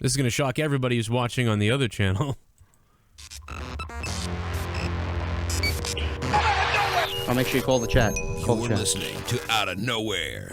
This is going to shock everybody who's watching on the other channel. I'll make sure you call the chat. Call the You're chat. listening to Outta Nowhere.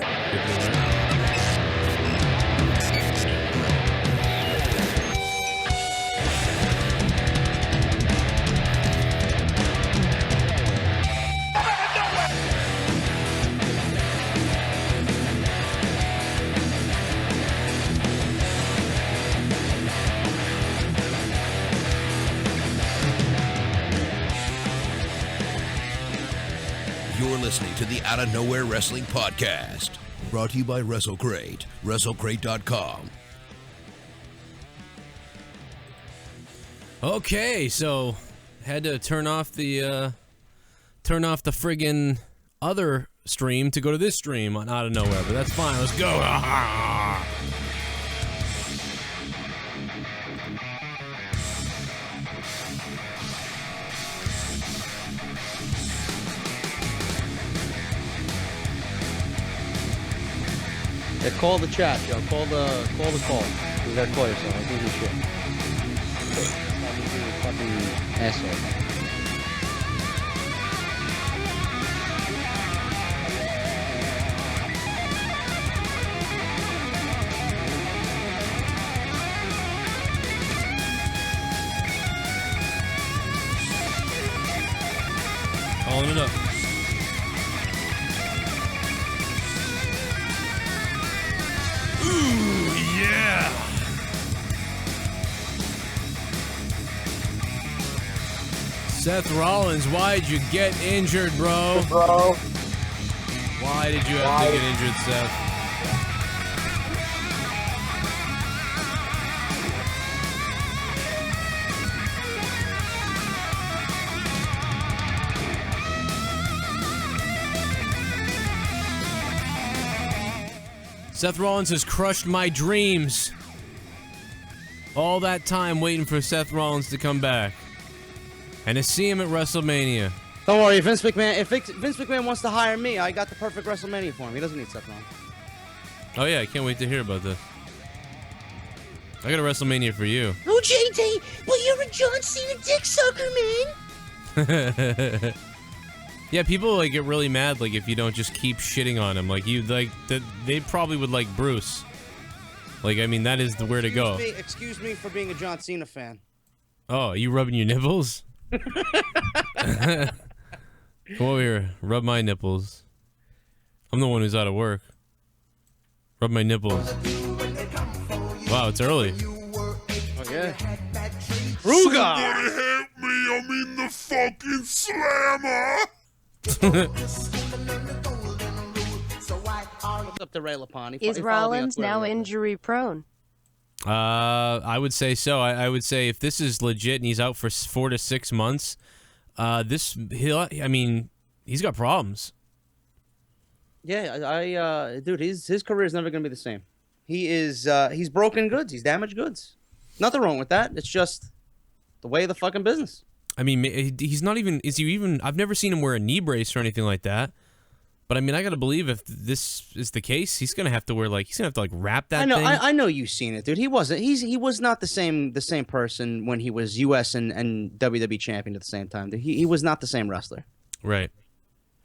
You're listening to the Outta Nowhere Wrestling Podcast, brought to you by WrestleCrate, WrestleCrate.com. Okay, so had to turn off the friggin' other stream to go to this stream on Outta Nowhere, but that's fine. Let's go. Yeah, call the chat, Joe. Call the call. You gotta call yourself. I think you should. Stop being a fucking asshole. Calling it up. Ooh, yeah. Seth Rollins, why'd you get injured, bro? Why did you have to get injured, Seth? Seth Rollins has crushed my dreams. All that time waiting for Seth Rollins to come back. And to see him at WrestleMania. Don't worry, Vince McMahon. If Vince McMahon wants to hire me, I got the perfect WrestleMania for him. He doesn't need Seth Rollins. Oh yeah, I can't wait to hear about this. I got a WrestleMania for you. Oh, JD, well, you're a John Cena dick sucker, man. Yeah, people like get really mad like if you don't just keep shitting on him. Like you like they probably would like Bruce. Like I mean that is the where to go. Excuse me for being a John Cena fan. Oh, you rubbing your nipples? Come over here, rub my nipples. I'm the one who's out of work. Rub my nipples. Wow, it's early. Oh yeah. Ruga! Somebody help me, I'm in the fucking slammer! What's up to Ray Lapani? Is Rollins now injury prone? I would say so. I would say if this is legit and he's out for 4 to 6 months, I mean, he's got problems. Yeah, dude, his career is never gonna be the same. He's broken goods. He's damaged goods. Nothing wrong with that. It's just the way of the fucking business. I mean, he's not even. Is he even? I've never seen him wear a knee brace or anything like that. But I mean, I gotta believe if this is the case, he's gonna have to wear like wrap that. I know you've seen it, dude. He was not the same person when he was US and WWE champion at the same time. He was not the same wrestler. Right.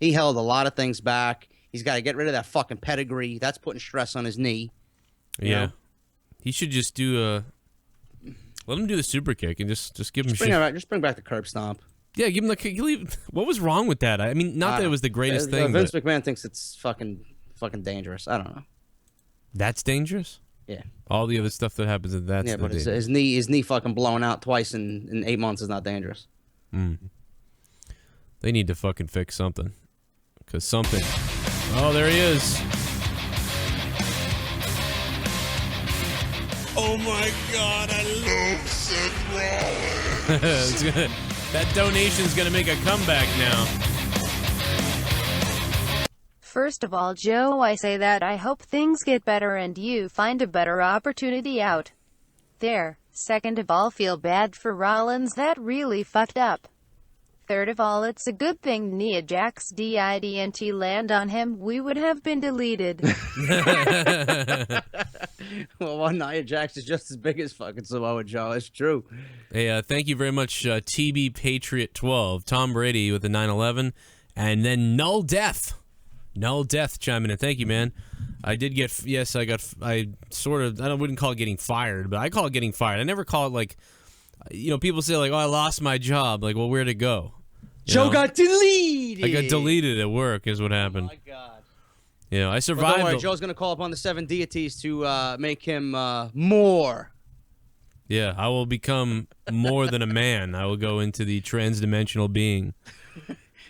He held a lot of things back. He's got to get rid of that fucking pedigree. That's putting stress on his knee. Yeah. He should just do let him do the super kick and just give him shit. Just bring back the curb stomp. Yeah, give him the. What was wrong with that? I mean, not that it was the greatest thing. Vince McMahon thinks it's fucking dangerous. I don't know. That's dangerous. Yeah. All the other stuff that happens at that. Yeah, but his knee fucking blowing out twice in 8 months is not dangerous. They need to fucking fix something, cause something. Oh, there he is. Oh my god, I love Seth Rollins! That donation's gonna make a comeback now. First of all, Joe, I say that I hope things get better and you find a better opportunity out there. Second of all, feel bad for Rollins. That really fucked up. Third of all, it's a good thing Nia Jax didn't land on him. We would have been deleted. Well, Nia Jax is just as big as fucking Samoa Joe. It's true. Hey, thank you very much, TB Patriot 12, Tom Brady with the 9/11, and then Null Death. Null Death chiming in. Thank you, man. I did get, yes, I sort of, I wouldn't call it getting fired, but I call it getting fired. I never call it like, you know, people say like, oh, I lost my job. Like, well, where'd it go? Joe got deleted. I got deleted at work is what happened. Oh, my God. You know, I survived. Don't worry, Joe's going to call upon the 7 deities to make him more. Yeah, I will become more than a man. I will go into the trans-dimensional being.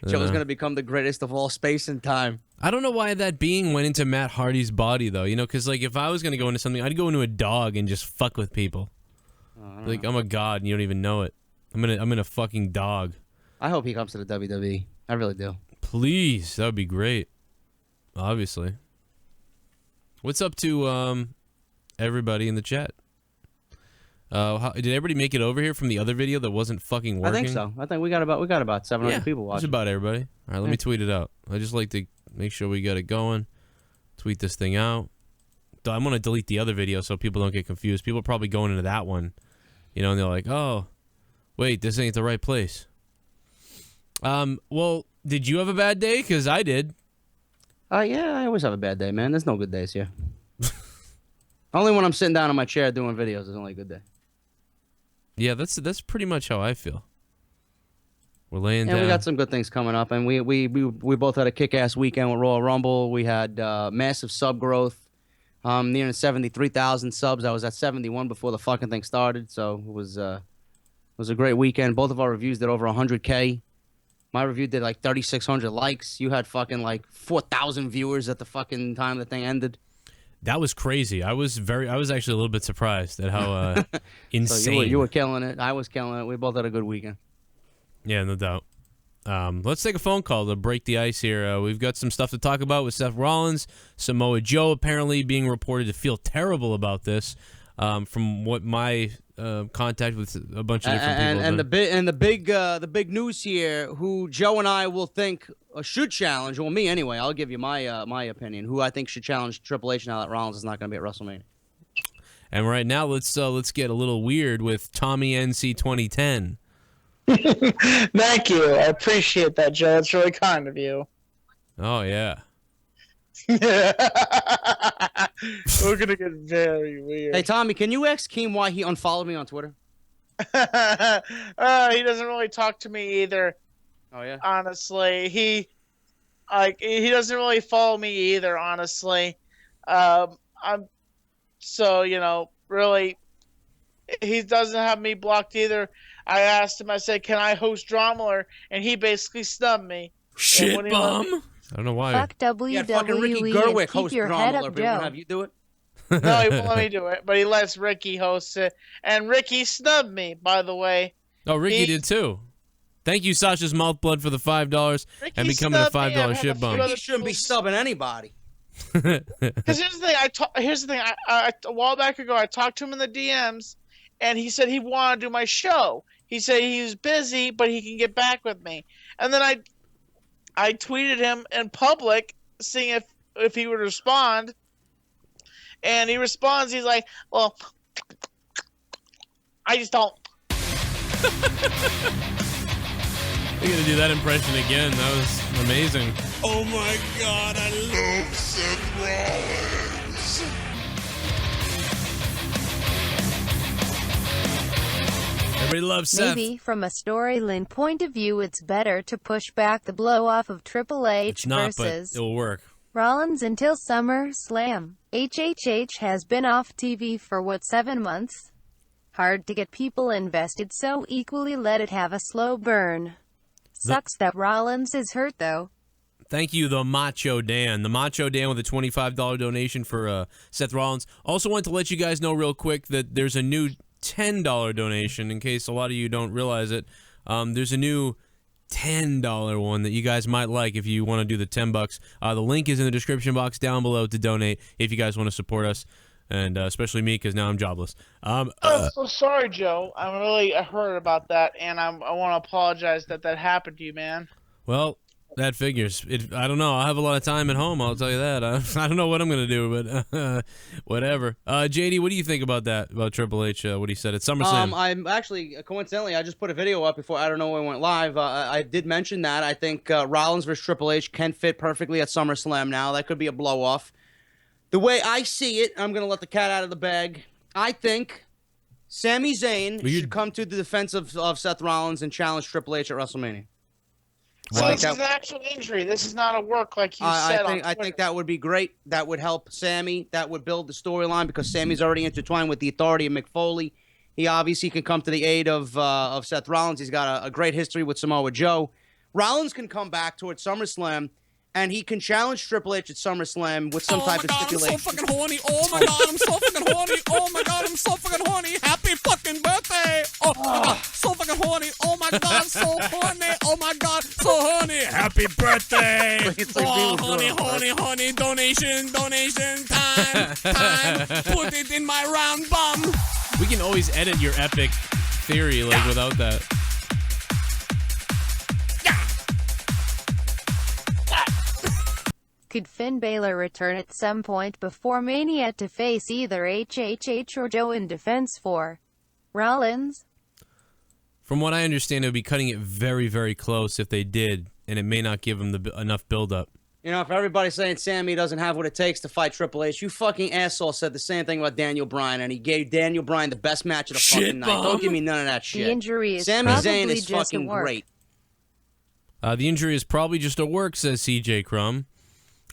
Joe's going to become the greatest of all space and time. I don't know why that being went into Matt Hardy's body, though. You know, because, like, if I was going to go into something, I'd go into a dog and just fuck with people. Like, I'm a god and you don't even know it. I'm in a fucking dog. I hope he comes to the WWE. I really do. Please, that would be great. Obviously. What's up to everybody in the chat? Did everybody make it over here from the other video that wasn't fucking working? I think so. I think we got about 700 people watching. That's about everybody. All right, let me tweet it out. I just like to make sure we got it going. Tweet this thing out. I'm going to delete the other video so people don't get confused. People are probably going into that one, you know, and they're like, oh, wait, this ain't the right place. Well, did you have a bad day? Because I did. Yeah, I always have a bad day, man. There's no good days here. Only when I'm sitting down in my chair doing videos is only a good day. Yeah, that's pretty much how I feel. We're laying down. And we got some good things coming up, and we both had a kick-ass weekend with Royal Rumble. We had massive sub growth, nearing 73,000 subs. I was at 71 before the fucking thing started, so it was a great weekend. Both of our reviews did over 100K. My review did like 3,600 likes. You had fucking like 4,000 viewers at the fucking time the thing ended. That was crazy. I was actually a little bit surprised at how insane. So you were killing it. I was killing it. We both had a good weekend. Yeah, no doubt. Let's take a phone call to break the ice here. We've got some stuff to talk about with Seth Rollins. Samoa Joe apparently being reported to feel terrible about this. From what my contact with a bunch of different people. And the big news here, who Joe and I will think should challenge, well, me anyway. I'll give you my opinion. Who I think should challenge Triple H now that Rollins is not going to be at WrestleMania. And right now, let's get a little weird with Tommy NC 2010. Thank you. I appreciate that, Joe. It's really kind of you. Oh yeah. We're gonna get very weird. Hey Tommy, can you ask Keem why he unfollowed me on Twitter? He doesn't really talk to me either. Oh yeah. Honestly, he doesn't really follow me either. Honestly, really, he doesn't have me blocked either. I asked him. I said, "Can I host Dromler?" And he basically snubbed me. Shit bomb. I don't know why. Fuck WWE and keep your head up, Joe. Have you do it? No, he won't let me do it, but he lets Ricky host it. And Ricky snubbed me, by the way. Oh, Ricky did too. Thank you, Sasha's Mouthblood, for the $5 and becoming a $5 shit bomb. He shouldn't be stubbing anybody. Because here's the thing. I a while back ago, I talked to him in the DMs, and he said he wanted to do my show. He said he was busy, but he can get back with me. And then I tweeted him in public, seeing if he would respond. And he responds, he's like, well, I just don't. You're going to do that impression again. That was amazing. Oh my God, I love Seth Rollins. Everybody loves Seth. Maybe from a storyline point of view, it's better to push back the blow-off of Triple H it's not, versus but it'll work. Rollins until SummerSlam. HHH has been off TV for 7 months? Hard to get people invested, so equally let it have a slow burn. Sucks that Rollins is hurt, though. Thank you, the Macho Dan. The Macho Dan with a $25 donation for Seth Rollins. Also want to let you guys know real quick that there's a new $10 donation, in case a lot of you don't realize it. There's a new $10 one that you guys might like if you want to do the $10. The link is in the description box down below to donate if you guys want to support us. and especially me because now I'm jobless. I'm so sorry, Joe. I'm really hurt about that, and I want to apologize that happened to you, man. Well, that figures. I don't know. I'll have a lot of time at home, I'll tell you that. I don't know what I'm going to do, but whatever. JD, what do you think about that, about Triple H, what he said at SummerSlam? I'm actually, coincidentally, I just put a video up before, I don't know when it went live. I did mention that. I think Rollins versus Triple H can fit perfectly at SummerSlam now. That could be a blow-off. The way I see it, I'm going to let the cat out of the bag. I think Sami Zayn should come to the defense of Seth Rollins and challenge Triple H at WrestleMania. So this is an actual injury. This is not a work like you said. I think that would be great. That would help Sammy. That would build the storyline because Sammy's already intertwined with the authority of Mick Foley. He obviously can come to the aid of Seth Rollins. He's got a great history with Samoa Joe. Rollins can come back towards SummerSlam, and he can challenge Triple H at SummerSlam with some type of stipulation. I'm so fucking horny. Oh my God, I'm so fucking horny. Oh my God, I'm so fucking horny. Happy fucking birthday. Oh my God, so fucking horny. Oh my God, so horny. Oh my God, so horny. Happy birthday. Oh, honey. Donation, time. Put it in my round bum. We can always edit your epic theory, like, without that. Could Finn Balor return at some point before Mania to face either HHH or Joe in defense for Rollins? From what I understand, it would be cutting it very, very close if they did, and it may not give them enough build-up. You know, if everybody's saying Sammy doesn't have what it takes to fight Triple H, you fucking asshole said the same thing about Daniel Bryan, and he gave Daniel Bryan the best match of the fucking night. Don't give me none of that shit. The injury is Sami probably Zayn is just fucking a work. great. The injury is probably just a work, says CJ Crum.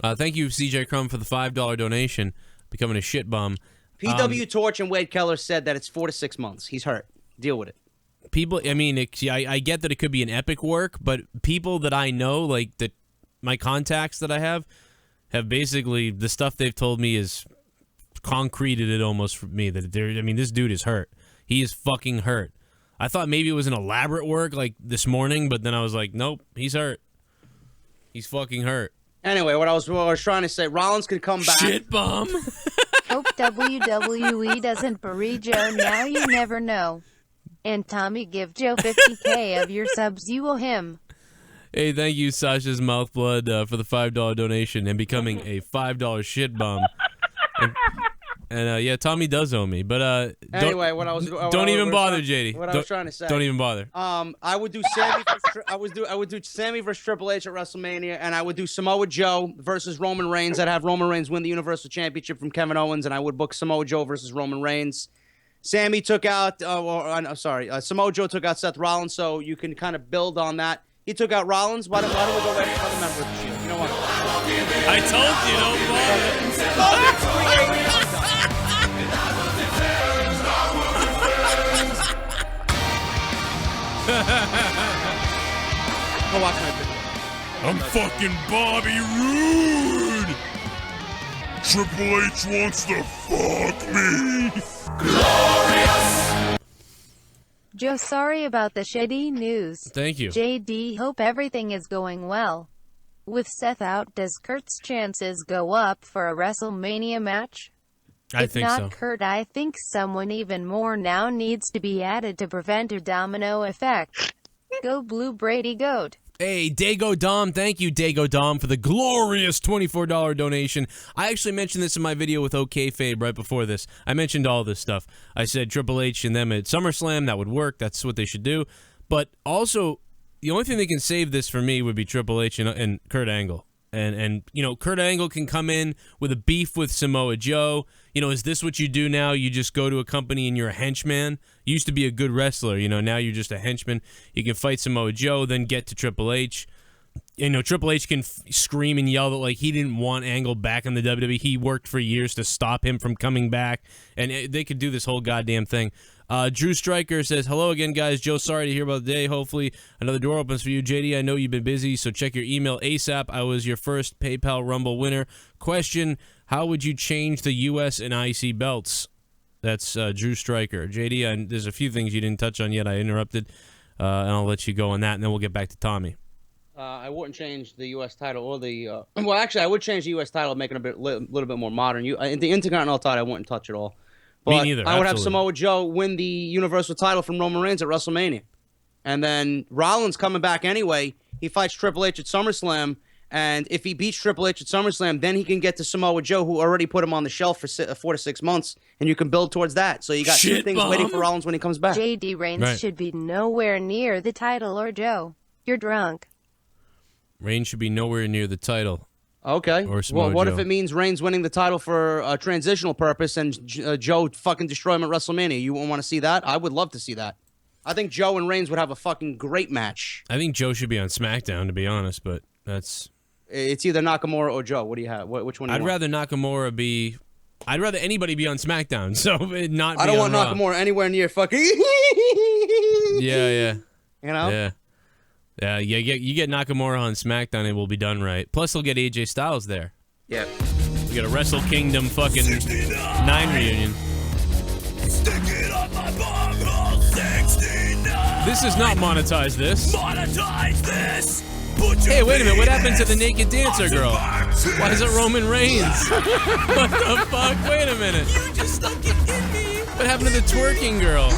Thank you, CJ Crum, for the $5 donation. Becoming a shit bum. PW Torch and Wade Keller said that it's 4 to 6 months. He's hurt. Deal with it. People, I mean, I get that it could be an epic work, but people that I know, like my contacts that I have basically, the stuff they've told me is concreted it almost for me. That this dude is hurt. He is fucking hurt. I thought maybe it was an elaborate work like this morning, but then I was like, nope, he's hurt. He's fucking hurt. Anyway, what I was trying to say, Rollins can come back. Shit bum. Hope WWE doesn't bury Joe. Now you never know. And Tommy, give Joe 50K of your subs you owe him. Hey, thank you, Sasha's Mouthblood, for the $5 donation and becoming a $5 shit bum. And yeah, Tommy does owe me, but anyway, don't even bother, JD. What I was trying to say. Don't even bother. I would do Sammy. I would do Sammy versus Triple H at WrestleMania, and I would do Samoa Joe versus Roman Reigns. I'd have Roman Reigns win the Universal Championship from Kevin Owens, and I would book Samoa Joe versus Roman Reigns. Sammy took out, Samoa Joe took out Seth Rollins, so you can kind of build on that. He took out Rollins. Why don't we go right to another member of the Shield? You know what? I told you, don't bother. Go watch my video. I'm fucking Bobby Roode. Triple H wants to fuck me. Glorious. Joe, sorry about the shitty news. Thank you. JD, hope everything is going well. With Seth out, does Kurt's chances go up for a WrestleMania match? I think so. If so. not Kurt, I think someone even more now needs to be added to prevent a domino effect. Go Blue Brady Goat. Hey, Dago Dom, thank you, Dago Dom, for the glorious $24 donation. I actually mentioned this in my video with OK Fabe right before this. I mentioned all this stuff. I said Triple H and them at SummerSlam, that would work. That's what they should do. But also, the only thing that can save this for me would be Triple H and Kurt Angle. And you know, Kurt Angle can come in with a beef with Samoa Joe. You know, is this what you do now? You just go to a company and you're a henchman? You used to be a good wrestler, you know, now you're just a henchman. You can fight Samoa Joe, then get to Triple H. You know, Triple H can scream and yell that, like, he didn't want Angle back in the WWE. He worked for years to stop him from coming back. And they could do this whole goddamn thing. Drew Stryker says, hello again, guys. Joe, sorry to hear about the day. Hopefully another door opens for you. JD, I know you've been busy, so check your email ASAP. I was your first PayPal Rumble winner. Question, how would you change the U.S. and IC belts? That's Drew Stryker. JD, there's a few things you didn't touch on yet. I interrupted, and I'll let you go on that, and then we'll get back to Tommy. I wouldn't change the U.S. title or the. Well, actually, I would change the U.S. title, making it a little bit more modern. The Intercontinental title, I wouldn't touch at all. But Me neither. I would have absolutely. Samoa Joe win the Universal title from Roman Reigns at WrestleMania, and then Rollins coming back anyway. He fights Triple H at SummerSlam, and if he beats Triple H at SummerSlam, then he can get to Samoa Joe, who already put him on the shelf for 4 to 6 months, and you can build towards that. So you got two things waiting for Rollins when he comes back. JD Reigns should be nowhere near the title, or Joe. You're drunk. Reigns should be nowhere near the title. Okay. Or Samoa well, what Joe. if it means Reigns winning the title for a transitional purpose and Joe fucking destroy him at WrestleMania? You won't want to see that? I would love to see that. I think Joe and Reigns would have a fucking great match. I think Joe should be on SmackDown, to be honest, but that's... It's either Nakamura or Joe. What do you have? Which one do you I'd want? rather Nakamura be... I'd rather anybody be on SmackDown, so not I be don't want on Raw. Nakamura anywhere near fucking... Yeah. You know? Yeah, you get Nakamura on SmackDown, it will be done right. Plus, they'll get AJ Styles there. Yeah. We got a Wrestle Kingdom fucking 9 reunion. This is not monetized, this. Monetize this! Hey, wait a minute, what happened to the naked dancer girl? Why is it Roman Reigns? What the fuck? Wait a minute. You just stuck it in me! What happened to the twerking girl?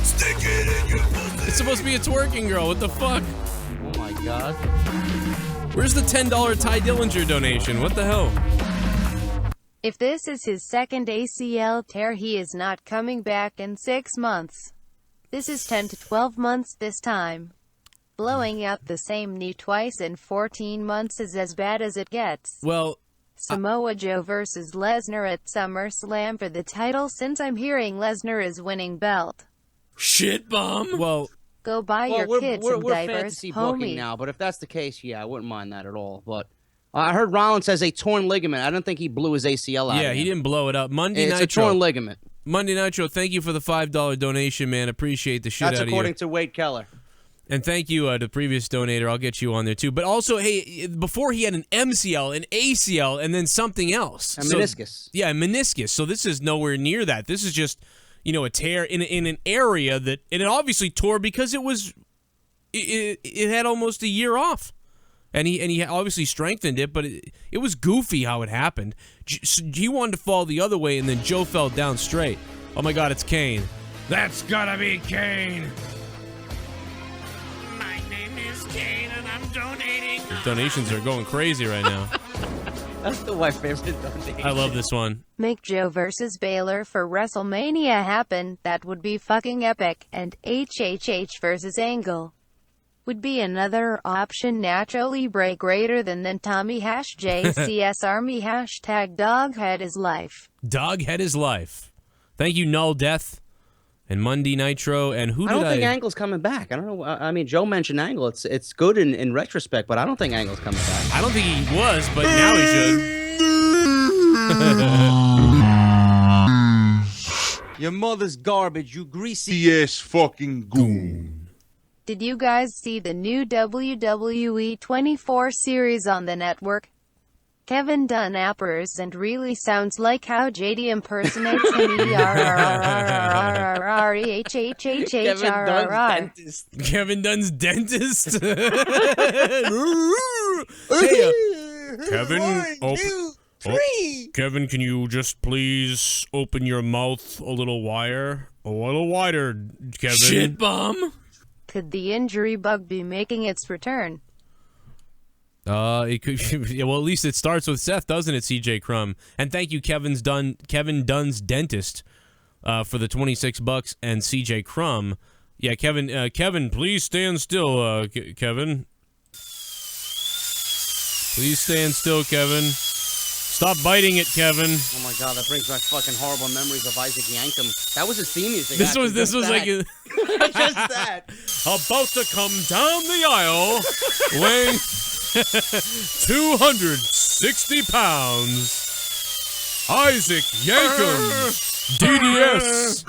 Stick it in your pussy! It's supposed to be a twerking girl, what the fuck? Oh my god. Where's the $10 Ty Dillinger donation? What the hell? If this is his second ACL tear, he is not coming back in 6 months. This is 10 to 12 months this time. Blowing out the same knee twice in 14 months is as bad as it gets. Well, Samoa Joe versus Lesnar at SummerSlam for the title, since I'm hearing Lesnar is winning belt. shit bomb. Well, Go buy your kids we're some diapers, fantasy booking homie. now, but if that's the case, yeah, I wouldn't mind that at all. But I heard Rollins has a torn ligament. I don't think he blew his ACL out. yeah, of he him. didn't blow it up. Monday It's a Nitro. torn ligament. Monday Nitro, thank you for the $5 donation, man. Appreciate the shit That's out of you. according to Wade Keller. And thank you to the previous donator. I'll get you on there too. But also, hey, before he had an MCL, an ACL, and then something else. A meniscus. Yeah, a meniscus. So this is nowhere near that. This is just, a tear in an area that, and it obviously tore because it had almost a year off. And he obviously strengthened it, but it was goofy how it happened. He wanted to fall the other way, and then Joe fell down straight. Oh my God, it's Kane. That's gotta be Kane. My name is Kane and I'm donating. The donations are going crazy right now. That's my favorite donation. I love this one. Make Joe versus Baylor for WrestleMania happen. That would be fucking epic. And HHH versus Angle would be another option. Naturally break greater than Tommy #JCS Army #Doghead is life. Doghead is life. Thank you, Null Death and Monday Nitro. And who I did don't think Angle's coming back. I don't know. I mean, Joe mentioned Angle. It's good in retrospect, but I don't think Angle's coming back. I don't think he was, but now he should. Your mother's garbage, you greasy. Yes, fucking goon. Did you guys see the new WWE 24 series on the network? Kevin Dunn appers and really sounds like how JD impersonates him. Kevin Dunn's dentist. Hey, Kevin, Kevin, can you just please open your mouth a little wider? A little wider, Kevin. Shit bomb. Could the injury bug be making its return? It could. Yeah, well, at least it starts with Seth, doesn't it, CJ Crum? And thank you, Kevin Dunn's dentist, for the $26 and CJ Crum. Yeah, Kevin, please stand still, Kevin. Please stand still, Kevin. Stop biting it, Kevin. Oh my God, that brings back fucking horrible memories of Isaac Yankem. That was his theme music. This was just like just that. about to come down the aisle, weighing 260 pounds. Isaac Yankem, DDS.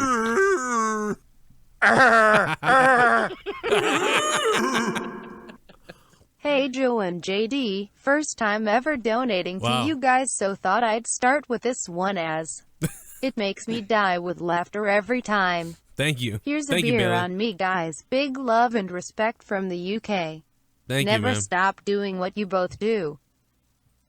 Hey Joe and JD, first time ever donating Wow. to you guys, so thought I'd start with this one as it makes me die with laughter every time. Thank you. Here's a Thank you, beer Bailey. on me guys, big love and respect from the UK. Thank Never you, man. stop doing what you both do.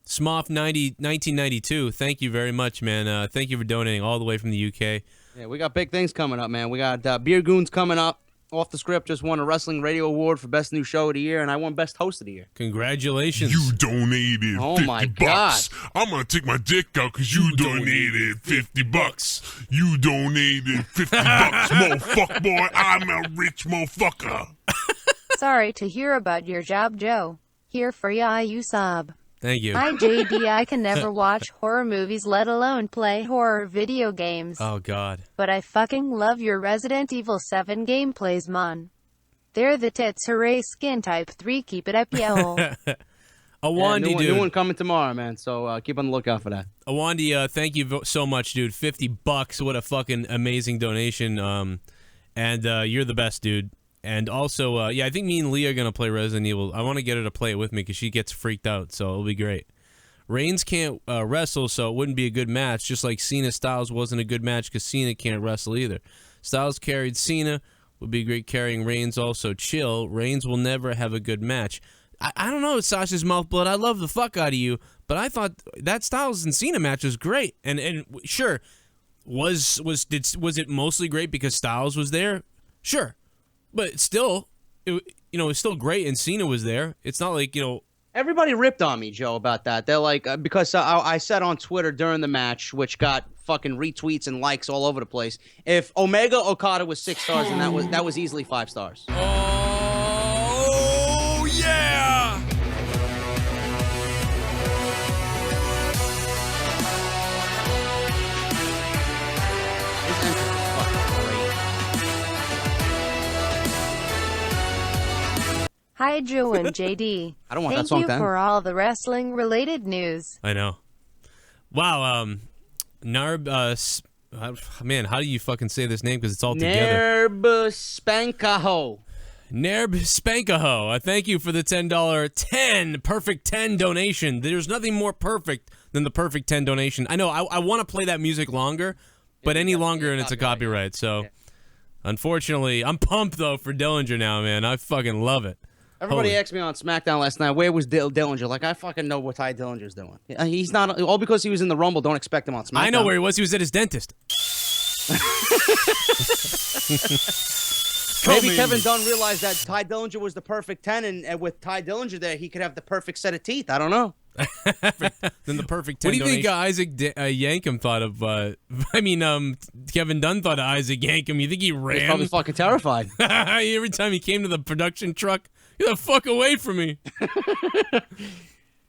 Smoff 1992. Thank you very much, man. Thank you for donating all the way from the UK. Yeah, we got big things coming up, man. We got Beer Goons coming up. Off the Script just won a Wrestling Radio Award for Best New Show of the Year, and I won Best Host of the Year. Congratulations. You donated Oh 50 my bucks. I'm going to take my dick out because you donated 50 bucks. You donated 50 bucks, mo boy. I'm a rich motherfucker. Sorry to hear about your job, Joe. Here for ya, you sob. Thank you. Hi, JD. I can never watch horror movies, let alone play horror video games. Oh, God. But I fucking love your Resident Evil 7 gameplays, man. They're the tits, hooray, skin type 3, keep it up, yo. Awandi, dude. New one coming tomorrow, man, so keep on the lookout for that. Awandi, thank you so much, dude. 50 bucks. What a fucking amazing donation. And you're the best, dude. And also, yeah, I think me and Leah are going to play Resident Evil. I want to get her to play it with me because she gets freaked out, so it'll be great. Reigns can't wrestle, so it wouldn't be a good match, just like Cena Styles wasn't a good match because Cena can't wrestle either. Styles carried Cena, would be great carrying Reigns also. Chill, Reigns will never have a good match. I don't know, Sasha's Mouthblood, I love the fuck out of you, but I thought that Styles and Cena match was great. And sure, was it mostly great because Styles was there? Sure. But still, it was still great, and Cena was there. It's not like, Everybody ripped on me, Joe, about that. They're like, because I said on Twitter during the match, which got fucking retweets and likes all over the place, if Omega Okada was 6 stars, and that was easily 5 stars. Oh, yeah! This entrance is fucking great. Hi, Joe and JD. I don't want that song Thank you to for all the wrestling-related news. I know. Wow, Narb, man, how do you fucking say this name? Because it's all together. Nerb Spankaho. Nerb Spankaho. Thank you for the $10 perfect 10 donation. There's nothing more perfect than the perfect 10 donation. I know, I want to play that music longer, but any longer and it's a copyright. So, unfortunately, I'm pumped, though, for Dillinger now, man. I fucking love it. Everybody asked me on SmackDown last night, where was Dillinger? Like, I fucking know what Ty Dillinger's doing. He's not, all because he was in the Rumble, don't expect him on SmackDown. I know where he was. He was at his dentist. Maybe Kevin Dunn realized that Ty Dillinger was the perfect 10, and with Ty Dillinger there, he could have the perfect set of teeth. I don't know. Then the perfect 10 What do you think Isaac Yankem thought of? Kevin Dunn thought of Isaac Yankem. You think he ran? He's probably fucking terrified. Every time he came to the production truck, get the fuck away from me. I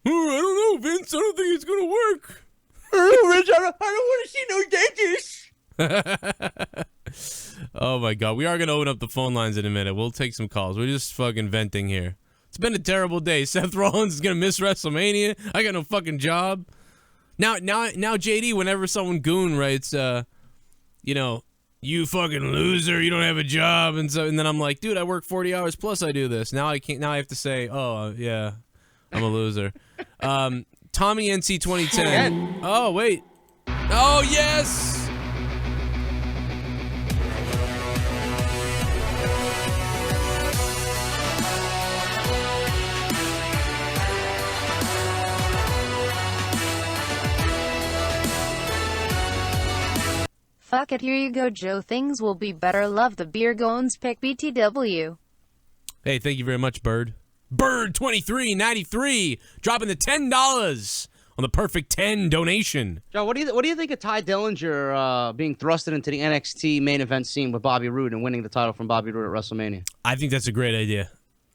don't know, Vince. I don't think it's gonna work. Rich, I don't want to see no dentist. Oh my god, we are gonna open up the phone lines in a minute. We'll take some calls. We're just fucking venting here. It's been a terrible day. Seth Rollins is gonna miss WrestleMania. I got no fucking job. Now, JD, whenever someone Goon writes, you fucking loser, you don't have a job, and then I'm like, dude, I work 40 hours plus I do this. Now I can't. Now I have to say, oh yeah, I'm a loser. Tommy NC 2010. Oh wait. Oh yes. Fuck it, here you go, Joe. Things will be better. Love the Beer Goons pick BTW. Hey, thank you very much, Bird. Bird2393 dropping the $10 on the perfect 10 donation. Joe, what do you think of Ty Dillinger being thrusted into the NXT main event scene with Bobby Roode and winning the title from Bobby Roode at WrestleMania? I think that's a great idea.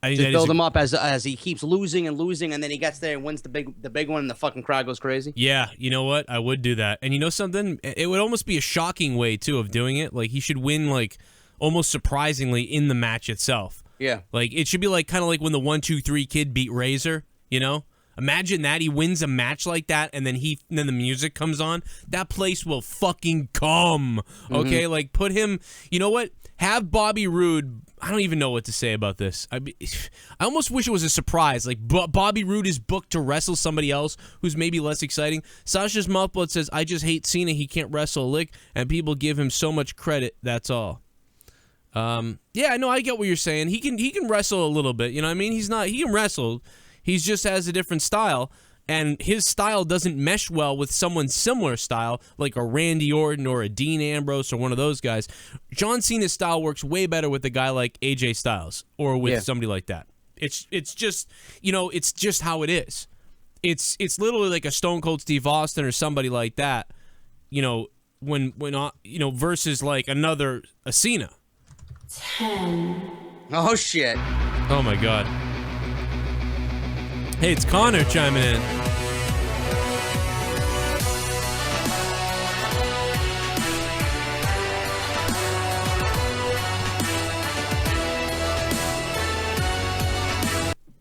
Just build him up as he keeps losing, and then he gets there and wins the big one, and the fucking crowd goes crazy. Yeah, you know what? I would do that. And you know something? It would almost be a shocking way, too, of doing it. Like, he should win, like, almost surprisingly in the match itself. Yeah. Like, it should be like kind of like when the 1-2-3 Kid beat Razor, you know? Imagine that. He wins a match like that, and then the music comes on. That place will fucking come. Okay? Mm-hmm. Like, put him, you know what? Have Bobby Roode, I don't even know what to say about this. I almost wish it was a surprise. Like, Bobby Roode is booked to wrestle somebody else who's maybe less exciting. Sasha's Mouthblood says, I just hate Cena. He can't wrestle a lick, and people give him so much credit. That's all. Yeah, no, I get what you're saying. He can wrestle a little bit. You know what I mean? He can wrestle. He just has a different style. And his style doesn't mesh well with someone's similar style, like a Randy Orton or a Dean Ambrose or one of those guys. John Cena's style works way better with a guy like AJ Styles or with somebody like that. It's just, you know, it's just how it is. It's literally like a Stone Cold Steve Austin or somebody like that, you know, when you know, versus like a Cena. 10. Oh shit. Oh my God. Hey, it's Connor chiming in.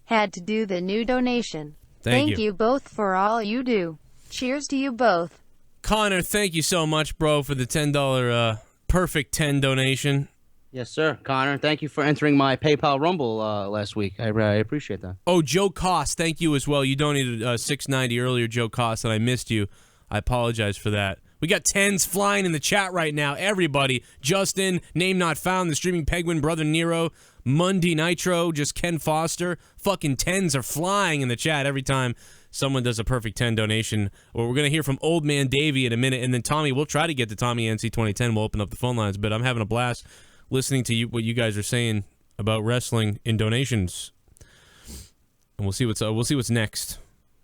Had to do the new donation. Thank you both for all you do. Cheers to you both. Connor, thank you so much, bro, for the $10 perfect 10 donation. Yes, sir. Connor, thank you for entering my PayPal Rumble last week. I appreciate that. Oh, Joe Cost, thank you as well. You donated $6.90 earlier, Joe Cost, and I missed you. I apologize for that. We got 10s flying in the chat right now. Everybody. Justin, Name Not Found, The Streaming Penguin, Brother Nero, Monday Nitro, just Ken Foster. Fucking 10s are flying in the chat every time someone does a perfect 10 donation. Or we're going to hear from Old Man Davey in a minute, and then Tommy, we'll try to get to Tommy NC 2010. We'll open up the phone lines, but I'm having a blast listening to what you guys are saying about wrestling in donations, and we'll see what's next.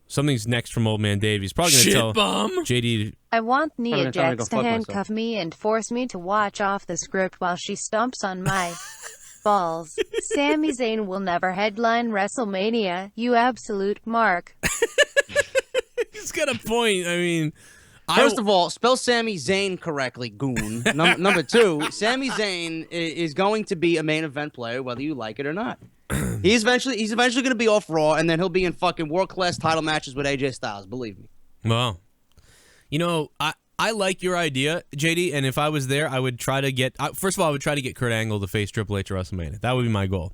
Something's next from Old Man Davey. He's probably gonna tell JD. I want Nia Jax to handcuff me and force me to watch off the script while she stomps on my balls. Sami Zayn will never headline WrestleMania. You absolute mark. He's got a point. I mean. First of all, spell Sami Zayn correctly, Goon. Number two, Sami Zayn is going to be a main event player, whether you like it or not. He's eventually going to be off Raw, and then he'll be in fucking world-class title matches with AJ Styles, believe me. Well, you know, I like your idea, JD, and if I was there, I would try to get... first of all, I would try to get Kurt Angle to face Triple H at WrestleMania. That would be my goal.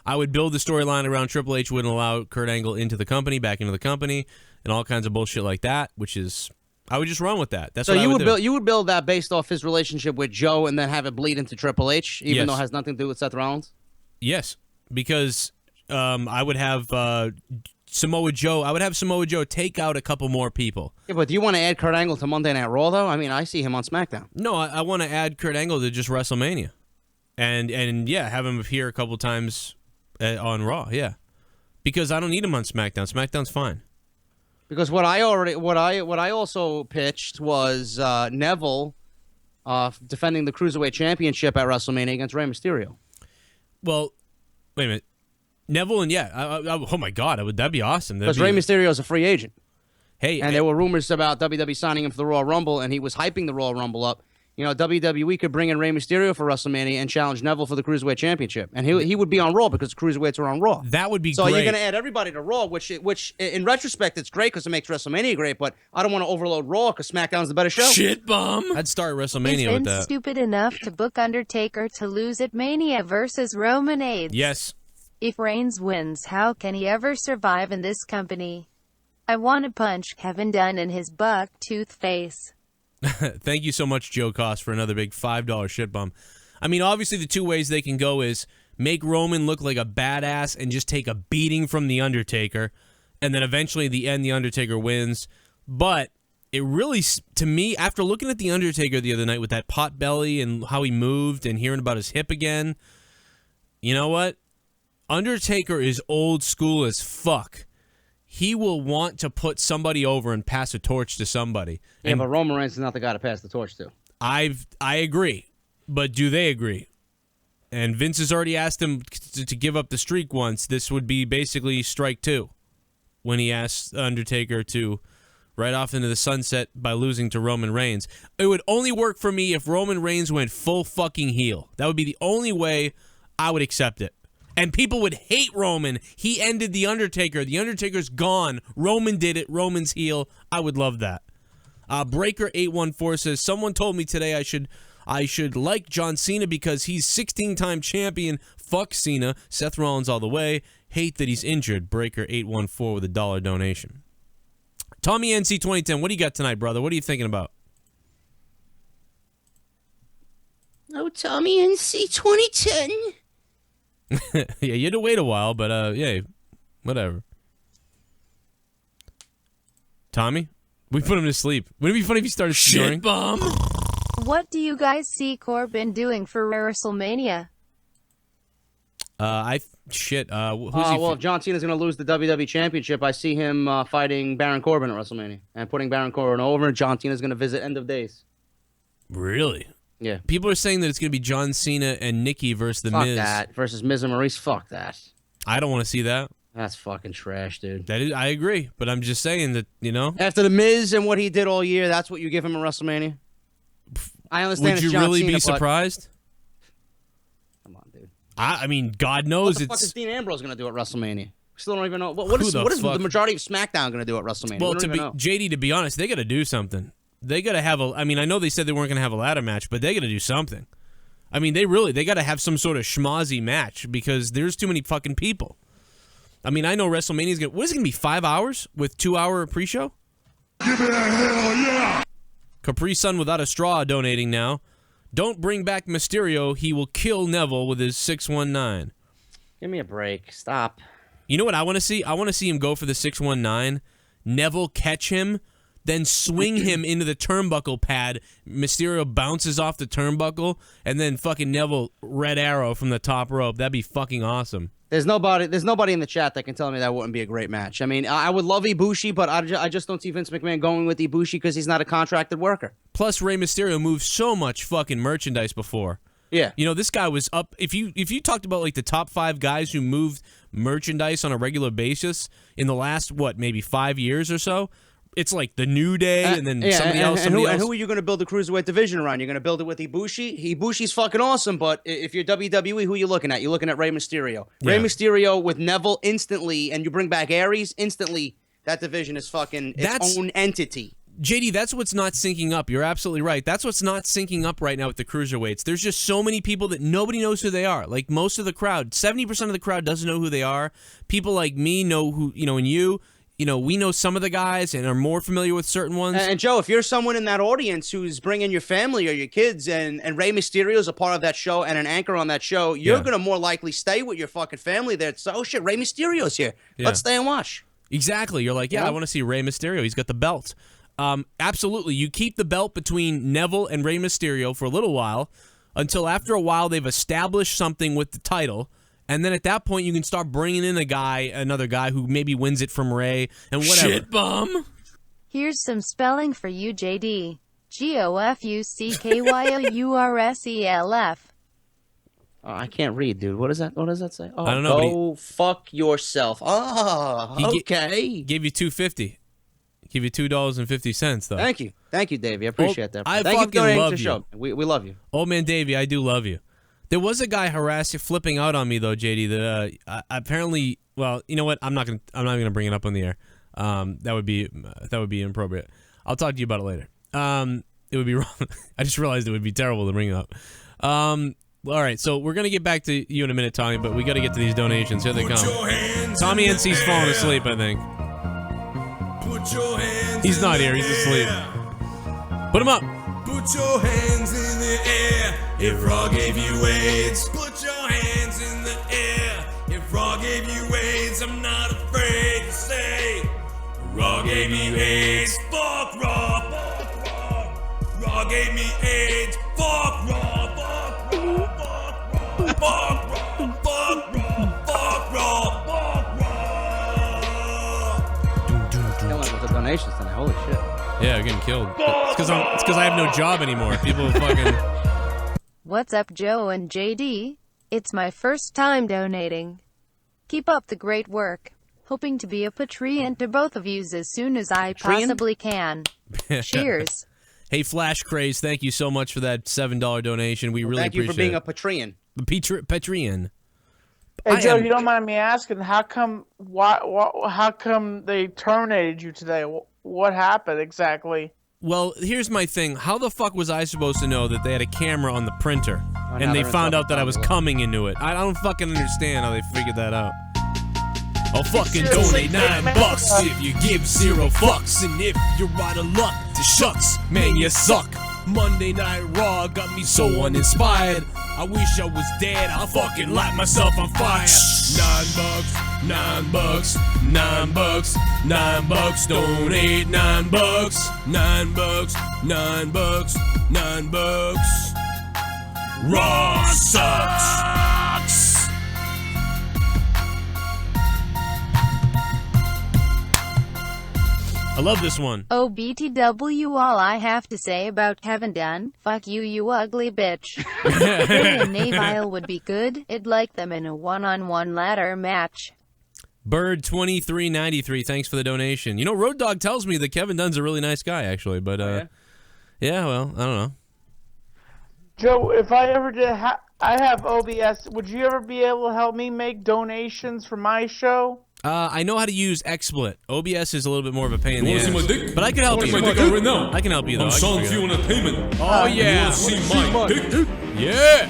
I would build the storyline around Triple H wouldn't allow Kurt Angle back into the company, and all kinds of bullshit like that, which is... I would just run with that. That's so what I would do. You would build that based off his relationship with Joe, and then have it bleed into Triple H, even though it has nothing to do with Seth Rollins. Yes, because I would have Samoa Joe. I would have Samoa Joe take out a couple more people. Yeah, but do you want to add Kurt Angle to Monday Night Raw, though? I mean, I see him on SmackDown. No, I want to add Kurt Angle to just WrestleMania, and yeah, have him appear a couple times on Raw. Yeah, because I don't need him on SmackDown. SmackDown's fine. Because what I also pitched was Neville defending the Cruiserweight Championship at WrestleMania against Rey Mysterio. Well, wait a minute. Neville and oh my God, that'd be awesome. Because Rey Mysterio is a free agent. Hey, and there were rumors about WWE signing him for the Royal Rumble, and he was hyping the Royal Rumble up. You know, WWE could bring in Rey Mysterio for WrestleMania and challenge Neville for the Cruiserweight Championship. And he would be on Raw because the Cruiserweights are on Raw. That would be so great. So you're going to add everybody to Raw, which in retrospect, it's great because it makes WrestleMania great, but I don't want to overload Raw because SmackDown's the better show. Shit bomb. I'd start WrestleMania with that. Is stupid enough to book Undertaker to lose at Mania versus Roman Reigns? Yes. If Reigns wins, how can he ever survive in this company? I want to punch Kevin Dunn in his buck-tooth face. Thank you so much, Joe Cost, for another big $5 shit bum. I mean, obviously the two ways they can go is make Roman look like a badass and just take a beating from The Undertaker, and then eventually at the end, The Undertaker wins. But it really, to me, after looking at The Undertaker the other night with that pot belly and how he moved and hearing about his hip again, you know what? Undertaker is old school as fuck. He will want to put somebody over and pass a torch to somebody. Yeah, but Roman Reigns is not the guy to pass the torch to. I agree, but do they agree? And Vince has already asked him to give up the streak once. This would be basically strike 2 when he asked Undertaker to ride off into the sunset by losing to Roman Reigns. It would only work for me if Roman Reigns went full fucking heel. That would be the only way I would accept it. And people would hate Roman. He ended The Undertaker. The Undertaker's gone. Roman did it. Roman's heel. I would love that. Breaker814 says, someone told me today I should like John Cena because he's 16-time champion. Fuck Cena. Seth Rollins all the way. Hate that he's injured. Breaker814 with a $1 donation. Tommy NC 2010, what do you got tonight, brother? What are you thinking about? Oh, Tommy NC 2010. Yeah, you had to wait a while, but yeah, whatever. Tommy, we put him to sleep. Wouldn't it be funny if he started snoring? Shit bomb. What do you guys see Corbin doing for Wrestlemania? Who's he? Well, if John Cena's going to lose the WWE Championship, I see him fighting Baron Corbin at WrestleMania and putting Baron Corbin over. John Cena's going to visit End of Days. Really? Yeah. People are saying that it's going to be John Cena and Nikki versus The Miz. Fuck that. Versus Miz and Maurice. Fuck that. I don't want to see that. That's fucking trash, dude. That is, I agree, but I'm just saying that, you know. After The Miz and what he did all year, that's what you give him at WrestleMania? I understand Would it's you John really Cena, be but- surprised? Come on, dude. I mean, God knows What the it's. fuck is Dean Ambrose going to do at WrestleMania? We still don't even know. What is Who the the fuck? majority of SmackDown going to do at WrestleMania? Well, we don't to even be know. JD, to be honest, they got to do something. They got to have a. I mean, I know they said they weren't going to have a ladder match, but they got to do something. I mean, they got to have some sort of schmozzy match because there's too many fucking people. I mean, I know WrestleMania's going to. What is it going to be, 5 hours with 2-hour pre-show? Give it a hell yeah! Capri Sun without a straw donating now. Don't bring back Mysterio. He will kill Neville with his 619. Give me a break. Stop. You know what I want to see? I want to see him go for the 619. Neville catch him, then swing him into the turnbuckle pad. Mysterio bounces off the turnbuckle, and then fucking Neville red arrow from the top rope. That'd be fucking awesome. There's nobody in the chat that can tell me that wouldn't be a great match. I mean, I would love Ibushi, but I just don't see Vince McMahon going with Ibushi because he's not a contracted worker. Plus, Rey Mysterio moved so much fucking merchandise before. Yeah. You know, this guy was up. If you talked about like the top 5 guys who moved merchandise on a regular basis in the last, what, maybe 5 years or so, it's like the New Day and then somebody else. And who are you going to build the Cruiserweight division around? You're going to build it with Ibushi? Ibushi's fucking awesome, but if you're WWE, who are you looking at? You're looking at Rey Mysterio. Yeah. Rey Mysterio with Neville instantly, and you bring back Aries instantly, that division is fucking its own entity. JD, that's what's not syncing up. You're absolutely right. That's what's not syncing up right now with the cruiserweights. There's just so many people that nobody knows who they are. Like most of the crowd, 70% of the crowd doesn't know who they are. People like me know who, and you, we know some of the guys and are more familiar with certain ones. And Joe, if you're someone in that audience who's bringing your family or your kids and Rey Mysterio is a part of that show and an anchor on that show, you're going to more likely stay with your fucking family there. So, oh shit, Rey Mysterio's here. Let's stay and watch. Exactly. You're like, I want to see Rey Mysterio. He's got the belt. Absolutely. You keep the belt between Neville and Rey Mysterio for a little while until after a while they've established something with the title. And then at that point, you can start bringing in another guy who maybe wins it from Rey and whatever. Shit bum. Here's some spelling for you, JD. GOFUCKYOURSELF. Oh, I can't read, dude. What does that say? Oh, I don't know. Go fuck yourself. Oh, okay. Gave you $2.50. Give you $2.50 though. Thank you, Davey. I appreciate that. I Thank fucking you for love the you. show. We love you. Old man Davey, I do love you. There was a guy flipping out on me though, JD. That apparently, well, you know what? I'm not gonna bring it up on the air. That would be inappropriate. I'll talk to you about it later. It would be wrong. I just realized it would be terrible to bring it up. All right, so we're gonna get back to you in a minute, Tommy, but we got to get to these donations. Here they come. Tommy NC's falling asleep, I think. He's not here. He's asleep. Put him up. Put your hands in the air if Raw gave you AIDS. Put your hands in the air if Raw gave you AIDS. I'm not afraid to say Raw gave me AIDS. Fuck Raw. Fuck Raw. Raw gave me AIDS. Fuck Raw. Fuck Raw. Fuck Raw. Fuck Raw. Fuck Raw. Fuck Raw. Fuck Raw. Killing it with the donations tonight. Holy shit. Yeah, I'm getting killed. It's because I have no job anymore. People fucking. What's up, Joe and JD? It's my first time donating. Keep up the great work. Hoping to be a Patreon to both of yous as soon as I possibly can. Cheers. Hey, Flash Craze, thank you so much for that $7 donation. We really appreciate it. Thank you for being a Patreon. Patreon. Hey Joe, if you don't mind me asking, how come they terminated you today? What happened exactly? Well, here's my thing. How the fuck was I supposed to know that they had a camera on the printer and they found out that I was coming into it? I don't fucking understand how they figured that out. I'll fucking donate $9 if you give 0 fucks, and if you're out of luck, to shucks, man, you suck. Monday Night Raw got me so uninspired. I wish I was dead, I'll fucking light myself on fire. $9, $9, $9, $9, donate $9, $9, $9, $9. Raw sucks. I love this one. OBTW, all I have to say about Kevin Dunn, fuck you, you ugly bitch. Him and Neville would be good. I'd like them in a one-on-one ladder match. Bird2393, thanks for the donation. You know, Road Dogg tells me that Kevin Dunn's a really nice guy, actually, but, yeah, well, I don't know. Joe, if I ever did, I have OBS. Would you ever be able to help me make donations for my show? I know how to use XSplit. OBS is a little bit more of a pain in the You ass. wanna see my dick? But I can help you. My dick out right now. I can help you, though. I'm Sean View Entertainment. Oh, yeah. You wanna see my dick? Yeah.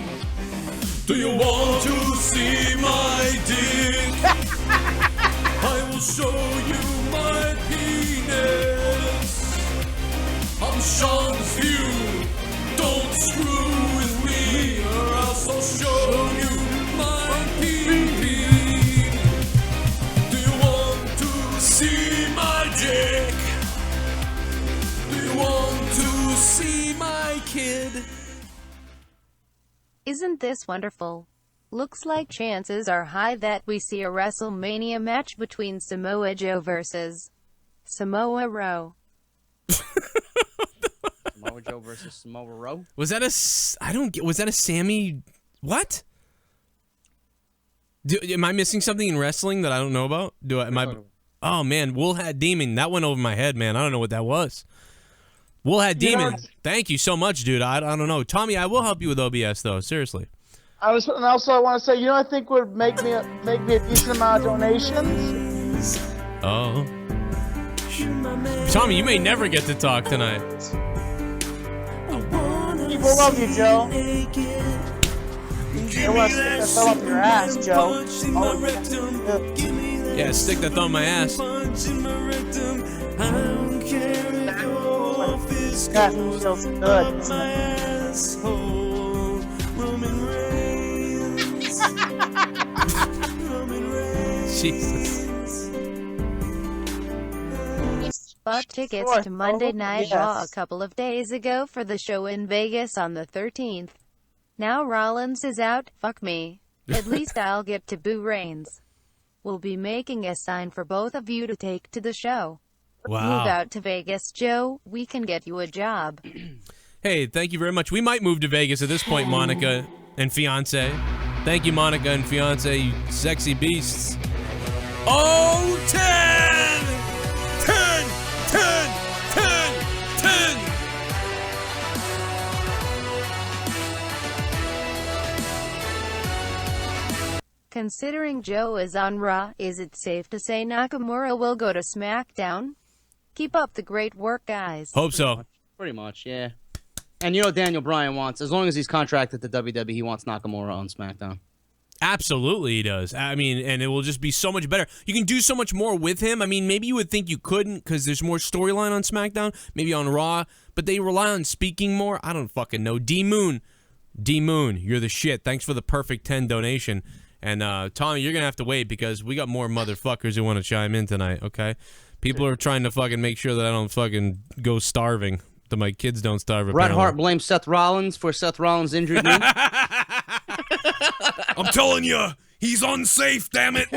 Do you want to see my dick? I will show you my penis. I'm Sean's View. Don't screw with me, or else I'll show you my penis. Do you want to see my dick? Do you want to see my kid? Isn't this wonderful? Looks like chances are high that we see a WrestleMania match between Samoa Joe versus Samoa Joe. Samoa Joe versus Samoa Joe. Was that was that a Sammy? What? Am I missing something in wrestling that I don't know about? Oh, man, Wool Hat Demon. That went over my head, man. I don't know what that was. Wool Hat Demon. Thank you so much, dude. I don't know. Tommy, I will help you with OBS, though. Seriously. And also I want to say, I think would make me a decent amount of donations. Oh. Tommy, you may never get to talk tonight. People love you, Joe. You want to stick that thumb up your ass, Joe. Yeah, stick that thumb in my ass. That feels good. Jesus. Bought tickets to Monday Night Raw a couple of days ago for the show in Vegas on the 13th. Now Rollins is out, fuck me. At least I'll get to boo Reigns. We'll be making a sign for both of you to take to the show. Wow. Move out to Vegas, Joe. We can get you a job. Hey, thank you very much. We might move to Vegas at this point, Monica and fiance. Thank you, Monica and fiance, you sexy beasts. Oh, 10! 10! 10! 10! 10! Considering Joe is on Raw, is it safe to say Nakamura will go to SmackDown? Keep up the great work, guys. Hope so. Pretty much, yeah. And you know Daniel Bryan wants, as long as he's contracted to WWE, he wants Nakamura on SmackDown. Absolutely he does. I mean, and it will just be so much better. You can do so much more with him. I mean, maybe you would think you couldn't because there's more storyline on SmackDown, maybe on Raw, but they rely on speaking more. I don't fucking know. D-Moon, you're the shit. Thanks for the perfect 10 donation. And Tommy, you're going to have to wait because we got more motherfuckers who want to chime in tonight, okay? People are trying to fucking make sure that I don't fucking go starving, that my kids don't starve. Bret Hart blames Seth Rollins for Seth Rollins' injured knee. I'm telling you, he's unsafe, damn it.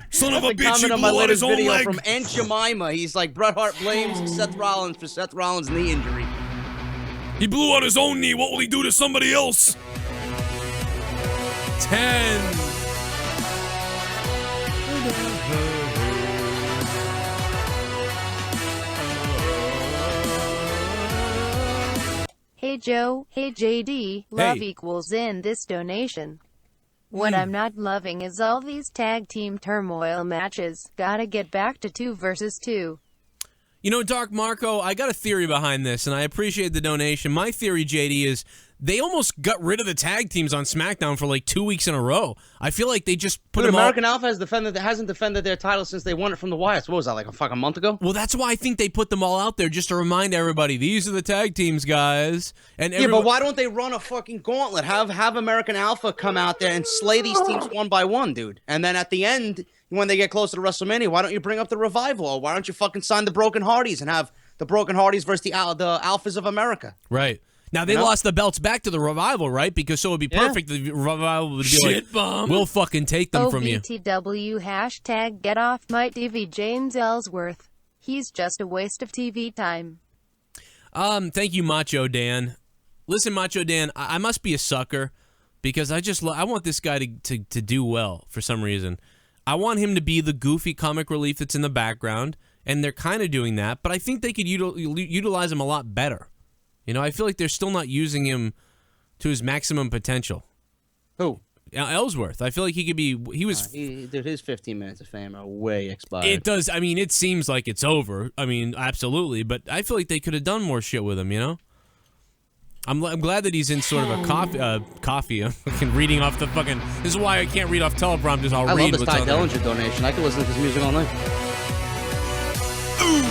Son of a bitch, he Comment on my blew out his latest own video leg. from Aunt Jemima. He's like, Bret Hart blames Seth Rollins for Seth Rollins' knee injury. He blew out his own knee. What will he do to somebody else? 10. Hey Joe, hey JD, love equals in this donation. What I'm not loving is all these tag team turmoil matches. Gotta get back to 2 versus 2. You know, Dark Marco, I got a theory behind this, and I appreciate the donation. My theory, JD, is they almost got rid of the tag teams on SmackDown for like 2 weeks in a row. I feel like they just put them American Alpha hasn't defended their title since they won it from the Wyatts. What was that, like a fucking month ago? Well, that's why I think they put them all out there just to remind everybody, these are the tag teams, guys. And yeah, but why don't they run a fucking gauntlet? Have American Alpha come out there and slay these teams one by one, dude. And then at the end, when they get closer to WrestleMania, why don't you bring up the Revival? Or why don't you fucking sign the Broken Hardys and have the Broken Hardys versus the Alphas of America? Right. Now, they lost the belts back to the Revival, right? Because so it would be perfect. The Revival would be like, we'll fucking take them from you. OBTW hashtag get off my TV James Ellsworth. He's just a waste of TV time. Thank you, Macho Dan. Listen, Macho Dan, I must be a sucker because I want this guy to do well for some reason. I want him to be the goofy comic relief that's in the background, and they're kind of doing that, but I think they could utilize him a lot better. You know, I feel like they're still not using him to his maximum potential. Who? Ellsworth. I feel like he could be. He was. Dude, his 15 minutes of fame are way expired. It does. I mean, it seems like it's over. I mean, absolutely. But I feel like they could have done more shit with him. You know. I'm glad that he's in sort of a coffee. I'm fucking reading off the fucking. This is why I can't read off teleprompters. I'll read love this Ty Dellinger donation. I could listen to his music all night. Ooh.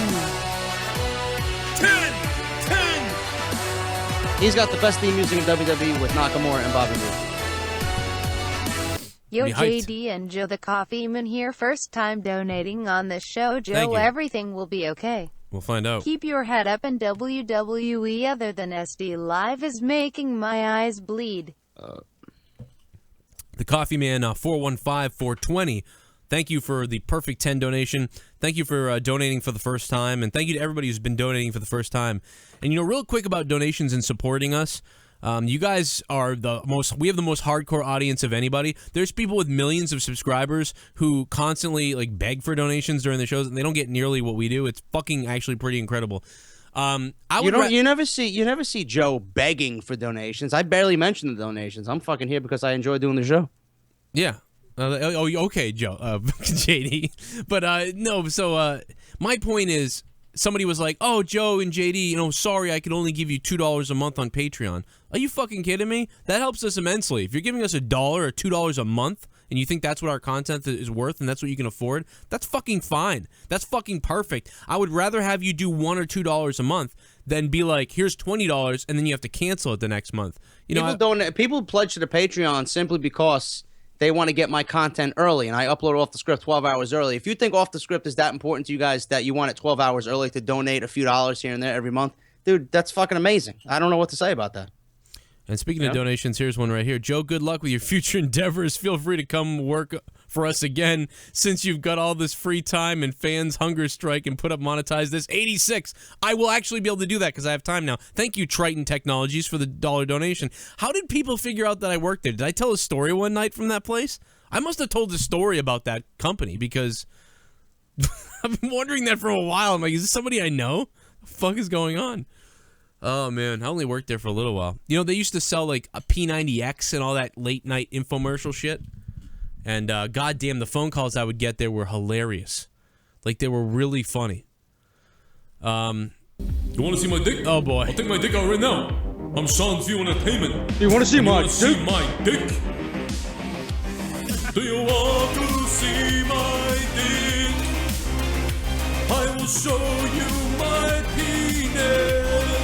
10. He's got the best theme music in WWE with Nakamura and Bobby Roode. Yo, JD and Joe the Coffee Man here. First time donating on this show. Joe, everything will be okay. We'll find out. Keep your head up, and WWE other than SD Live is making my eyes bleed. The Coffee Man, 415-420. Thank you for the perfect 10 donation. Thank you for donating for the first time. And thank you to everybody who's been donating for the first time. And, you know, real quick about donations and supporting us. You guys are we have the most hardcore audience of anybody. There's people with millions of subscribers who constantly, like, beg for donations during the shows, and they don't get nearly what we do. It's fucking actually pretty incredible. You never see Joe begging for donations. I barely mention the donations. I'm fucking here because I enjoy doing the show. Yeah. Okay, Joe, JD. But no, so my point is, somebody was like, "Oh, Joe and JD, you know, sorry, I could only give you $2 a month on Patreon." Are you fucking kidding me? That helps us immensely. If you're giving us $1 or $2 a month, and you think that's what our content is worth, and that's what you can afford, that's fucking fine. That's fucking perfect. I would rather have you do $1 or $2 a month than be like, "Here's $20," and then you have to cancel it the next month. You know, people pledge to the Patreon simply because they want to get my content early, and I upload Off the Script 12 hours early. If you think Off the Script is that important to you guys that you want it 12 hours early to donate a few dollars here and there every month, dude, that's fucking amazing. I don't know what to say about that. And speaking of donations, here's one right here. Joe, good luck with your future endeavors. Feel free to come work for us again since you've got all this free time and fans hunger strike and put up monetize this. 86. I will actually be able to do that because I have time now. Thank you, Triton Technologies, for the $1 donation. How did people figure out that I worked there? Did I tell a story one night from that place? I must have told a story about that company because I've been wondering that for a while. I'm like, is this somebody I know? What the fuck is going on? Oh, man, I only worked there for a little while. You know, they used to sell, like, a P90X and all that late-night infomercial shit. And, goddamn, the phone calls I would get there were hilarious. Like, they were really funny. You want to see my dick? Oh, boy. I'll take my dick out right now. I'm Sean View Entertainment. You want to see my dick? See my dick? Do you want to see my dick? I will show you my penis.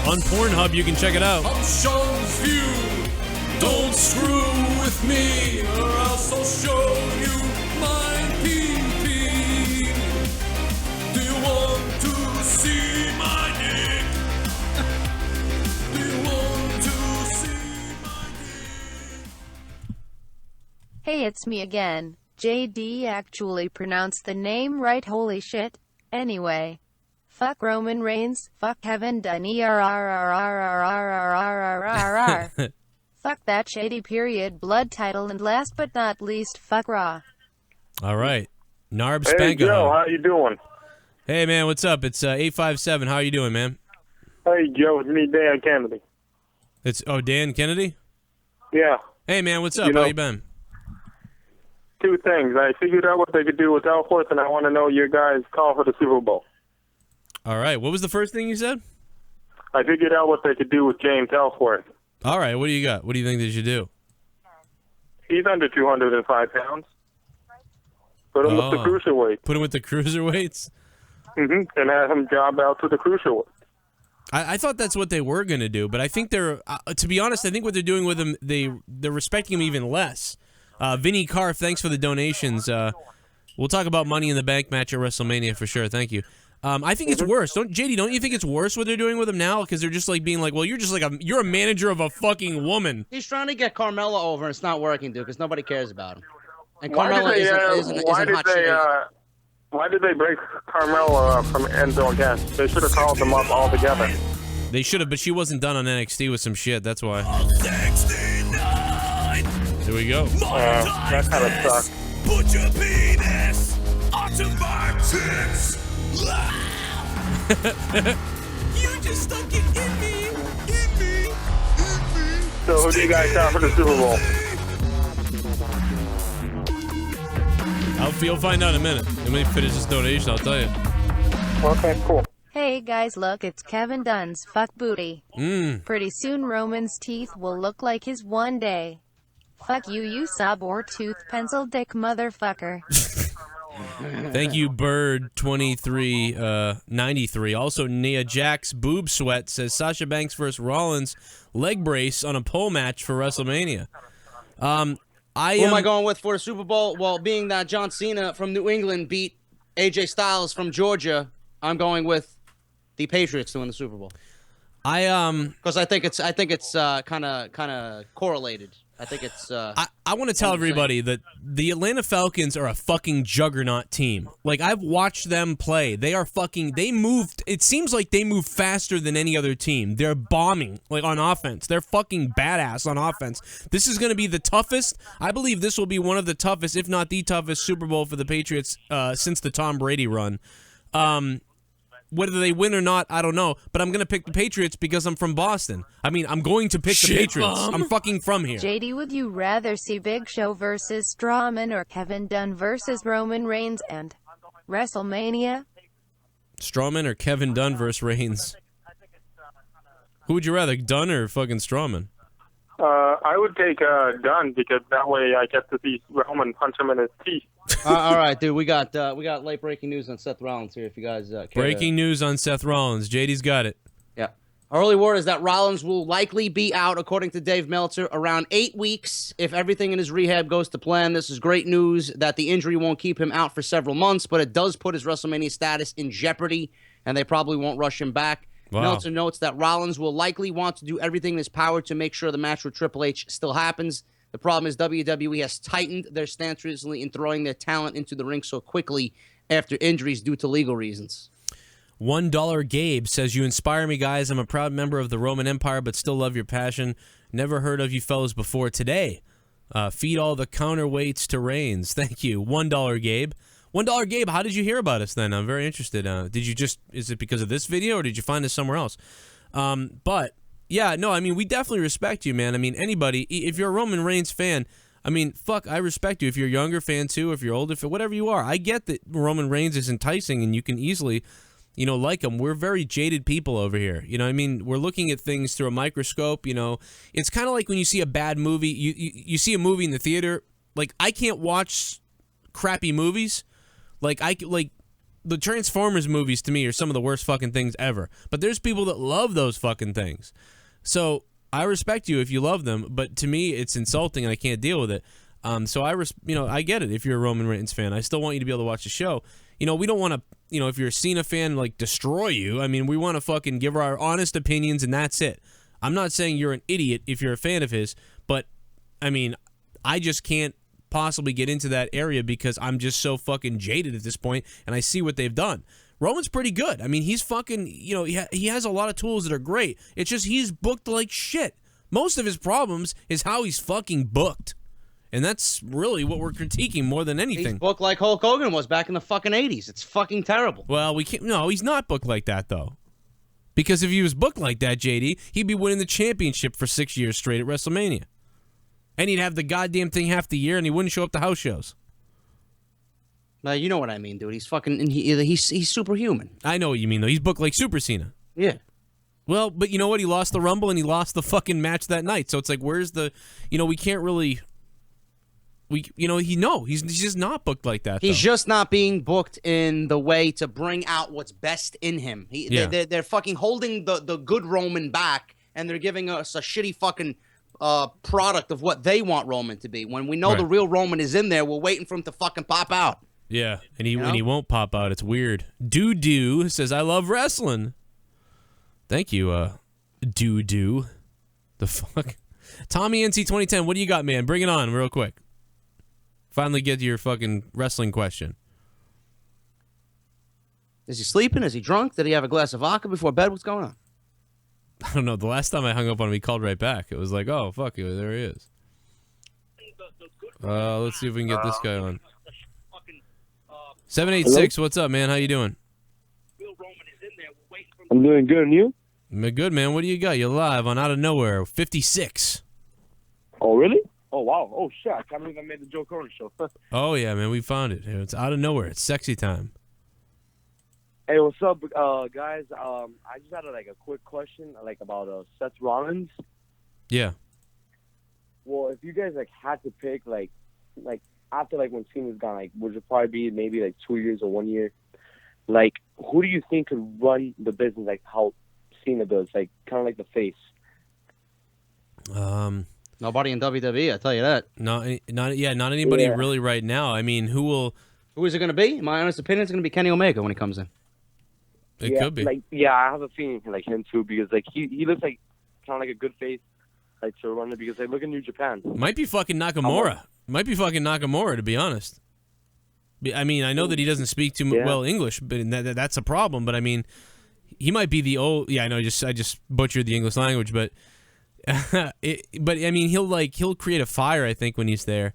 On Pornhub, you can check it out. I'm Sean's View. Don't screw with me, or else I'll show you my pee-pee. Do you want to see my dick? Do you want to see my dick? Hey, it's me again. JD actually pronounced the name right, holy shit. Anyway. Fuck Roman Reigns, fuck Kevin Dunn, fuck that shady period blood title, and last but not least, fuck Raw. All right. Narb Hey, Spango. Joe, how you doing? Hey, man, what's up? It's 857. How you doing, man? Hey, Joe, it's me, Dan Kennedy. Dan Kennedy? Yeah. Hey, man, what's up? How you been? Two things. I figured out what they could do with Ellsworth, and I want to know your guys' call for the Super Bowl. All right. What was the first thing you said? I figured out what they could do with James Ellsworth. All right, what do you got? What do you think they should do? He's under 205 pounds. Put him with the cruiserweight. Put him with the cruiserweights? And have him job out to the cruiserweight. I thought that's what they were going to do, but I think they're, to be honest, I think what they're doing with him, they're respecting him even less. Vinny Carf, thanks for the donations. We'll talk about Money in the Bank match at WrestleMania for sure. Thank you. I think it's worse. JD, don't you think it's worse what they're doing with him now? Because they're just like being like, well, you're just like you're a manager of a fucking woman. He's trying to get Carmella over, and it's not working, dude, because nobody cares about him. And Why Carmella did why did they break Carmella from Enzo again? They should have called them up all together. They should have, but she wasn't done on NXT with some shit. That's why. 69. There we go. That kind of sucks. Put your penis onto my tits. You just stuck it in me. So who do you guys have for the Super Bowl? You'll find out in a minute. Let me finish this donation, I'll tell you. Okay, cool. Hey guys, look, it's Kevin Dunn's fuck booty. Pretty soon Roman's teeth will look like his one day. Fuck you, you sabor tooth pencil dick motherfucker. Thank you, Bird2393. Also, Nia Jack's boob sweat says Sasha Banks versus Rollins leg brace on a pole match for WrestleMania. Who am I going with for the Super Bowl? Well, being that John Cena from New England beat AJ Styles from Georgia, I'm going with the Patriots to win the Super Bowl. Because I think it's kind of correlated. I think it's. I want to tell everybody that the Atlanta Falcons are a fucking juggernaut team. Like, I've watched them play. They are fucking. They moved. It seems like they move faster than any other team. They're bombing like on offense. They're fucking badass on offense. This is going to be the toughest. I believe this will be one of the toughest, if not the toughest, Super Bowl for the Patriots since the Tom Brady run. Whether they win or not, I don't know. But I'm going to pick the Patriots because I'm from Boston. I mean, I'm going to pick the Patriots. I'm fucking from here. JD, would you rather see Big Show versus Strowman or Kevin Dunn versus Roman Reigns and WrestleMania? Strowman or Kevin Dunn versus Reigns? Who would you rather, Dunn or fucking Strowman? I would take Dunn because that way I get to see Roman punch him in his teeth. All right, dude. We got late breaking news on Seth Rollins here. If you guys care breaking news on Seth Rollins. JD's got it. Yeah. Early word is that Rollins will likely be out, according to Dave Meltzer, around 8 weeks if everything in his rehab goes to plan. This is great news that the injury won't keep him out for several months, but it does put his WrestleMania status in jeopardy, and they probably won't rush him back. Wow. Meltzer notes that Rollins will likely want to do everything in his power to make sure the match with Triple H still happens. The problem is WWE has tightened their stance recently in throwing their talent into the ring so quickly after injuries due to legal reasons. $1 Gabe says, you inspire me, guys. I'm a proud member of the Roman Empire, but still love your passion. Never heard of you fellas before today. Feed all the counterweights to Reigns. Thank you. $1 Gabe. $1 Gabe, how did you hear about us then? I'm very interested. Is it because of this video or did you find us somewhere else? But yeah, no, I mean, we definitely respect you, man. I mean, anybody, if you're a Roman Reigns fan, I mean, fuck, I respect you. If you're a younger fan too, if you're older, whatever you are, I get that Roman Reigns is enticing and you can easily, like him. We're very jaded people over here. I mean, we're looking at things through a microscope. It's kind of like when you see a bad movie, you see a movie in the theater. Like, I can't watch crappy movies. Like the Transformers movies to me are some of the worst fucking things ever. But there's people that love those fucking things. So I respect you if you love them, but to me it's insulting and I can't deal with it. So I get it if you're a Roman Reigns fan. I still want you to be able to watch the show. We don't want to, if you're a Cena fan, like, destroy you. I mean, we want to fucking give our honest opinions and that's it. I'm not saying you're an idiot if you're a fan of his, but I mean, I just can't possibly get into that area because I'm just so fucking jaded at this point and I see what they've done. Roman's pretty good. I mean, he's fucking, he has a lot of tools that are great. It's just he's booked like shit. Most of his problems is how he's fucking booked. And that's really what we're critiquing more than anything. He's booked like Hulk Hogan was back in the fucking 80s. It's fucking terrible. Well, he's not booked like that though. Because if he was booked like that, JD, he'd be winning the championship for 6 years straight at WrestleMania. And he'd have the goddamn thing half the year, and he wouldn't show up to house shows. You know what I mean, dude. He's fucking. He's superhuman. I know what you mean, though. He's booked like Super Cena. Yeah. Well, but you know what? He lost the Rumble and he lost the fucking match that night. So it's like, where's the, we can't really, he's just not booked like that. He's just not being booked in the way to bring out what's best in him. They're fucking holding the good Roman back, and they're giving us a shitty fucking product of what they want Roman to be. When we know the real Roman is in there, we're waiting for him to fucking pop out. Yeah, and he won't pop out. It's weird. Doo says, I love wrestling. Thank you, Doo. The fuck? Tommy NC 2010, what do you got, man? Bring it on real quick. Finally get to your fucking wrestling question. Is he sleeping? Is he drunk? Did he have a glass of vodka before bed? What's going on? I don't know. The last time I hung up on him, he called right back. It was like, oh, fuck you. There he is. Let's see if we can get this guy on. 786, what's up, man? How you doing? I'm doing good, and you? Good, man. What do you got? You're live on Out of Nowhere, 56. Oh, really? Oh, wow. Oh, shit. I can't believe I made the Joe Cronin show. Oh, yeah, man. We found it. It's Out of Nowhere. It's sexy time. Hey, what's up, guys? I just had a quick question, about Seth Rollins. Yeah. Well, if you guys had to pick after when Cena's gone, would it probably be maybe 2 years or 1 year? Who do you think could run the business how Cena does, kind of like the face? Nobody in WWE, I tell you that. Not anybody really right now. I mean, who is it going to be? In my honest opinion, it's going to be Kenny Omega when he comes in. It could be. I have a feeling him too, because he looks kind of like a good face to run it, because look at New Japan. Might be fucking Nakamura. Might be fucking Nakamura, to be honest. I mean, I know that he doesn't speak too well English, but that's a problem. But I mean, he might be the old. Yeah, I know. I just butchered the English language, but but I mean, he'll create a fire, I think, when he's there.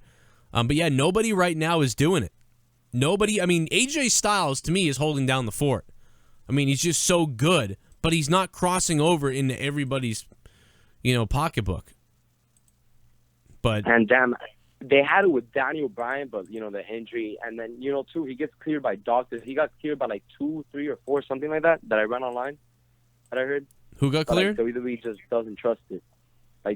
But yeah, nobody right now is doing it. Nobody. I mean, AJ Styles to me is holding down the fort. I mean, he's just so good, but he's not crossing over into everybody's, pocketbook. But and damn, they had it with Daniel Bryan, but the injury, and then too, he gets cleared by doctors. He got cleared by 2, 3, or 4, something like that I read online. That I heard. Who got cleared? WWE just doesn't trust it.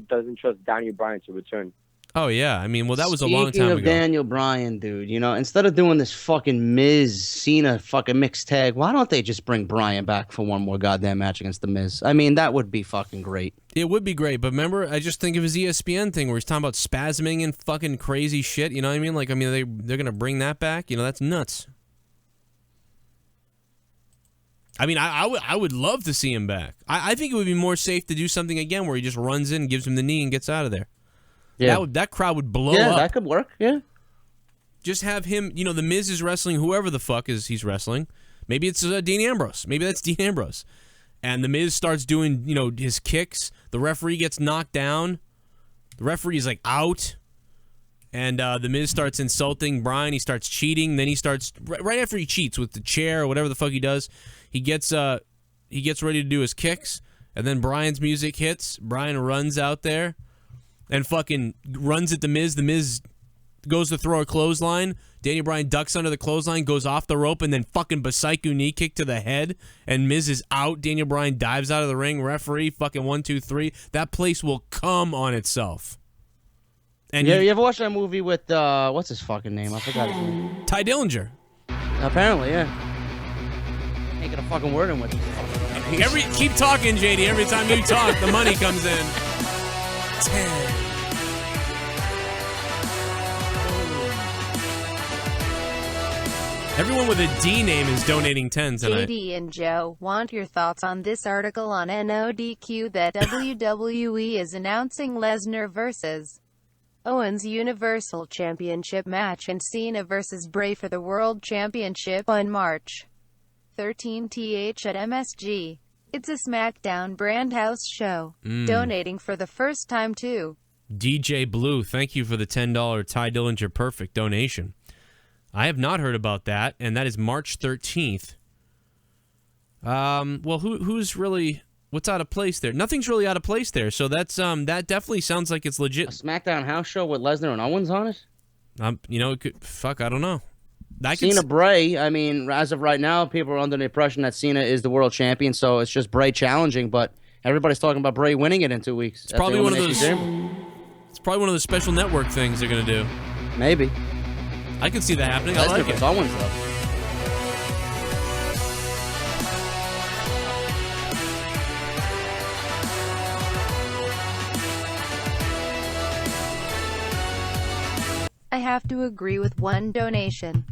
Doesn't trust Daniel Bryan to return. Oh yeah, I mean, well, that was a long time Speaking ago. of Daniel Bryan, dude, instead of doing this fucking Miz Cena fucking mixed tag, why don't they just bring Bryan back for one more goddamn match against the Miz? I mean, that would be fucking great. It would be great, but remember, I just think of his ESPN thing where he's talking about spasming and fucking crazy shit. You know what I mean? They're gonna bring that back. That's nuts. I mean, I would love to see him back. I think it would be more safe to do something again where he just runs in, gives him the knee, and gets out of there. Yeah, that crowd would blow up. Yeah, that could work. Yeah. Just have him. The Miz is wrestling whoever the fuck he's wrestling. Maybe it's Dean Ambrose. Maybe that's Dean Ambrose. And the Miz starts doing his kicks. The referee gets knocked down. The referee is out. And the Miz starts insulting Bryan. He starts cheating. Then he starts right after he cheats with the chair or whatever the fuck he does. He gets ready to do his kicks, and then Bryan's music hits. Bryan runs out there and fucking runs at the Miz. The Miz goes to throw a clothesline. Daniel Bryan ducks under the clothesline, goes off the rope, and then fucking Basaiku knee kick to the head. And Miz is out. Daniel Bryan dives out of the ring. Referee, fucking 1, 2, 3. That place will come on itself. And you ever watch that movie with what's his fucking name? I forgot his name. Ty Dillinger. Apparently, yeah. Ain't gonna fucking word him with it. Keep talking, JD. Every time you talk, the money comes in. 10. Everyone with a D name is donating 10 tonight. JD and Joe want your thoughts on this article on NODQ that WWE is announcing Lesnar versus Owens Universal Championship match and Cena versus Bray for the World Championship on March 13th at MSG. It's a SmackDown brand house show. Donating for the first time too. DJ Blue, thank you for the $10 Ty Dillinger Perfect donation. I have not heard about that, and that is March 13th. Well, who's really... What's out of place there? Nothing's really out of place there, so that's that definitely sounds like it's legit. A SmackDown house show with Lesnar and Owens on it? It could... Fuck, I don't know. Cena Bray, I mean, as of right now, people are under the impression that Cena is the world champion, so it's just Bray challenging, but Everybody's talking about Bray winning it in 2 weeks. It's probably one of those. It's probably one of the special network things they're gonna do. Maybe. I can see that happening. I like it. Owens, though. I have to agree with one donation.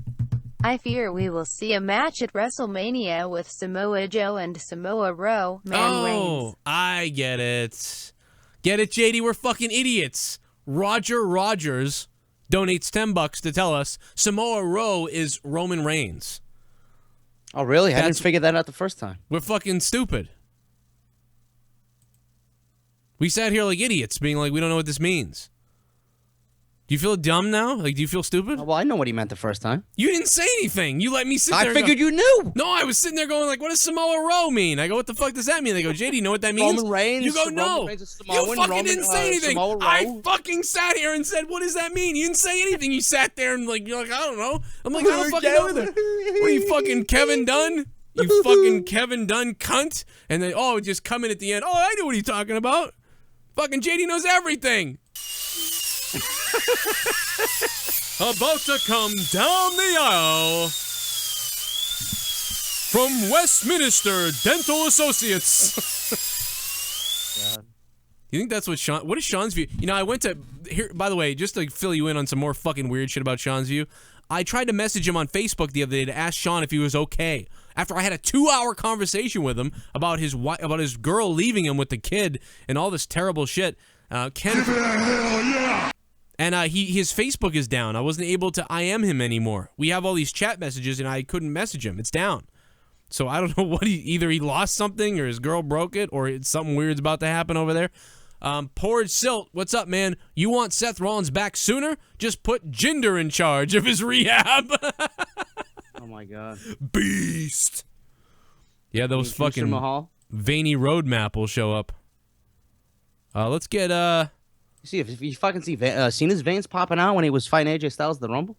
I fear we will see a match at WrestleMania with Samoa Joe and Samoa Joe. Reigns. I get it. Get it, JD? We're fucking idiots. Roger Rogers donates $10 to tell us Samoa Joe is Roman Reigns. Oh, really? I didn't figure that out the first time. We're fucking stupid. We sat here like idiots, being like, we don't know what this means. Do you feel dumb now? Like, do you feel stupid? Well, I know what he meant the first time. You didn't say anything. You let me sit there. I figured you knew. No, I was sitting there going like, what does Samoa Joe mean? I go, what the fuck does that mean? They go, JD, you know what that means? Roman Reigns. You go, no. Roman Reigns is Samoan, You fucking didn't say anything. I fucking sat here and said, what does that mean? You didn't say anything. You sat there and like, you're like, I don't know. I'm like, I don't fucking know either. What are you, fucking Kevin Dunn? You fucking Kevin Dunn cunt. And then, just come in at the end. Oh, I know what he's talking about. Fucking JD knows everything. About to come down the aisle from Westminster Dental Associates. You think that's what Sean... What is Sean's view? You know, I went to... Here, by the way, just to fill you in on some more fucking weird shit about Sean's view, I tried to message him on Facebook the other day to ask Sean if he was okay. After I had a 2-hour conversation with him about his girl leaving him with the kid and all this terrible shit, Ken... And his Facebook is down. I wasn't able to IM him anymore. We have all these chat messages, and I couldn't message him. It's down. So I don't know what either he lost something, or his girl broke it, or something weird's about to happen over there. Porridge Silt, what's up, man? You want Seth Rollins back sooner? Just put Jinder in charge of his rehab. Oh my god. Beast. Yeah, those fucking Mahal? veiny roadmap will show up. Let's get See if you fucking seen his veins popping out when he was fighting AJ Styles at the Rumble.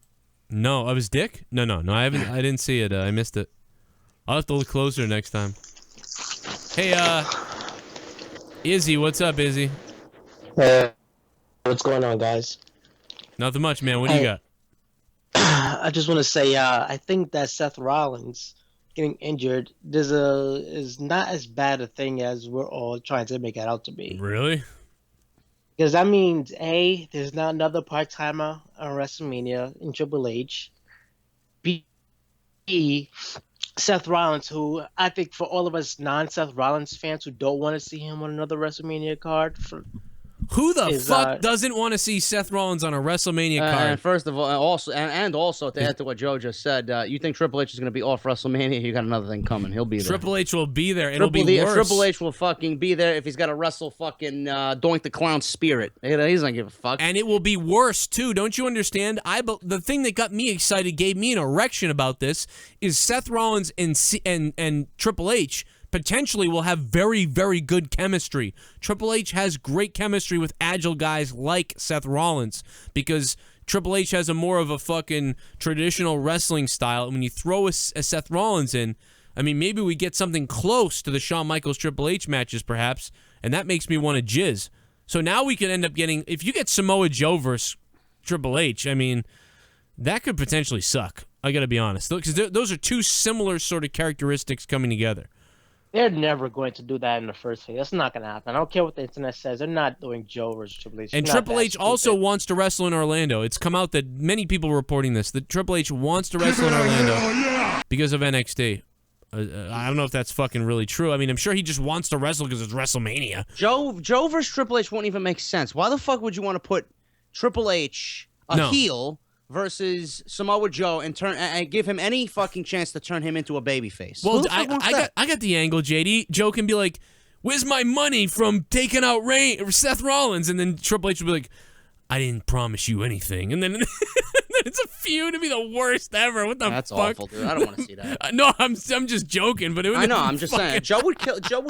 No, of his dick? No, I haven't. I didn't see it. I missed it. I'll have to look closer next time. Hey, Izzy, what's up, Izzy? Hey, what's going on, guys? Nothing much, man. What do you got? I just want to say, I think that Seth Rollins getting injured is not as bad a thing as we're all trying to make it out to be. Really? Because that means, A, there's not another part-timer on WrestleMania in Triple H. B, Seth Rollins, who I think for all of us non-Seth Rollins fans who don't want to see him on another WrestleMania card... Who the fuck doesn't want to see Seth Rollins on a WrestleMania card? And first of all, also to add to what Joe just said, you think Triple H is going to be off WrestleMania? You got another thing coming. He'll be there. Triple H will be there. It'll be worse. Triple H will fucking be there if he's got to wrestle fucking Doink the Clown Spirit. He's not going to give a fuck. And it will be worse, too. Don't you understand? The thing that got me excited, gave me an erection about this, is Seth Rollins and Triple H potentially will have very, very good chemistry. Triple H has great chemistry with agile guys like Seth Rollins because Triple H has a more of a fucking traditional wrestling style. And when you throw a Seth Rollins in, I mean, maybe we get something close to the Shawn Michaels Triple H matches, perhaps, and that makes me want to jizz. So now we could end up getting, if you get Samoa Joe versus Triple H, I mean, that could potentially suck. I got to be honest, because those are two similar sort of characteristics coming together. They're never going to do that in the first place. That's not going to happen. I don't care what the internet says. They're not doing Joe versus Triple H. And Triple H also wants to wrestle in Orlando. It's come out that many people are reporting this, that Triple H wants to wrestle in Orlando because of NXT. I don't know if that's fucking really true. I mean, I'm sure he just wants to wrestle because it's WrestleMania. Joe versus Triple H won't even make sense. Why the fuck would you want to put Triple H, heel, versus Samoa Joe and give him any fucking chance to turn him into a babyface? Well, I got the angle, JD. Joe can be like, "Where's my money from taking out Seth Rollins?" And then Triple H will be like, "I didn't promise you anything." And then it's a feud to be the worst ever. What the fuck? That's awful, dude. I don't want to see that. No, I'm just joking, but I know. I'm just saying. Joe would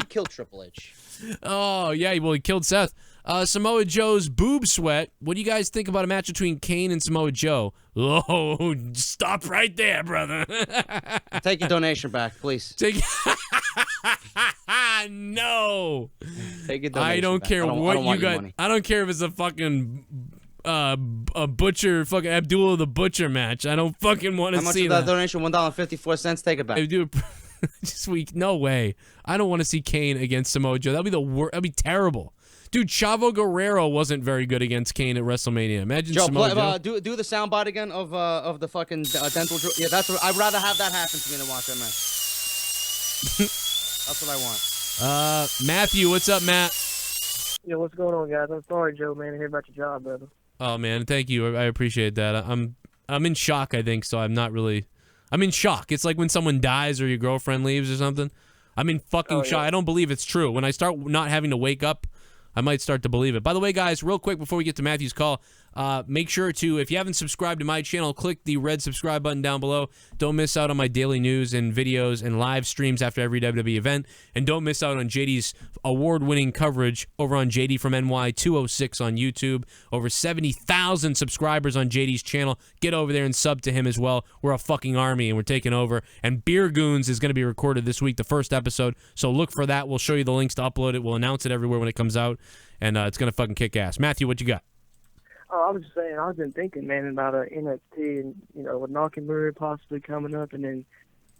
kill Triple H. Oh yeah, well he killed Seth. Samoa Joe's boob sweat. What do you guys think about a match between KANE and Samoa Joe? Oh, stop right there, brother. Take your donation back, please. No. Take a I donation don't back. care I don't what want you your got. money. I don't care if it's a fucking a butcher, fucking Abdullah the Butcher match. I don't fucking want to How much see is that donation? $1.54. Take it back. Just week. No way. I don't want to see KANE against Samoa Joe. That'd be the worst. That'd be terrible. Dude, Chavo Guerrero wasn't very good against KANE at WrestleMania. Imagine Joe, Samoa Joe. do the soundbite again of the fucking dental. Yeah, that's what, I'd rather have that happen to me than watch that match. That's what I want. Matthew, what's up, Matt? Yo, what's going on, guys? I'm sorry, Joe, man, to hear about your job, brother. Oh man, thank you. I appreciate that. I'm in shock. I think so. I'm not really. I'm in shock. It's like when someone dies or your girlfriend leaves or something. I'm in fucking shock. I don't believe it's true. When I start not having to wake up, I might start to believe it. By the way, guys, real quick before we get to Matthew's call, make sure to, if you haven't subscribed to my channel, click the red subscribe button down below. Don't miss out on my daily news and videos and live streams after every WWE event. And don't miss out on JD's award-winning coverage over on JDfromNY206 on YouTube. Over 70,000 subscribers on JD's channel. Get over there and sub to him as well. We're a fucking army and we're taking over. And Beer Goons is going to be recorded this week, the first episode. So look for that. We'll show you the links to upload it. We'll announce it everywhere when it comes out. And it's going to fucking kick ass. Matthew, what you got? Oh, I was just saying, I've been thinking, man, about NXT and, with Nakamura possibly coming up and then,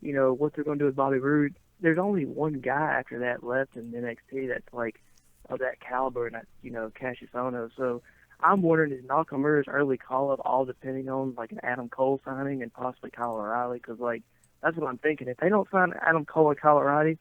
what they're going to do with Bobby Roode. There's only one guy after that left in NXT that's, like, of that caliber, and that's, Cassius Ohno. So I'm wondering, is Nakamura's early call-up all depending on, like, an Adam Cole signing and possibly Kyle O'Reilly? Because, like, that's what I'm thinking. If they don't sign Adam Cole or Kyle O'Reilly,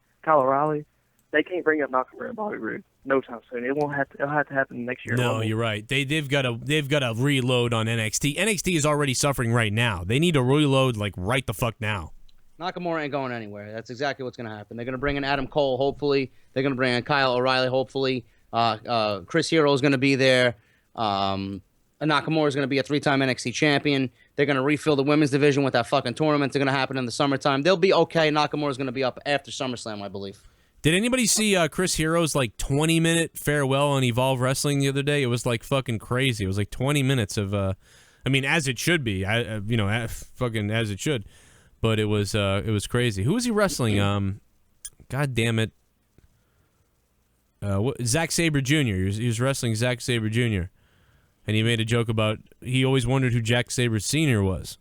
they can't bring up Nakamura and Bobby Roode no time soon. It'll have to happen next year. No, you're right. They've got to reload on NXT. NXT is already suffering right now. They need to reload like right the fuck now. Nakamura ain't going anywhere. That's exactly what's going to happen. They're going to bring in Adam Cole, hopefully. They're going to bring in Kyle O'Reilly, hopefully. Chris Hero is going to be there. Nakamura is going to be a 3-time NXT champion. They're going to refill the women's division with that fucking tournament. They're going to happen in the summertime. They'll be okay. Nakamura is going to be up after SummerSlam, I believe. Did anybody see Chris Hero's like 20-minute farewell on Evolve Wrestling the other day? It was like fucking crazy. It was like 20 minutes of, I mean, as it should be, fucking as it should. But it was crazy. Who was he wrestling? God damn it. Zack Sabre Jr. He was wrestling Zack Sabre Jr. And he made a joke about he always wondered who Jack Sabre Sr. was,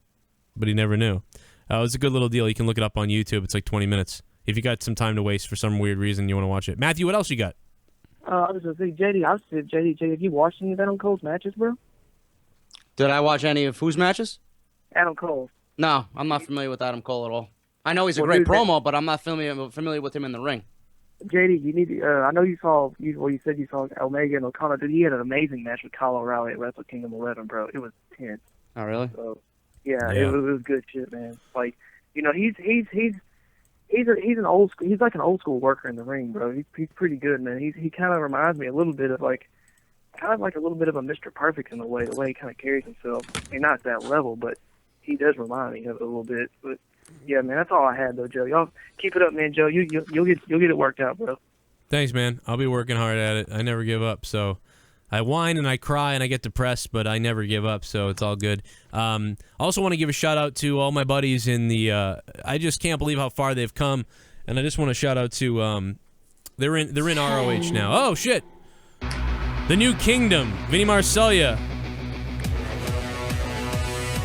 but he never knew. It was a good little deal. You can look it up on YouTube. It's like 20 minutes. If you got some time to waste for some weird reason, you want to watch it. Matthew, what else you got? I was going to say, JD, have you watched any of Adam Cole's matches, bro? Did I watch any of whose matches? Adam Cole. No, I'm not familiar with Adam Cole at all. I know he's a great promo, but I'm not familiar with him in the ring. JD, you need to, I know you said you saw Omega and O'Connor. Dude, he had an amazing match with Kyle O'Reilly at Wrestle Kingdom 11, bro. It was tense. Oh, really? So, yeah. It was good shit, man. Like, he's an old school. He's like an old school worker in the ring, bro. He's pretty good, man. He kind of reminds me a little bit of a little bit of a Mr. Perfect in the way he kind of carries himself. I mean, not at that level, but he does remind me of it a little bit. But yeah, man, that's all I had though, Joe. Y'all keep it up, man, Joe. You'll get it worked out, bro. Thanks, man. I'll be working hard at it. I never give up. So I whine and I cry and I get depressed, but I never give up, so it's all good. I also want to give a shout out to all my buddies in the I just can't believe how far they've come, and I just want to shout out to they're in ROH now. Oh shit. The New Kingdom, Vinny Marseglia.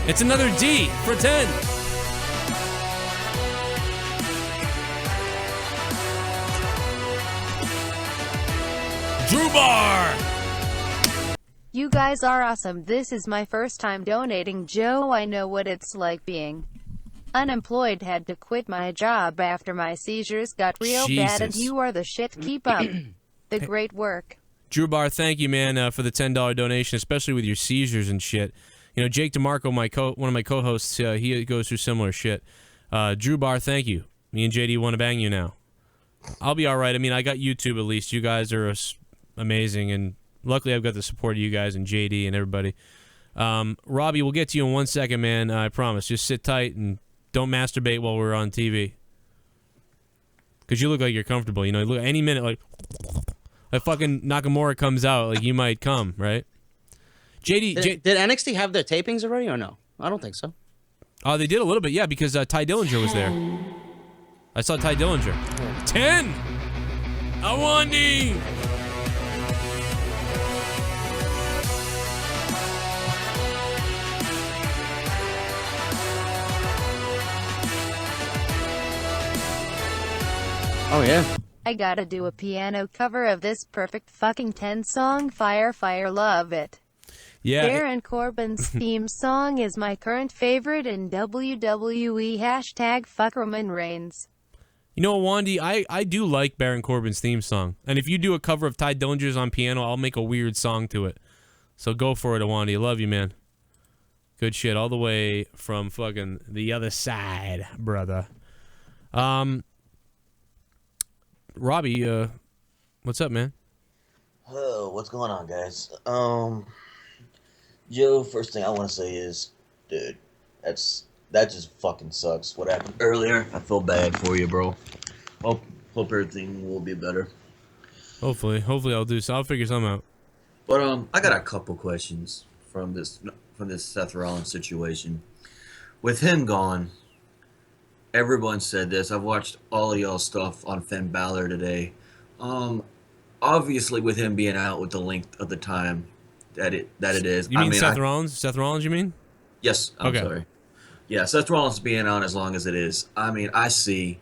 It's another D for 10. Drew Bar. You guys are awesome. This is my first time donating. Joe, I know what it's like being unemployed. Had to quit my job after my seizures got real bad, and you are the shit. Keep up the great work. Drew Bar, thank you, man, for the $10 donation, especially with your seizures and shit. You know, Jake DeMarco, one of my co-hosts, he goes through similar shit. Drew Bar, thank you. Me and JD want to bang you now. I'll be all right. I mean, I got YouTube at least. You guys are amazing, and luckily I've got the support of you guys and JD and everybody. Robbie, we'll get to you in 1 second, man. I promise. Just sit tight and don't masturbate while we're on TV. Because you look like you're comfortable. You know, look any minute, like fucking Nakamura comes out, like you might come, right? JD, did NXT have their tapings already or no? I don't think so. Oh, they did a little bit, yeah, because Ty Dillinger was there. I saw Ty Dillinger. 10! Awandi! Oh, yeah. I gotta do a piano cover of this perfect fucking 10 song, Fire Fire, love it. Yeah. Baron Corbin's theme song is my current favorite in WWE. Hashtag fuck Roman Reigns. You know, Wandy, I do like Baron Corbin's theme song. And if you do a cover of Ty Dillinger's on piano, I'll make a weird song to it. So go for it, Wandy. I love you, man. Good shit. All the way from fucking the other side, brother. Robbie, what's up, man? Oh, what's going on, guys? Joe, first thing I want to say is, dude, that just fucking sucks. What happened earlier? I feel bad for you, bro. Hope everything will be better. Hopefully I'll do so. I'll figure something out. But I got a couple questions from this Seth Rollins situation. With him gone, everyone said this. I've watched all of y'all's stuff on Finn Balor today. Obviously, with him being out with the length of the time that it is. You mean Seth Rollins? Seth Rollins, you mean? Yes, I'm sorry. Yeah, Seth Rollins being on as long as it is. I mean, I see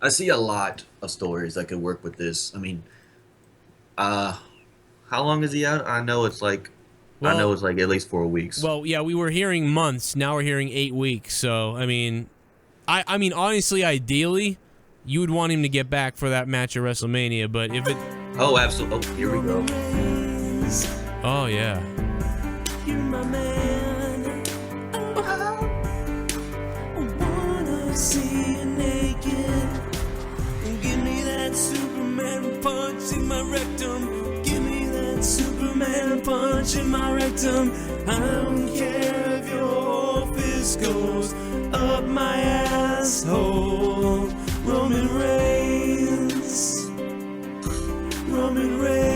a lot of stories that could work with this. I mean, how long is he out? I know it's like at least 4 weeks. Well, yeah, we were hearing months. Now we're hearing 8 weeks. So, I mean, I mean, honestly, ideally, you would want him to get back for that match at WrestleMania. But if it... Oh, absolutely. Oh, here we go. Oh, yeah. You're my man. I wanna see you naked. Give me that Superman punch in my rectum. Give me that Superman punch in my rectum. I don't care if your fist goes up my asshole. Roman Reigns. Roman Reigns.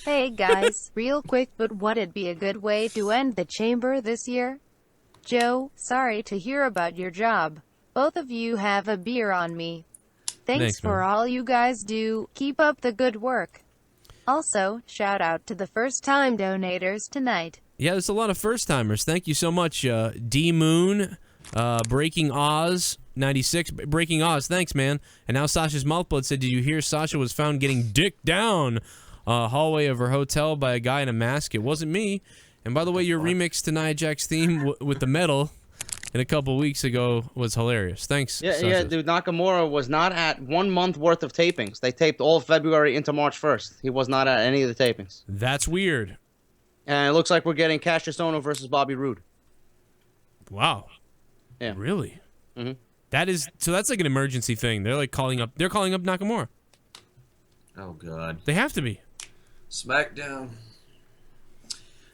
Hey guys, real quick, but what'd be a good way to end the chamber this year? Joe, sorry to hear about your job. Both of you have a beer on me. Thanks for all you guys do. Keep up the good work. Also, shout out to the first-time donators tonight. Yeah, there's a lot of first-timers. Thank you so much, D-Moon, Breaking Oz, 96, Breaking Oz, thanks, man. And now Sasha's Mouthblood said, did you hear Sasha was found getting dicked down hallway of her hotel by a guy in a mask? It wasn't me. And by the way, your remix to Nia Jax's theme with the metal in a couple weeks ago was hilarious. Thanks, Sasha. Yeah, dude, Nakamura was not at 1 month worth of tapings. They taped all of February into March 1st. He was not at any of the tapings. That's weird. And it looks like we're getting Cassius Ohno versus Bobby Roode. Wow. Yeah. Really? Mm-hmm. So that's like an emergency thing. They're like calling up Nakamura. Oh, God. They have to be. SmackDown.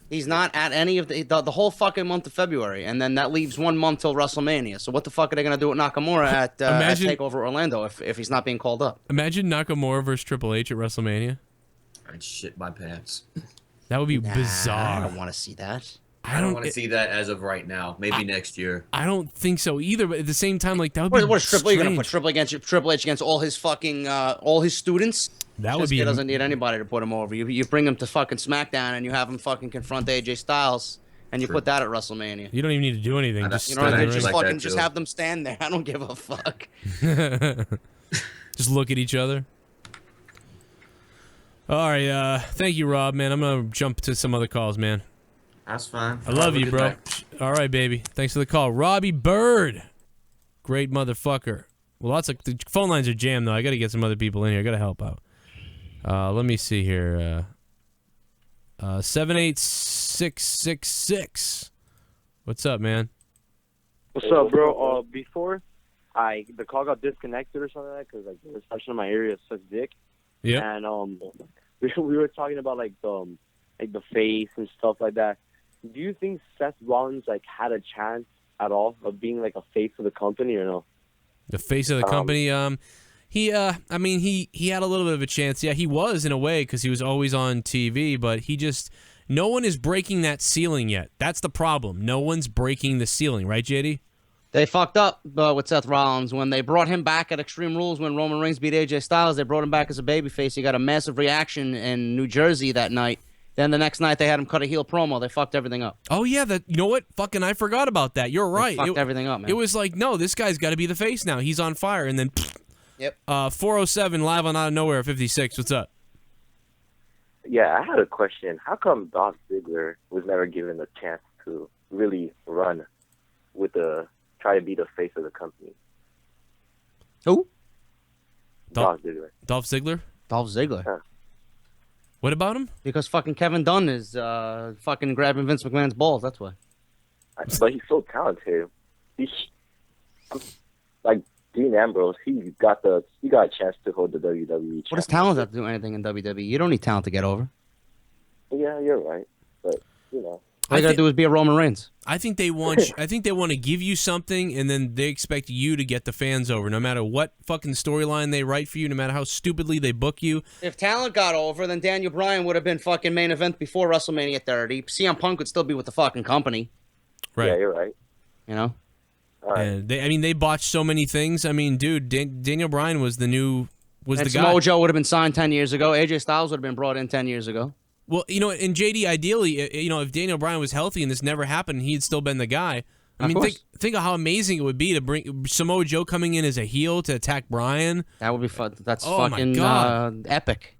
He's not at any of the whole fucking month of February, and then that leaves 1 month till WrestleMania. So what the fuck are they gonna do with Nakamura at Takeover Orlando if he's not being called up? Imagine Nakamura versus Triple H at WrestleMania. I'd shit my pants. That would be bizarre. I don't want to see that. I don't want to see that as of right now. Maybe next year. I don't think so either. But at the same time, like that would be What is Triple H gonna put strange. Triple H against all his fucking all his students? That would be. He doesn't need anybody to put him over. You bring him to fucking SmackDown and you have him fucking confront AJ Styles and you put that at WrestleMania. You don't even need to do anything. Just, You know what I mean? Just fucking just have them stand there. I don't give a fuck. Just look at each other. All right, thank you, Rob, man. I'm gonna jump to some other calls, man. That's fine. I love you, bro. All right, baby. Thanks for the call. Robbie Bird. Great motherfucker. Well, the phone lines are jammed, though. I got to get some other people in here. I got to help out. Let me see here. 78666. What's up, man? What's up, bro? Before the call got disconnected or something like that because like the reception in my area sucks dick. Yeah. And we were talking about like the face and stuff like that. Do you think Seth Rollins like had a chance at all of being like a face of the company or no? The face of the company. He had a little bit of a chance. Yeah, he was in a way because he was always on TV, but no one is breaking that ceiling yet. That's the problem. No one's breaking the ceiling, right, JD? They fucked up with Seth Rollins when they brought him back at Extreme Rules when Roman Reigns beat AJ Styles. They brought him back as a babyface. He got a massive reaction in New Jersey that night. Then the next night they had him cut a heel promo. They fucked everything up. Oh yeah, you know what? Fucking I forgot about that. You're right. They fucked everything up, man. It was like, no, this guy's got to be the face now. He's on fire, and then. Yep. 407 live on Out of Nowhere 56. What's up? Yeah, I had a question. How come Dolph Ziggler was never given a chance to really run with try to be the face of the company? Who? Dolph Ziggler. Dolph Ziggler? Dolph Ziggler. Huh. What about him? Because fucking Kevin Dunn is fucking grabbing Vince McMahon's balls. That's why. But he's so talented. He's like Dean Ambrose. He got a chance to hold the WWE. What does talent have to do anything in WWE? You don't need talent to get over. Yeah, you're right. But you know, all you gotta do is be a Roman Reigns. I think they want. I think they want to give you something, and then they expect you to get the fans over, no matter what fucking storyline they write for you, no matter how stupidly they book you. If talent got over, then Daniel Bryan would have been fucking main event before WrestleMania 30. CM Punk would still be with the fucking company. Right. Yeah, you're right. You know. And they botched so many things. I mean, dude, Daniel Bryan was the guy. Samoa Joe would have been signed 10 years ago. AJ Styles would have been brought in 10 years ago. Well, you know, in JD, ideally, if Daniel Bryan was healthy and this never happened, he'd still been the guy. I mean, think of how amazing it would be to bring Samoa Joe coming in as a heel to attack Bryan. That would be fun. That's fucking epic.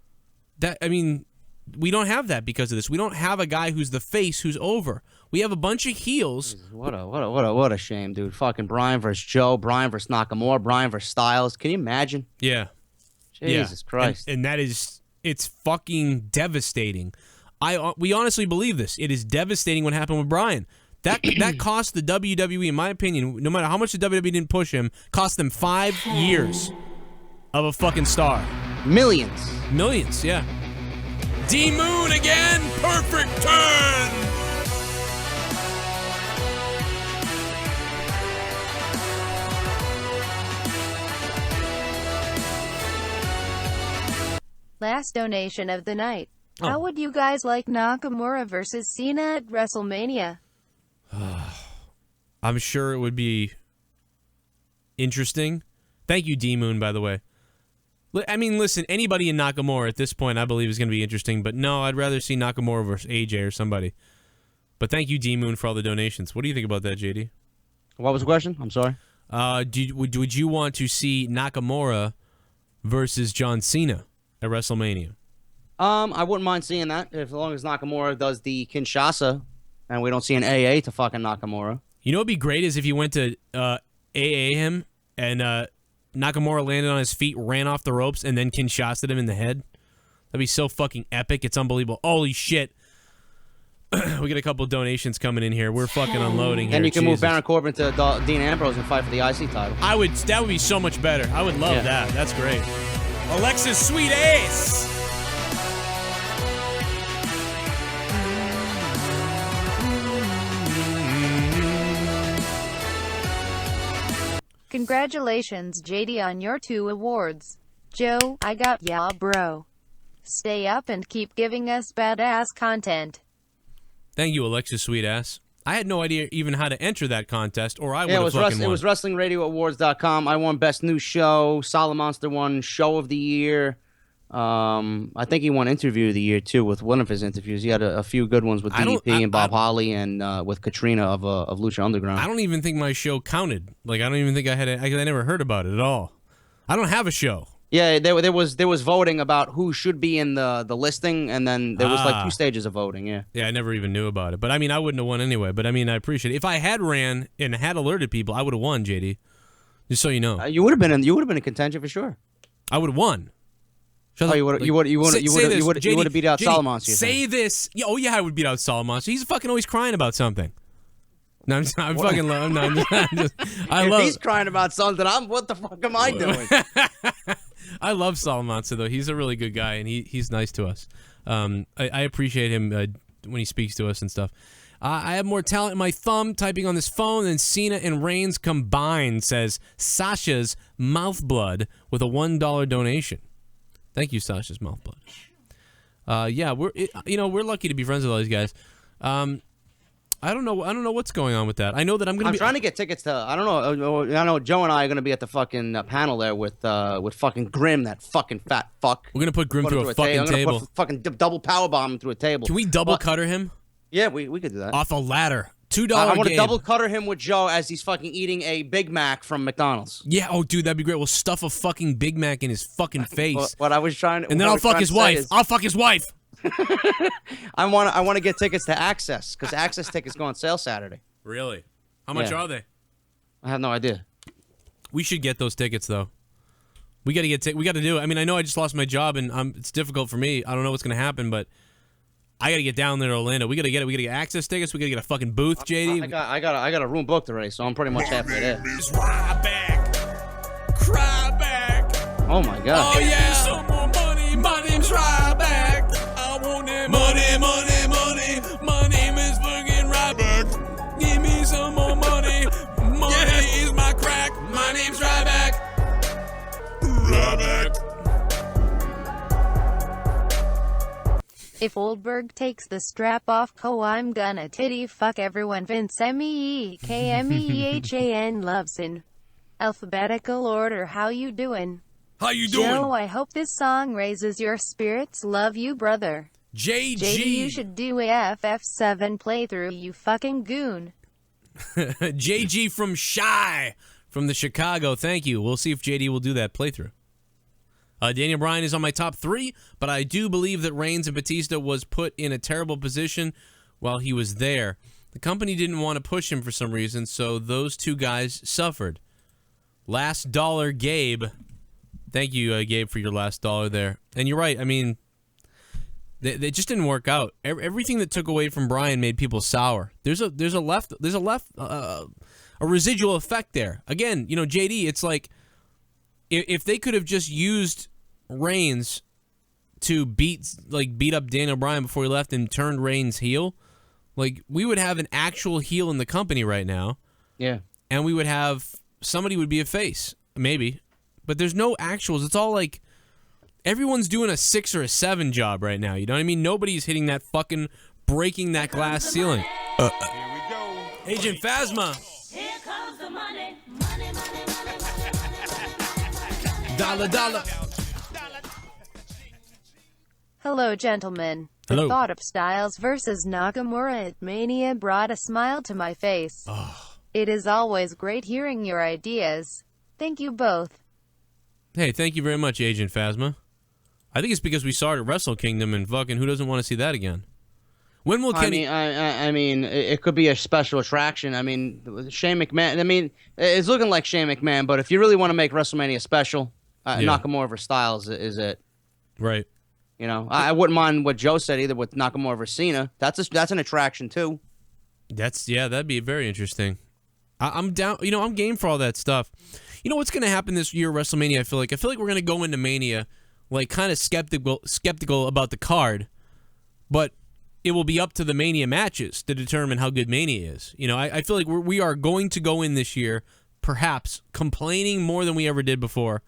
We don't have that because of this. We don't have a guy who's the face who's over. We have a bunch of heels. What a shame, dude. Fucking Bryan versus Joe, Bryan versus Nakamura, Bryan versus Styles. Can you imagine? Yeah. Jesus Christ. And that is, it's fucking devastating. We honestly believe this. It is devastating what happened with Bryan. That cost the WWE, in my opinion, no matter how much the WWE didn't push him, cost them 5 years of a fucking star. Millions, yeah. D-Moon again, perfect turn! Last donation of the night. How would you guys like Nakamura versus Cena at WrestleMania? I'm sure it would be interesting. Thank you, D-Moon, by the way. I mean, listen, anybody in Nakamura at this point I believe is going to be interesting, but no, I'd rather see Nakamura versus AJ or somebody. But thank you, D-Moon, for all the donations. What do you think about that, JD? What was the question? I'm sorry. Would you want to see Nakamura versus John Cena at WrestleMania? I wouldn't mind seeing that as long as Nakamura does the Kinshasa and we don't see an AA to fucking Nakamura. You know what'd be great is if you went to AA him and Nakamura landed on his feet, ran off the ropes, and then Kinshasa'd him in the head. That'd be so fucking epic. It's unbelievable. Holy shit. We got a couple of donations coming in here. We're fucking unloading here. And you can move Baron Corbin to Dean Ambrose and fight for the IC title. That would be so much better. I would love that. That's great. Alexa's sweet ace. Congratulations, JD, on your 2 awards. Joe, I got ya, bro. Stay up and keep giving us badass content. Thank you, Alexa's sweet ass. I had no idea even how to enter that contest, or I would have fucking won. It was WrestlingRadioAwards.com. I won Best New Show. Solid Monster won Show of the Year. I think he won Interview of the Year, too, with one of his interviews. He had a few good ones with DDP and Bob Holly and with Katrina of Lucha Underground. I don't even think my show counted. Like, I don't even think I never heard about it at all. I don't have a show. Yeah, there was voting about who should be in the listing, and then there was like 2 stages of voting, yeah. Yeah, I never even knew about it. But, I mean, I wouldn't have won anyway. But, I mean, I appreciate it. If I had ran and had alerted people, I would have won, JD. Just so you know. You would have been in contention for sure. I would have won. You would have beat out Solomon. Say this. Yeah, I would beat out Solomon. He's fucking always crying about something. No, I'm fucking love. No, if he's crying about something, what the fuck am I doing? I love Solomon, though. He's a really good guy, and he's nice to us. I appreciate him when he speaks to us and stuff. I have more talent in my thumb typing on this phone than Cena and Reigns combined, says Sasha's Mouthblood with a $1 donation. Thank you, Sasha's Mouthblood. Yeah, we're lucky to be friends with all these guys. I don't know what's going on with that. I know that I'm I'm trying to get tickets to. I don't know. I know Joe and I are gonna be at the fucking panel there with fucking Grim, that fucking fat fuck. We're gonna put Grim him through a fucking I'm gonna table. put fucking double powerbomb him through a table. Can we double cutter him? Yeah, we could do that. Off a ladder. $2 I want to Gabe. double cutter him with Joe as he's fucking eating a Big Mac from McDonald's. Yeah, oh dude, that'd be great. We'll stuff a fucking Big Mac in his fucking face. What I was trying to, and then I'll fuck his wife. I'll fuck his wife. I want to get tickets to Access because Access tickets go on sale Saturday. Really? How much are they? I have no idea. We should get those tickets though. We got to get. We got to do it. I mean, I know I just lost my job and it's difficult for me. I don't know what's gonna happen, but I got to get down there to Orlando. We got to get it. We got to get Access tickets. We got to get a fucking booth, JD. I got a room booked already, so I'm pretty much halfway there. RYBACK. Cry back. Oh my god. Oh yeah. Some more money. My name's RYBACK. I want that money, money, money. My name is fucking RYBACK. Give me some more money. Money is my crack. My name's RYBACK. RYBACK. If Oldberg takes the strap off, I'm gonna titty fuck everyone. Vince MEEKMEHAN loves in alphabetical order. How you doing? How you doing? Joe, I hope this song raises your spirits. Love you, brother. JG. JD, you should do a FF7 playthrough, you fucking goon. JG from Shy from the Chicago. Thank you. We'll see if JD will do that playthrough. Daniel Bryan is on my top 3, but I do believe that Reigns and Batista was put in a terrible position while he was there. The company didn't want to push him for some reason, so those two guys suffered. Last dollar, Gabe. Thank you, Gabe, for your last dollar there. And you're right. I mean, they just didn't work out. Everything that took away from Bryan made people sour. There's a residual effect there. Again, you know, JD, it's like if they could have just used Reigns to beat up Daniel Bryan before he left and turned Reigns heel, like we would have an actual heel in the company right now. Yeah. And we would have somebody would be a face, maybe. But there's no actuals. It's all like everyone's doing a 6 or a 7 job right now. You know what I mean? Nobody's hitting that fucking breaking that glass ceiling. Here we go. Agent Phasma. Here comes the money. Dollar. Hello, gentlemen. Hello. The thought of Styles versus Nakamura at Mania brought a smile to my face. It is always great hearing your ideas. Thank you both. Hey, thank you very much, Agent Phasma. I think it's because we saw it at Wrestle Kingdom, and fucking who doesn't want to see that again? When will Kenny? I mean, it could be a special attraction. I mean, Shane McMahon. I mean, it's looking like Shane McMahon, but if you really want to make WrestleMania special, Nakamura versus Styles is it. Right. You know, I wouldn't mind what Joe said either with Nakamura versus Cena. That's an attraction too. That'd be very interesting. I'm down. You know, I'm game for all that stuff. You know what's going to happen this year, WrestleMania? I feel like we're going to go into Mania like kind of skeptical about the card, but it will be up to the Mania matches to determine how good Mania is. You know, I feel like we are going to go in this year, perhaps complaining more than we ever did before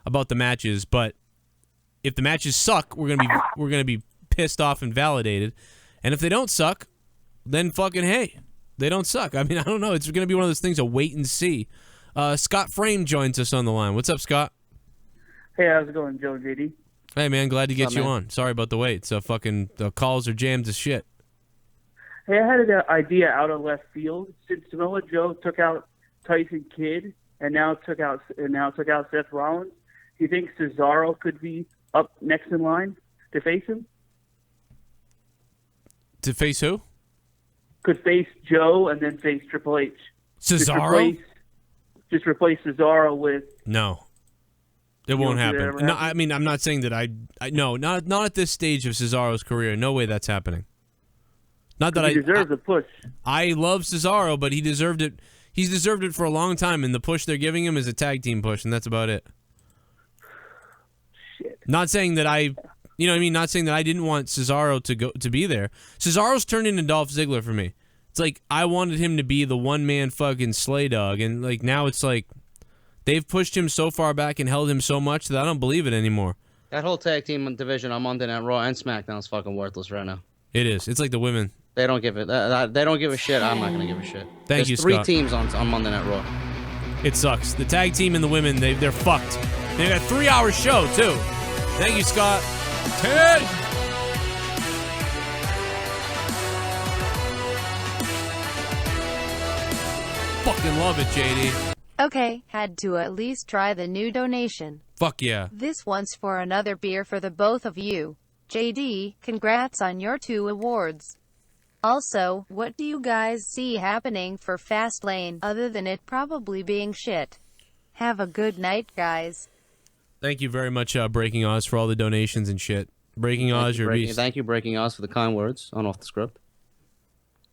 about the matches. But if the matches suck, we're gonna be pissed off and validated. And if they don't suck, then fucking hey, they don't suck. I mean, I don't know. It's gonna be one of those things to wait and see. Scott Frame joins us on the line. What's up, Scott? Hey, how's it going, Joe and JD? Hey, man, glad to get What's you up, man? on. Sorry about the wait. So the calls are jammed as shit. Hey, I had an idea out of left field. Since Samoa Joe took out Tyson Kidd and now took out Seth Rollins, do you think Cesaro could be up next in line to face him? To face who? Could face Joe and then face Triple H. Cesaro? Just replace Cesaro with. No. It won't don't see that happen. ever No, happen? I mean, I'm not saying that no, not at this stage of Cesaro's career. No way that's happening. Not that He deserves a push. I love Cesaro, but he deserved it. He's deserved it for a long time, and the push they're giving him is a tag team push, and that's about it. Shit. Not saying that you know what I mean? Not saying that I didn't want Cesaro to be there. Cesaro's turned into Dolph Ziggler for me. It's like I wanted him to be the one-man fucking slay dog, and like now it's like they've pushed him so far back and held him so much that I don't believe it anymore. That whole tag team division on Monday Night Raw and SmackDown is fucking worthless right now. It is. It's like the women. They don't give it. They don't give a shit. I'm not gonna give a shit. Thank you, There's three Scott. teams on Monday Night Raw. It sucks. The tag team and the women, they're fucked. They got a 3-hour show too. Thank you, Scott. Ted. Fucking love it, JD. Okay, had to at least try the new donation. Fuck yeah. This one's for another beer for the both of you. JD, congrats on your 2 awards. Also, what do you guys see happening for Fastlane, other than it probably being shit? Have a good night, guys. Thank you very much, Breaking Oz, for all the donations and shit. Breaking Oz, your beast. Thank you, Breaking Oz, for the kind words on Off the Script.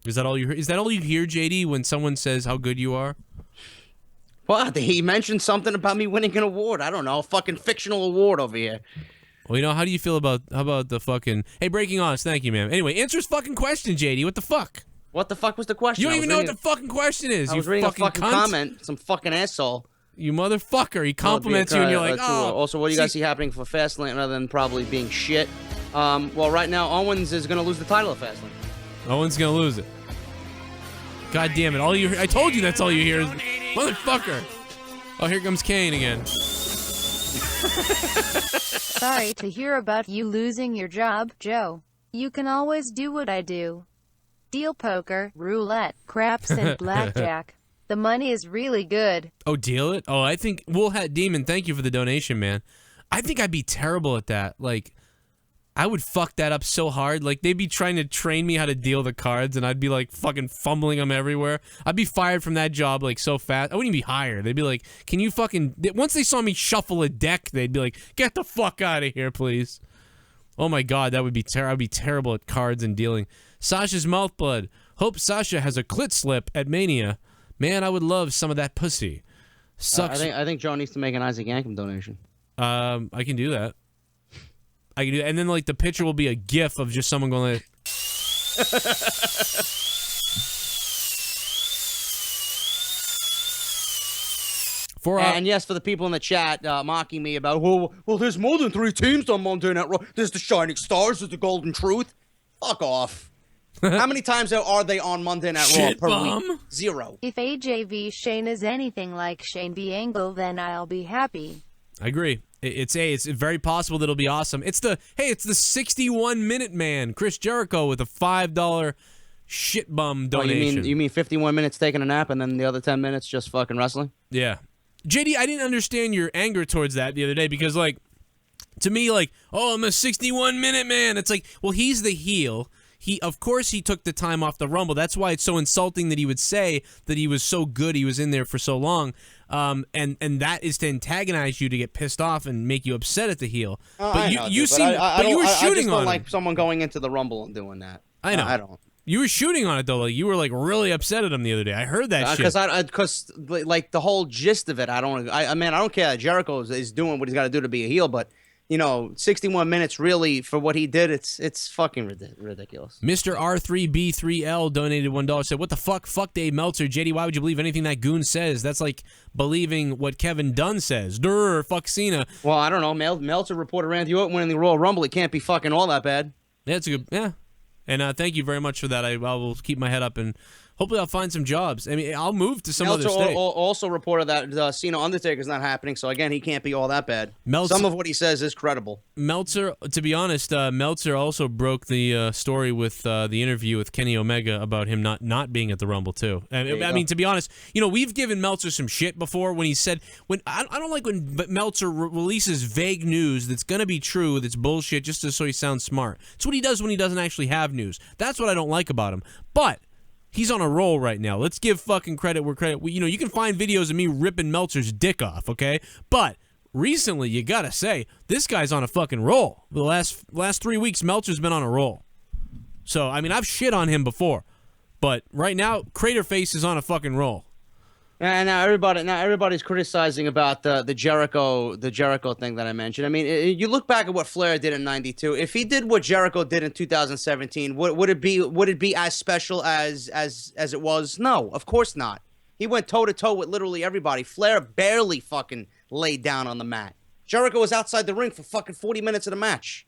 Is that all you hear? Is that all you hear, JD, when someone says how good you are? What? He mentioned something about me winning an award. I don't know, a fucking fictional award over here. Well, you know, how do you feel about the fucking... Hey, Breaking Oz, thank you, man. Anyway, answer his fucking question, JD. What the fuck? What the fuck was the question? You don't even know what the fucking question is. I was you reading fucking a fucking cunt. comment. Some fucking asshole. You motherfucker. He compliments you and you're like, oh. Also, what do you guys see happening for Fastlane other than probably being shit? Well, right now, Owens is going to lose the title of Fastlane. Owens going to lose it. God damn it. I told you that's all you hear is... Motherfucker. Oh, here comes KANE again. Sorry to hear about you losing your job, Joe. You can always do what I do. Deal poker, roulette, craps, and blackjack. The money is really good. Oh, deal it? Oh, I think... Woolhat Demon, thank you for the donation, man. I think I'd be terrible at that. Like, I would fuck that up so hard. Like, they'd be trying to train me how to deal the cards, and I'd be, like, fucking fumbling them everywhere. I'd be fired from that job, like, so fast. I wouldn't even be hired. They'd be like, can you fucking... Once they saw me shuffle a deck, they'd be like, get the fuck out of here, please. Oh, my God, that would be terrible. I'd be terrible at cards and dealing. Sasha's mouth blood. Hope Sasha has a clit slip at Mania. Man, I would love some of that pussy. Sucks. I think Joe needs to make an Isaac Yankem donation. I can do that. I can do that. And then, like, the picture will be a gif of just someone going like... And yes, for the people in the chat mocking me about, well, there's more than 3 teams on Monday Night Raw. There's the Shining Stars, there's the Golden Truth. Fuck off. How many times are they on Monday Night Raw per week? 0. If AJV Shane is anything like Shane B. Angle, then I'll be happy. I agree. It's very possible that it'll be awesome. It's the 61-minute man, Chris Jericho, with a $5 shit bum donation. You mean 51 minutes taking a nap and then the other 10 minutes just fucking wrestling? Yeah. JD, I didn't understand your anger towards that the other day because, like, to me, like, oh, I'm a 61-minute man. It's like, well, he's the heel. Of course he took the time off the Rumble. That's why it's so insulting that he would say that he was so good, he was in there for so long. And that is to antagonize you, to get pissed off and make you upset at the heel. But you were shooting on him. Like someone going into the Rumble and doing that. I know. I don't. You were shooting on it though. Like you were like really upset at him the other day. I heard that shit. Because like the whole gist of it, I don't care that Jericho is doing what he's got to do to be a heel, but 61 minutes really for what he did, it's fucking ridiculous. Mr. R3B3L donated $1. Said, "What the fuck? Fuck Dave Meltzer. JD, why would you believe anything that goon says? That's like believing what Kevin Dunn says. Durr, fuck Cena." Well, I don't know. Meltzer reported Randy Orton winning the Royal Rumble. It can't be fucking all that bad. Yeah, it's a good. Yeah, and thank you very much for that. I will keep my head up and hopefully I'll find some jobs. I mean, I'll move to some other state. Also reported that Cena Undertaker's not happening, so again, he can't be all that bad. Meltzer, some of what he says is credible. Meltzer, to be honest, Meltzer also broke the story with the interview with Kenny Omega about him not being at the Rumble too. I mean, to be honest, we've given Meltzer some shit before when he said I don't like when Meltzer releases vague news that's gonna be true, that's bullshit, just so he sounds smart. It's what he does when he doesn't actually have news. That's what I don't like about him. But he's on a roll right now. Let's give fucking credit where credit. You can find videos of me ripping Meltzer's dick off, okay? But recently, you gotta say, this guy's on a fucking roll. The last 3 weeks, Meltzer's been on a roll. So, I mean, I've shit on him before. But right now, Craterface is on a fucking roll. And now everybody's criticizing about the Jericho thing that I mentioned. I mean, you look back at what Flair did in '92. If he did what Jericho did in 2017, would it be as special as it was? No, of course not. He went toe to toe with literally everybody. Flair barely fucking laid down on the mat. Jericho was outside the ring for fucking 40 minutes of the match.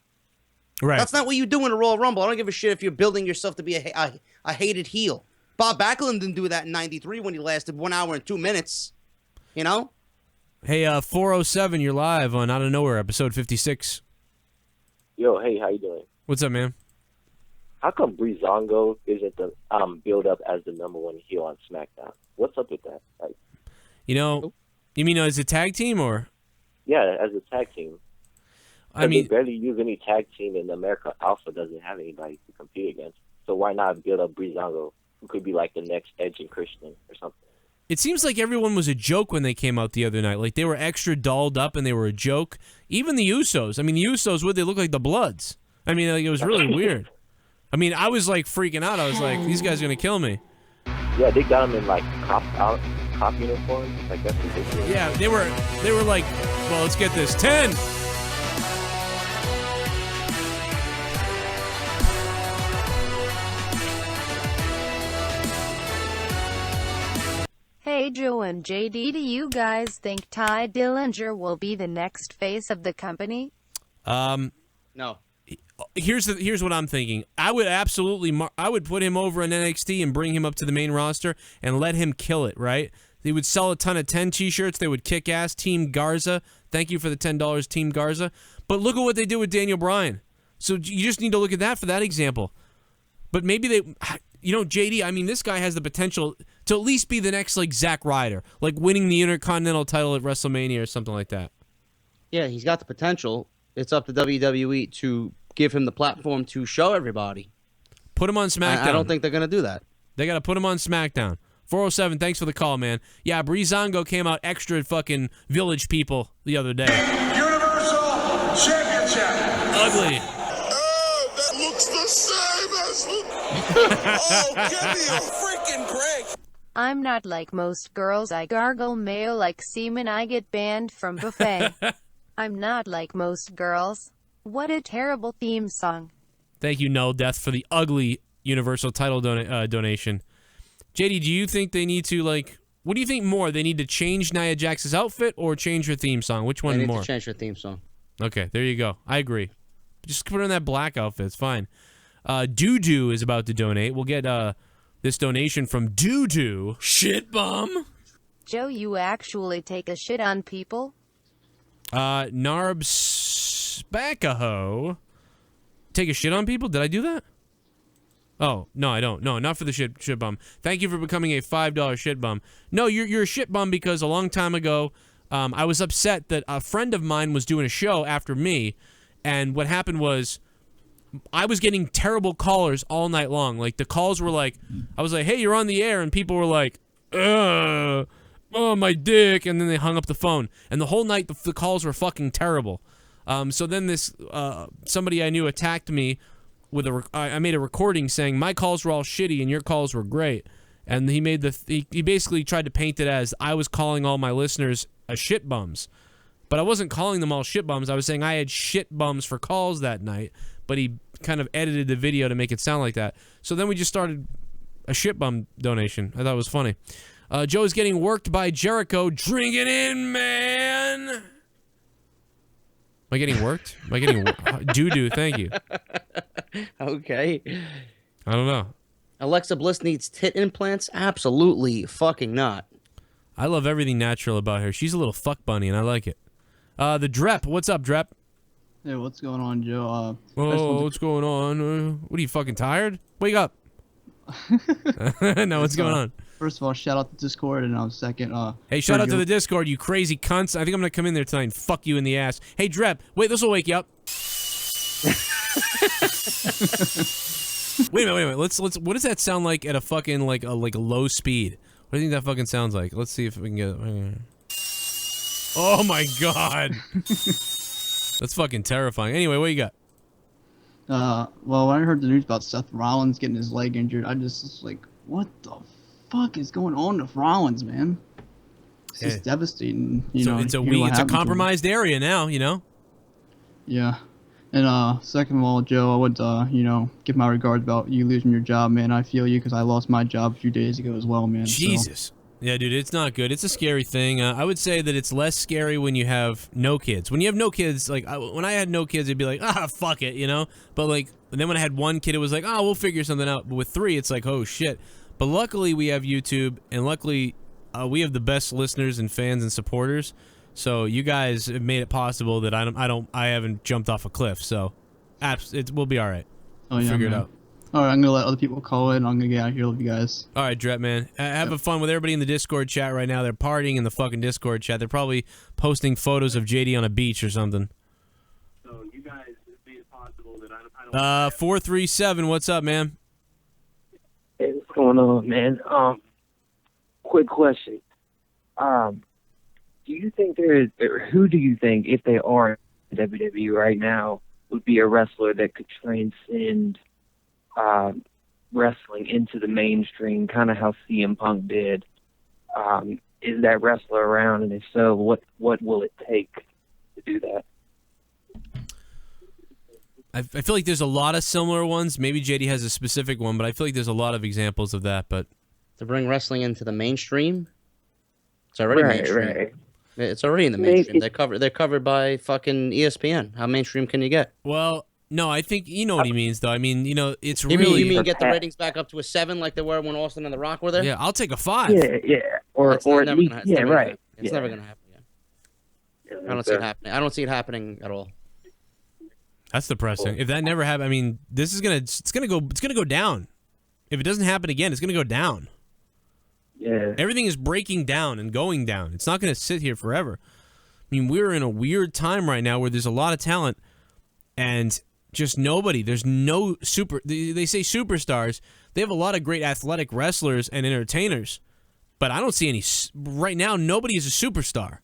Right. That's not what you do in a Royal Rumble. I don't give a shit if you're building yourself to be a hated heel. Bob Backlund didn't do that in '93 when he lasted 1 hour and 2 minutes. You know? Hey, 407, you're live on Out of Nowhere, episode 56. Yo, hey, how you doing? What's up, man? How come Breezango isn't the build up as the #1 heel on SmackDown? What's up with that? Like, You know, you mean as a tag team or? yeah, as a tag team. I mean, they barely use any tag team, and America Alpha doesn't have anybody to compete against. So why not build up Breezango, who could be like the next Edge and Christian or something? it seems like everyone was a joke when they came out the other night. Like, they were extra dolled up and they were a joke. Even the Usos. I mean, the Usos, they look like the Bloods. I mean, like, it was really weird. I mean, I was, like, freaking out. I was like, these guys are going to kill me. Yeah, they got them in like cop uniforms. Like, that's ridiculous. Yeah, they were like, well, let's get this. 10! Hey Joe and JD, do you guys think Ty Dillinger will be the next face of the company? No. Here's what I'm thinking. I would absolutely I would put him over in NXT and bring him up to the main roster and let him kill it, right? They would sell a ton of 10 t-shirts. They would kick ass. Team Garza. Thank you for the $10, Team Garza. But look at what they did with Daniel Bryan. So you just need to look at that for that example. But maybe they, you know, JD, I mean, this guy has the potential to at least be the next, like, Zack Ryder. Like, winning the Intercontinental title at WrestleMania or something like that. Yeah, he's got the potential. It's up to WWE to give him the platform to show everybody. Put him on SmackDown. I don't think they're going to do that. They got to put him on SmackDown. 407, thanks for the call, man. Yeah, Breezango came out extra fucking Village People the other day. Universal Championship. Ugly. Oh, that looks the same as oh, give me a freaking break. I'm not like most girls. I gargle mayo like semen. I get banned from buffet. I'm not like most girls. What a terrible theme song. Thank you, No Death, for the ugly Universal title donation. JD, do you think they need to, like, what do you think more? They need to change Nia Jax's outfit or change her theme song? Which one They need more? to change her theme song. Okay, there you go. I agree. Just put her in that black outfit. It's fine. Doo-Doo is about to donate. We'll get this donation from Doo-Doo. Shit bum. Joe, you actually take a shit on people? Narb Spackaho. Take a shit on people? Did I do that? Oh, no, I don't. No, not for the shit bum. Thank you for becoming a $5 shit bum. No, you're a shit bum because a long time ago, I was upset that a friend of mine was doing a show after me, and what happened was I was getting terrible callers all night long. Like, the calls were like, I was like, hey, you're on the air, and people were like, oh, my dick, and then they hung up the phone. And the whole night, the calls were fucking terrible. So then this, somebody I knew attacked me with I made a recording saying my calls were all shitty and your calls were great. And he made he basically tried to paint it as I was calling all my listeners shit bums. But I wasn't calling them all shit bums. I was saying I had shit bums for calls that night, but he kind of edited the video to make it sound like that. So then we just started a shit bum donation. I thought it was funny. Joe's getting worked by Jericho. Drink it in, man. Am I getting worked? Am I getting doo-doo? Thank you. Okay. I don't know. Alexa Bliss needs tit implants? Absolutely fucking not. I love everything natural about her. She's a little fuck bunny, and I like it. The Drep. What's up, Drep? Hey, what's going on, Joe? What's going on? What are you, fucking tired? Wake up. No, what's going on? First of all, shout out to Discord, and second, hey, shout out to the Discord, you crazy cunts. I think I'm gonna come in there tonight and fuck you in the ass. Hey, Drep, wait, this will wake you up. Wait a minute. Let's. What does that sound like at a fucking like a low speed? What do you think that fucking sounds like? Let's see if we can get it. Oh my god, that's fucking terrifying. Anyway, what you got? Well, when I heard the news about Seth Rollins getting his leg injured, I just was like, what the fuck is going on with Rollins, man? It's just devastating. You know, it's a compromised area now, you know? Yeah. And second of all, Joe, I would give my regards about you losing your job, man. I feel you because I lost my job a few days ago as well, man. Jesus. Yeah, dude, it's not good. It's a scary thing. I would say that it's less scary when you have no kids. When you have no kids, like when I had no kids, it'd be like, fuck it, you know? But like, then when I had one kid, it was like, we'll figure something out. But with 3, it's like, oh shit. But luckily we have YouTube, and luckily we have the best listeners and fans and supporters. So you guys have made it possible that I haven't jumped off a cliff. So, we'll be all right. Oh We'll yeah, figure it man. out. All right, I'm gonna let other people call in. I'm gonna get out of here. Love you guys. All right, Dret, man. Have fun with everybody in the Discord chat right now. They're partying in the fucking Discord chat. They're probably posting photos of JD on a beach or something. So you guys made it possible that I don't 437, what's up, man? Hey, what's going on, man? Quick question. Do you think who do you think, if they are in WWE right now, would be a wrestler that could transcend wrestling into the mainstream, kind of how CM Punk did? Is that wrestler around, and if so, what will it take to do that? I feel like there's a lot of similar ones. Maybe JD has a specific one, but I feel like there's a lot of examples of that. But to bring wrestling into the mainstream, it's already Right, mainstream. right. It's already in the mainstream. They're covered by fucking ESPN. How mainstream can you get? Well, no, I think you know what he means, though. I mean, it's You really. mean get the ratings back up to a 7 like they were when Austin and The Rock were there? Yeah, I'll take a 5. Yeah, or That's or never at least, gonna- it's yeah, never gonna right. happen. It's yeah. never gonna happen again. I don't see it happening. I don't see it happening at all. That's depressing. If that never happened, I mean, it's gonna go down. If it doesn't happen again, it's gonna go down. Yeah. Everything is breaking down and going down. It's not gonna sit here forever. I mean, we're in a weird time right now where there's a lot of talent and just nobody. There's no they say superstars. They have a lot of great athletic wrestlers and entertainers, but I don't see any right now. Nobody is a superstar.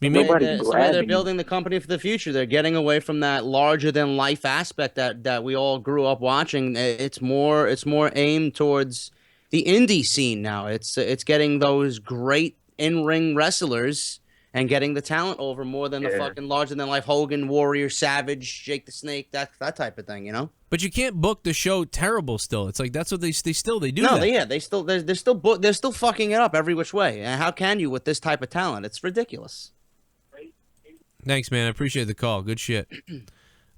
I mean, It's the way they're building the company for the future. They're getting away from that larger than life aspect that we all grew up watching. It's more aimed towards the indie scene now. It's getting those great in-ring wrestlers and getting the talent over more than the fucking larger than life Hogan, Warrior, Savage, Jake the Snake, that type of thing, you know? But you can't book the show terrible still. It's like that's what they do. No, that. they're still fucking it up every which way. And how can you with this type of talent? It's ridiculous. Thanks, man. I appreciate the call. Good shit.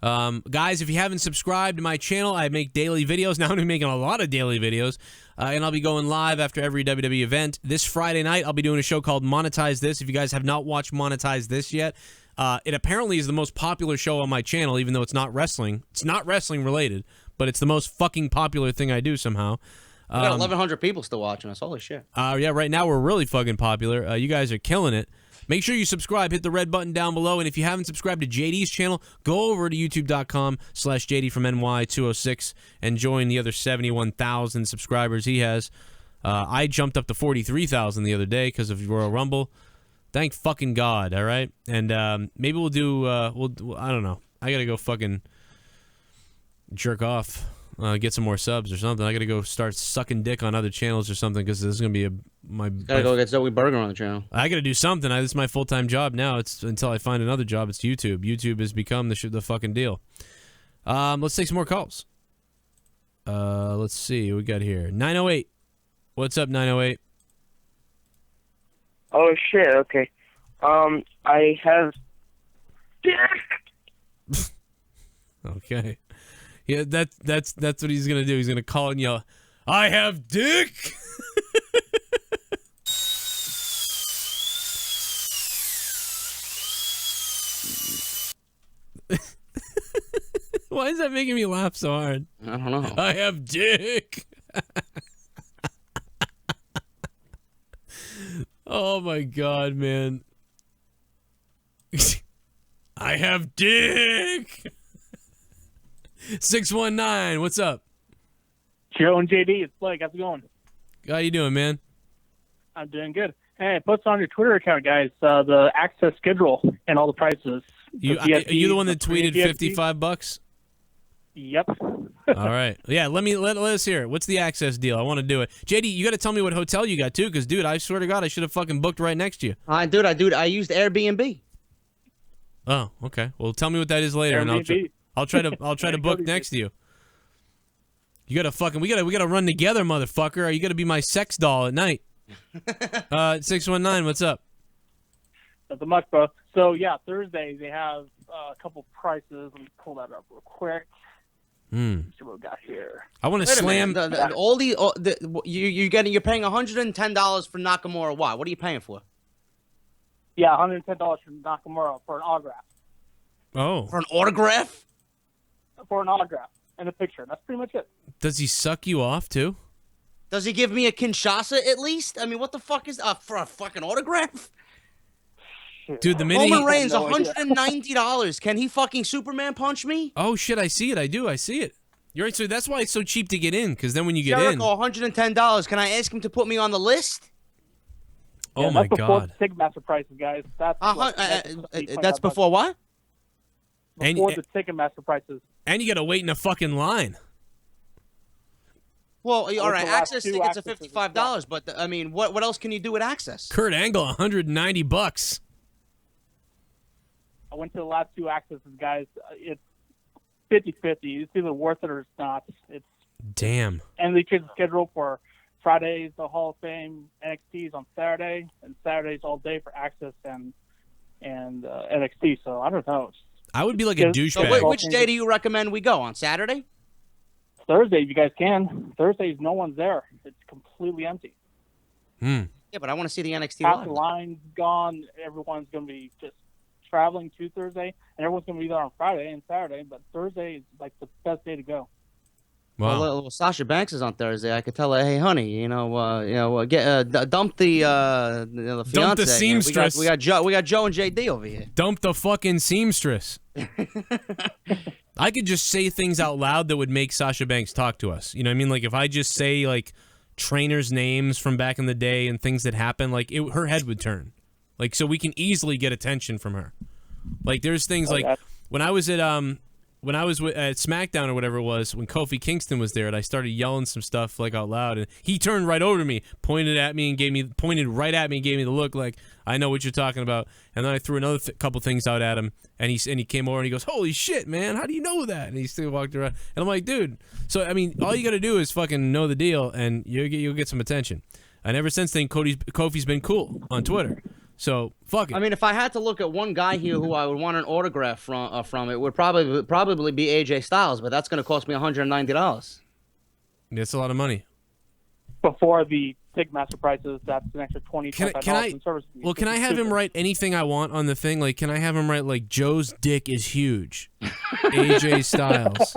Guys, if you haven't subscribed to my channel, I make daily videos. Now I'm going to be making a lot of daily videos. And I'll be going live after every WWE event. This Friday night, I'll be doing a show called Monetize This. If you guys have not watched Monetize This yet, it apparently is the most popular show on my channel, even though it's not wrestling. It's not wrestling related, but it's the most fucking popular thing I do somehow. We got 1,100 people still watching us. Holy shit. Yeah, right now we're really fucking popular. You guys are killing it. Make sure you subscribe. Hit the red button down below. And if you haven't subscribed to JD's channel, go over to youtube.com/JDfromNY206 and join the other 71,000 subscribers he has. I jumped up to 43,000 the other day because of Royal Rumble. Thank fucking God, all right? And maybe we'll do, I don't know. I got to go fucking jerk off. Get some more subs or something. I gotta go start sucking dick on other channels or something because this is gonna be Gotta go get Zoe Burger on the channel. I gotta do something. This is my full-time job now. It's until I find another job. It's YouTube. YouTube has become the fucking deal. Let's take some more calls. Let's see what we got here. 908. What's up, 908? Oh shit. Okay. I have. Okay. Yeah, that's what he's gonna do. He's gonna call and yell, "I have dick." Why is that making me laugh so hard? I don't know. I have dick. Oh my God, man. I have dick. 619, what's up? Joe and JD, it's Blake. How's it going? How you doing, man? I'm doing good. Hey, post on your Twitter account, guys, the access schedule and all the prices. Are you the one that tweeted $55? Yep. All right. Yeah, let us hear it. What's the access deal? I want to do it. JD, you got to tell me what hotel you got too, because dude, I swear to God, I should have fucking booked right next to you. I used Airbnb. Oh, okay. Well, tell me what that is later, and I'll try to book next to you. You gotta fucking we gotta run together, motherfucker. Or you gotta be my sex doll at night. 619, what's up? Nothing much, bro. So yeah, Thursday they have a couple prices. Let me pull that up real quick. Let's see what we got here. I want to Wait a slam. minute, you're paying $110 for Nakamura. Why? What are you paying for? Yeah, $110 for Nakamura for an autograph. Oh. For an autograph? For an autograph and a picture. That's pretty much it. Does he suck you off too? Does he give me a Kinshasa at least? I mean, what the fuck is for a fucking autograph? Dude, the minute Roman Reigns, $190. Can he fucking Superman punch me? Oh shit, I see it. I do. I see it. You're right. So that's why it's so cheap to get in, because then when you get Jericho, $110. Can I ask him to put me on the list? Oh my that's before God. the Ticketmaster prices, guys. That's That's before what? Before the Ticketmaster prices. And you got to wait in a fucking line. Well, all right, the last access two tickets are accesses, $55, but I mean, what else can you do with access? Kurt Angle, $190. I went to the last two accesses, guys. It's 50-50. It's either worth it or it's not. It's Damn. and they changed the schedule for Fridays, the Hall of Fame, NXT's on Saturday, and Saturdays all day for access and NXT. So I don't know. I would be like a douchebag. So which day do you recommend we go? On Saturday? Thursday, if you guys can. Thursdays, no one's there. It's completely empty. Yeah, but I want to see the NXT Half live. the line's gone. Everyone's going to be just traveling to Thursday, and everyone's going to be there on Friday and Saturday. But Thursday is like the best day to go. Wow. Well, Sasha Banks is on Thursday. I could tell her, hey, honey, get dump the fiance. Dump the seamstress. We got Joe and JD over here. Dump the fucking seamstress. I could just say things out loud that would make Sasha Banks talk to us. You know what I mean? Like if I just say like trainers' names from back in the day and things that happened, like her head would turn. Like so we can easily get attention from her. Like there's things like when I was at at SmackDown or whatever it was, when Kofi Kingston was there, and I started yelling some stuff like out loud, and he turned right over to me, pointed right at me, and gave me the look like I know what you're talking about. And then I threw another couple things out at him, and he came over and he goes, "Holy shit, man! How do you know that?" And he still walked around, and I'm like, "Dude." So I mean, all you got to do is fucking know the deal, and you'll get some attention. And ever since then, Kofi's been cool on Twitter. So fuck it. I mean, if I had to look at one guy here who I would want an autograph from, it would probably be AJ Styles, but that's going to cost me $190. That's a lot of money. Before the Ticketmaster prices, that's an extra $25 in service fees. Well, can I have him write anything I want on the thing? Like, can I have him write like Joe's dick is huge, AJ Styles?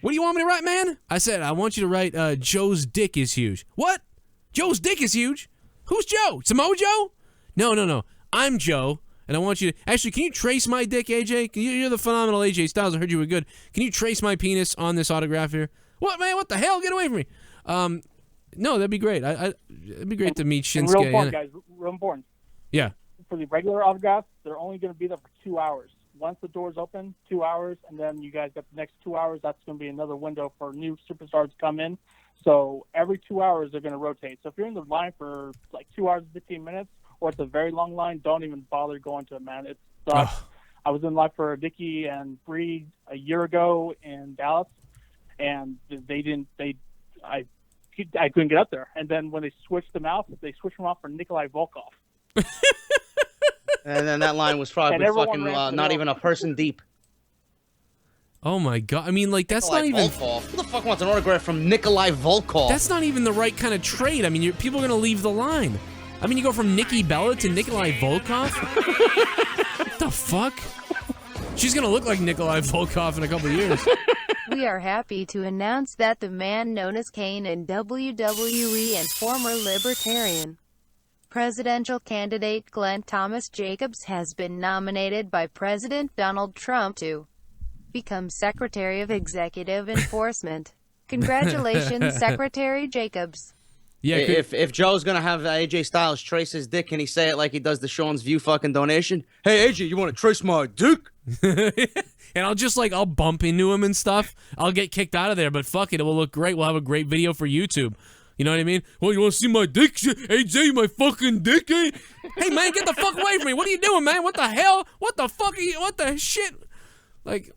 What do you want me to write, man? I said I want you to write Joe's dick is huge. What? Joe's dick is huge? Who's Joe? Samoa Joe? No. I'm Joe, and I want you to... Actually, can you trace my dick, AJ? You're the phenomenal AJ Styles. I heard you were good. Can you trace my penis on this autograph here? What, man? What the hell? Get away from me. No, that'd be great. It'd be great to meet Shinsuke. Real important, guys. Real important. Yeah. For the regular autographs, they're only going to be there for 2 hours. Once the doors open, 2 hours, and then you guys got the next 2 hours. That's going to be another window for new superstars to come in. So every 2 hours, they're going to rotate. So if you're in the line for like 2 hours and 15 minutes, or it's a very long line, don't even bother going to it, man. It sucks. I was in line for Nikki and Bree a year ago in Dallas, and I couldn't get up there. And then when they switched them out for Nikolai Volkov. And then that line was probably fucking not even a person deep. Oh my god! I mean, like that's Nikolai not even. Volkov. Who the fuck wants an autograph from Nikolai Volkov? That's not even the right kind of trade. I mean, people are gonna leave the line. I mean, you go from Nikki Bella to Nikolai Volkov. What the fuck? She's gonna look like Nikolai Volkov in a couple of years. We are happy to announce that the man known as KANE in WWE and former Libertarian presidential candidate Glenn Thomas Jacobs has been nominated by President Donald Trump to become Secretary of Executive Enforcement. Congratulations, Secretary Jacobs. Yeah. If Joe's gonna have AJ Styles trace his dick, can he say it like he does the Sean's View fucking donation? Hey AJ, you want to trace my dick? And I'll bump into him and stuff. I'll get kicked out of there, but fuck it, it will look great. We'll have a great video for YouTube. You know what I mean? Well, you want to see my dick? AJ, my fucking dick, eh? Hey, man, get the fuck away from me. What are you doing, man? What the hell? What the fuck are you? What the shit? Like,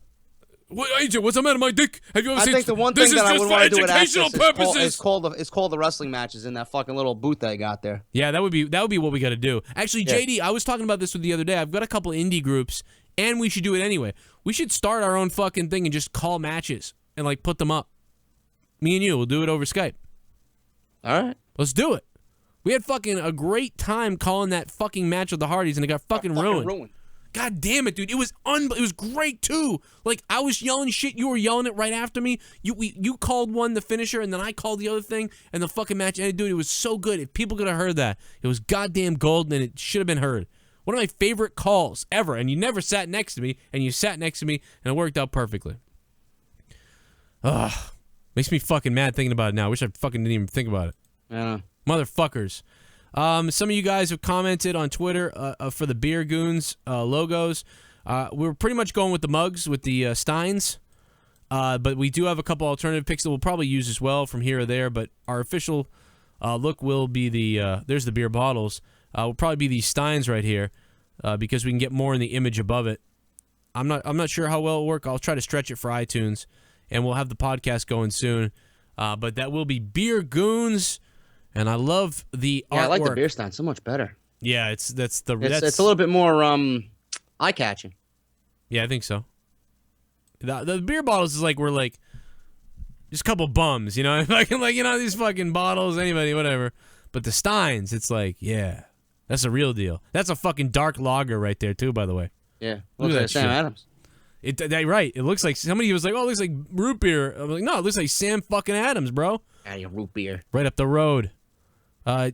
What, AJ, what's the matter with my dick? Have you ever I seen? think the one This thing is that I just would for want to do with educational Access purposes. is call the wrestling matches in that fucking little booth they got there. Yeah, that would be what we got to do. Actually, Yeah. JD, I was talking about this with the other day. I've got a couple indie groups, and we should do it anyway. We should start our own fucking thing and just call matches and like put them up. Me and you, we'll do it over Skype. All right, let's do it. We had fucking a great time calling that fucking match with the Hardys, and it got fucking ruined. God damn it, dude! It was great too. Like I was yelling shit, you were yelling it right after me. You called one the finisher, and then I called the other thing, and the fucking match ended. Dude, it was so good. If people could have heard that, it was goddamn gold, and it should have been heard. One of my favorite calls ever, and you never sat next to me, and you sat next to me, and it worked out perfectly. Ugh, makes me fucking mad thinking about it now. I wish I fucking didn't even think about it. Yeah, motherfuckers. Some of you guys have commented on Twitter for the Beer Goons logos. We were pretty much going with the mugs, with the Steins. But we do have a couple alternative picks that we'll probably use as well from here or there. But our official look will be the, there's the beer bottles. Will probably be these Steins right here because we can get more in the image above it. I'm not sure how well it'll work. I'll try to stretch it for iTunes, and we'll have the podcast going soon. But that will be Beer Goons. And I love the artwork. I like the beer stein so much better. Yeah, it's a little bit more eye catching. Yeah, I think so. The beer bottles is like we're like just a couple bums, you know, like these fucking bottles, anybody, whatever. But the Steins, it's like, yeah, that's a real deal. That's a fucking dark lager right there too, by the way. Yeah, Look looks at like that Sam shit. Adams. Right. It looks like somebody was like, oh, it looks like root beer. I'm like, no, it looks like Sam fucking Adams, bro. Yeah, your root beer. Right up the road.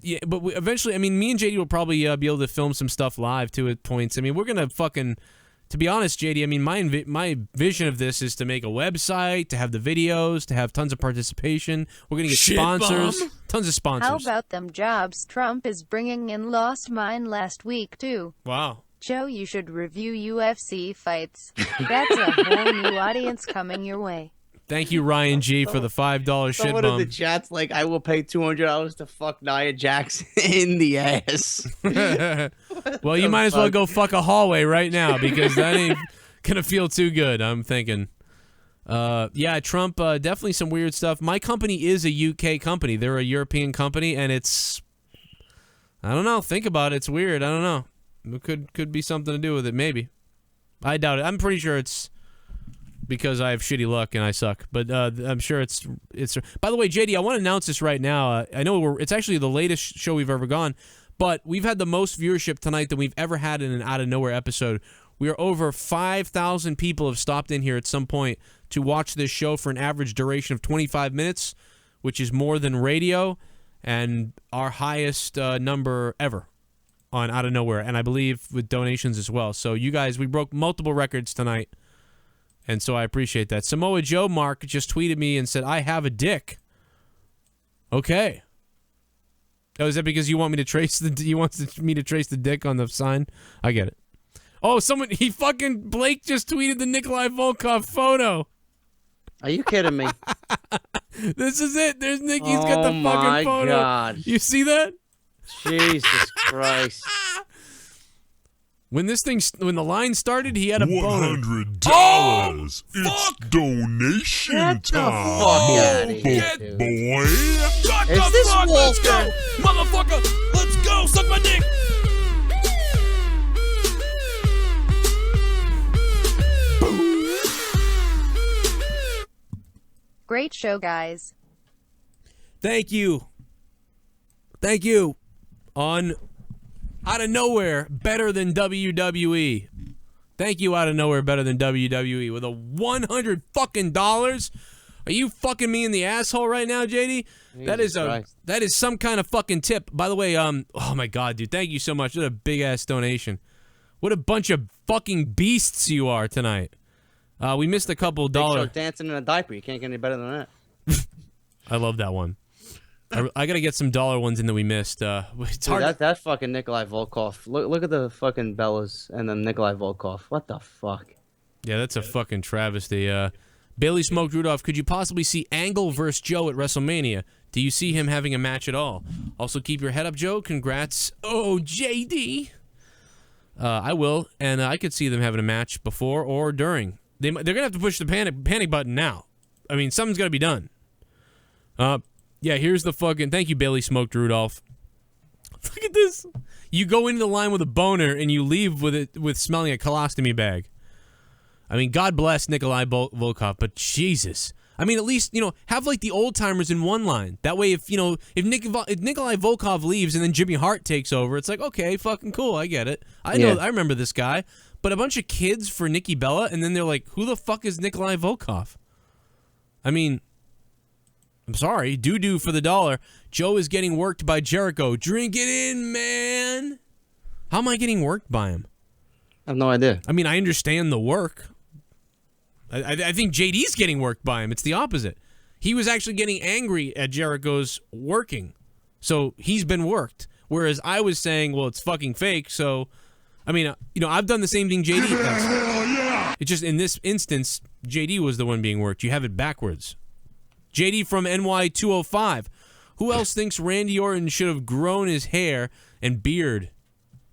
Yeah, but eventually, I mean, me and JD will probably be able to film some stuff live too at points. I mean, we're gonna fucking, to be honest, JD. I mean, my vision of this is to make a website, to have the videos, to have tons of participation. We're gonna get sponsors, tons of sponsors. How about them jobs Trump is bringing in? Lost mine last week too. Wow. Joe, you should review UFC fights. That's a whole new audience coming your way. Thank you, Ryan G, for the $5 shit Someone in the bum. chat's like, I will pay $200 to fuck Nia Jax in the ass. Well, you might as well go fuck a hallway right now because that ain't gonna feel too good. I'm thinking. Yeah, Trump, definitely some weird stuff. My company is a UK company. They're a European company, and it's, I don't know. Think about it. It's weird. I don't know. It could be something to do with it. Maybe. I doubt it. I'm pretty sure it's because I have shitty luck and I suck. But I'm sure it's. By the way, JD, I want to announce this right now. I know it's actually the latest show we've ever gone, but we've had the most viewership tonight than we've ever had in an Out of Nowhere episode. We are over 5,000 people have stopped in here at some point to watch this show for an average duration of 25 minutes, which is more than radio, and our highest number ever on Out of Nowhere, and I believe with donations as well. So you guys, we broke multiple records tonight. And so I appreciate that. Samoa Joe Mark just tweeted me and said, I have a dick. Okay. Oh, is that because you want me to trace me to trace the dick on the sign? I get it. Oh, Blake just tweeted the Nikolai Volkov photo. Are you kidding me? This is it. There's Nick. He's got the fucking photo. Oh, my God. You see that? Jesus Christ. When the line started, he had a boner. $100. It's donation Get the time. fuck outta here, Get dude. boy. Shut Is the this fuck, let's go! Walker? Motherfucker, let's go, suck my dick! Great show, guys. Thank you. Thank you. On Out of Nowhere, better than WWE. Thank you, Out of Nowhere, better than WWE. With a $100 fucking dollars. Are you fucking me in the asshole right now, JD? That is some kind of fucking tip. By the way, oh my God, dude, thank you so much. What a big ass donation. What a bunch of fucking beasts you are tonight. We missed a couple dollars. Dancing in a diaper. You can't get any better than that. I love that one. I gotta get some dollar ones in that we missed. It's Dude, hard. that fucking Nikolai Volkov. Look at the fucking Bellas and then Nikolai Volkov. What the fuck? Yeah, that's a fucking travesty. Bailey Smoked Rudolph, could you possibly see Angle versus Joe at WrestleMania? Do you see him having a match at all? Also, keep your head up, Joe. Congrats. Oh, JD. I will, and I could see them having a match before or during. they're gonna have to push the panic button now. I mean, something's got to be done. Yeah, here's the fucking... Thank you, Bailey Smoked Rudolph. Look at this. You go into the line with a boner, and you leave with smelling a colostomy bag. I mean, God bless Nikolai Volkov, but Jesus. I mean, at least, have like the old-timers in one line. That way, if Nikolai Volkov leaves and then Jimmy Hart takes over, it's like, okay, fucking cool, I get it. I remember this guy. But a bunch of kids for Nikki Bella, and then they're like, who the fuck is Nikolai Volkov? I mean... I'm sorry, doo-doo for the dollar. Joe is getting worked by Jericho. Drink it in, man. How am I getting worked by him? I have no idea. I mean, I understand the work. I think JD's getting worked by him. It's the opposite. He was actually getting angry at Jericho's working. So he's been worked. Whereas I was saying, well, it's fucking fake. So, I mean, I've done the same thing JD does. It's just in this instance, JD was the one being worked. You have it backwards. JD from NY205. Who else thinks Randy Orton should have grown his hair and beard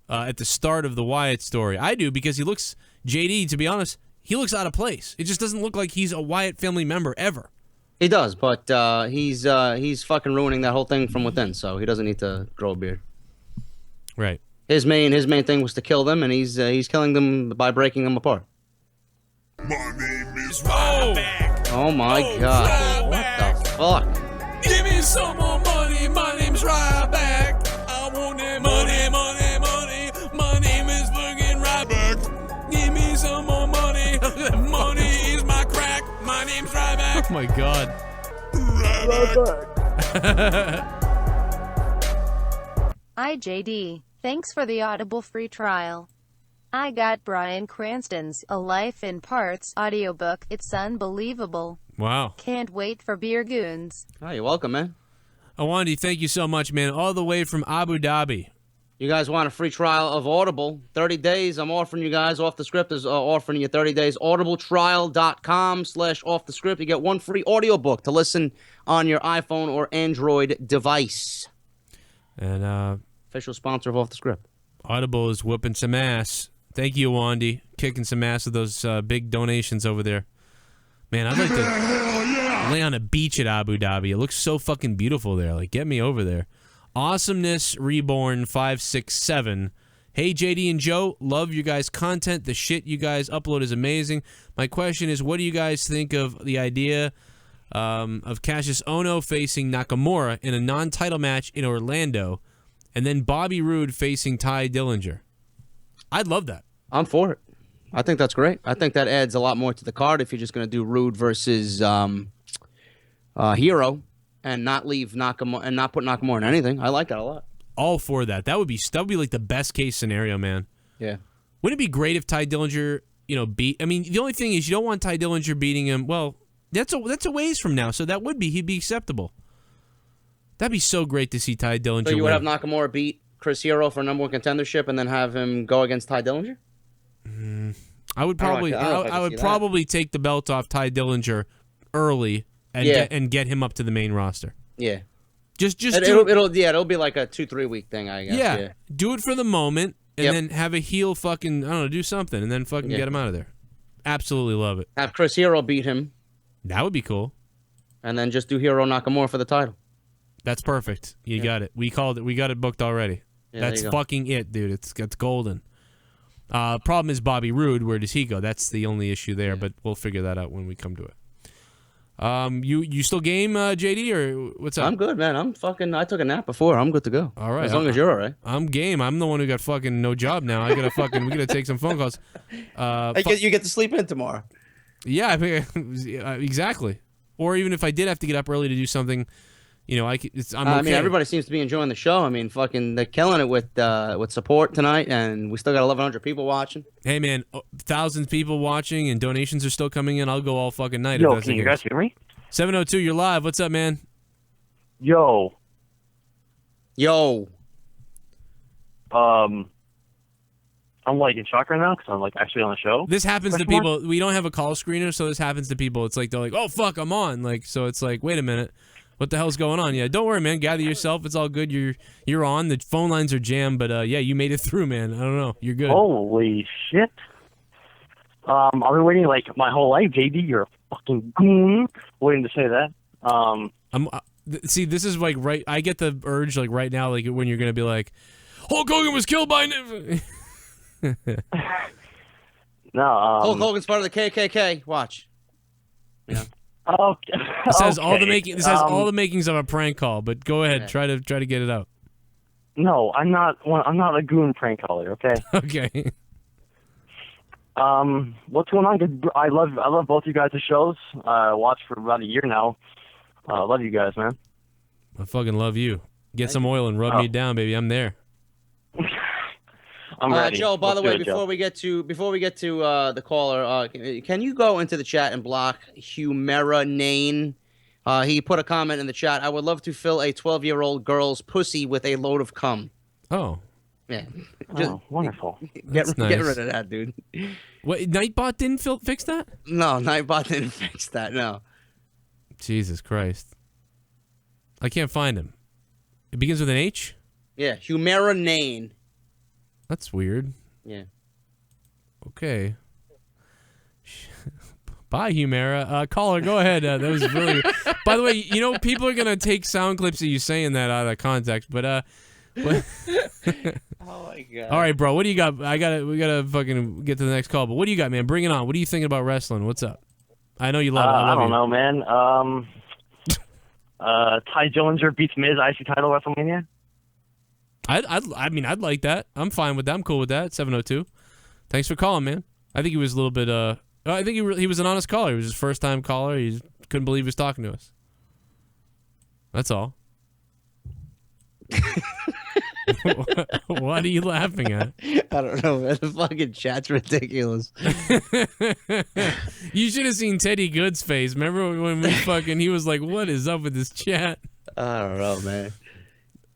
at the start of the Wyatt story? I do, because he looks, JD, to be honest, he looks out of place. It just doesn't look like he's a Wyatt family member ever. He does, but he's fucking ruining that whole thing from within, so he doesn't need to grow a beard. Right. His main thing was to kill them, and he's killing them by breaking them apart. My name is RYBACK. Oh my God. What the fuck? Give me some more money. My name's RYBACK. I want that money, money, money. My name is fucking RYBACK. Give me some more money. Money is my crack. My name's RYBACK. Oh my God. JD, thanks for the Audible free trial. I got Bryan Cranston's A Life in Parts audiobook. It's unbelievable. Wow. Can't wait for Beer Goons. Oh, you're welcome, man. Awandi, thank you so much, man. All the way from Abu Dhabi. You guys want a free trial of Audible? 30 days. I'm offering you guys Off the Script is offering you 30 days. audibletrial.com/off the script. You get one free audiobook to listen on your iPhone or Android device. And official sponsor of Off the Script. Audible is whooping some ass. Thank you, Wandy. Kicking some ass with those big donations over there. Man, I'd like to lay on a beach at Abu Dhabi. It looks so fucking beautiful there. Like, get me over there. Awesomeness Reborn 567. Hey, JD and Joe. Love your guys' content. The shit you guys upload is amazing. My question is, what do you guys think of the idea of Cassius Ohno facing Nakamura in a non-title match in Orlando, and then Bobby Roode facing Ty Dillinger? I'd love that. I'm for it. I think that's great. I think that adds a lot more to the card if you're just going to do Roode versus Hero and not leave Nakamura and not put Nakamura in anything. I like that a lot. All for that. That would be like the best case scenario, man. Yeah. Wouldn't it be great if Ty Dillinger, beat? I mean, the only thing is you don't want Ty Dillinger beating him. Well, that's a ways from now, so he'd be acceptable. That'd be so great to see Ty Dillinger. So you would have Nakamura beat Chris Hero for #1 contendership and then have him go against Ty Dillinger? I would probably probably take the belt off Ty Dillinger early and get him up to the main roster. Yeah. It'll be like a 2-3 week thing, I guess. Yeah. Do it for the moment and then have a heel fucking, I don't know, do something and then fucking get him out of there. Absolutely love it. Have Chris Hero beat him. That would be cool. And then just do Hero Nakamura for the title. That's perfect. You got it. We called it. We got it booked already. Yeah, That's fucking it, dude. It's golden. Problem is Bobby Roode. Where does he go? That's the only issue there, but we'll figure that out when we come to it. You still game, JD, or what's up? I'm good, man. I took a nap before. I'm good to go. All right. As long as you're all right. I'm game. I'm the one who got fucking no job now. We gotta take some phone calls. You get to sleep in tomorrow. Yeah, exactly. Or even if I did have to get up early to do something, I'm okay. I mean, everybody seems to be enjoying the show. I mean, fucking, they're killing it with support tonight, and we still got 1,100 people watching. Hey, man, thousands of people watching, and donations are still coming in. I'll go all fucking night. Yo, can you guys hear me? 702, you're live. What's up, man? Yo. I'm like in shock right now because I'm like actually on the show. This happens to people. We don't have a call screener, so this happens to people. It's like they're like, "Oh fuck, I'm on." Like, so it's like, wait a minute, what the hell's going on? Yeah, don't worry, man. Gather yourself. It's all good. You're on. The phone lines are jammed, but yeah, you made it through, man. I don't know. You're good. Holy shit! I've been waiting like my whole life, JD. You're a fucking goon. Waiting to say that. See, this is like right. I get the urge like right now, like when you're gonna be like, Hulk Hogan was killed by. No. Hulk Hogan's part of the KKK. Watch. Yeah. Okay. This has all the Okay. making. This has all the makings of a prank call. But go ahead, try to get it out. No, I'm not a goon prank caller. Okay. Okay. What's going on? I love both you guys' shows. I watched for about a year now. Love you guys, man. I fucking love you. Get some oil and rub me down, baby. I'm there. I'm ready. Joe, by the Let's way, do it, Joe. before we get to the caller, can you go into the chat and block Humera Nain? He put a comment in the chat. I would love to fill a 12-year-old girl's pussy with a load of cum. Oh. Yeah. Oh, wonderful. That's Get nice. rid of that, dude. What, Nightbot didn't fix that? No, Nightbot didn't fix that. No. Jesus Christ. I can't find him. It begins with an H? Yeah, Humera Nain. That's weird. Yeah. Okay. Bye, Humera. Caller, go ahead. That was really. By the way, you know people are gonna take sound clips of you saying that out of context, but Oh my god. All right, bro. What do you got? We gotta fucking get to the next call. But what do you got, man? Bring it on. What are you thinking about wrestling? What's up? I know you love it. I don't you. know, man. Ty Dillinger beats Miz IC title WrestleMania. I mean, I'd like that. I'm fine with that. I'm cool with that. 702. Thanks for calling, man. I think he was a little bit. I think he was an honest caller. He was his first time caller. He couldn't believe he was talking to us. That's all. What are you laughing at? I don't know, man. The fucking chat's ridiculous. You should have seen Teddy Good's face. Remember when he was like, what is up with this chat? I don't know, man.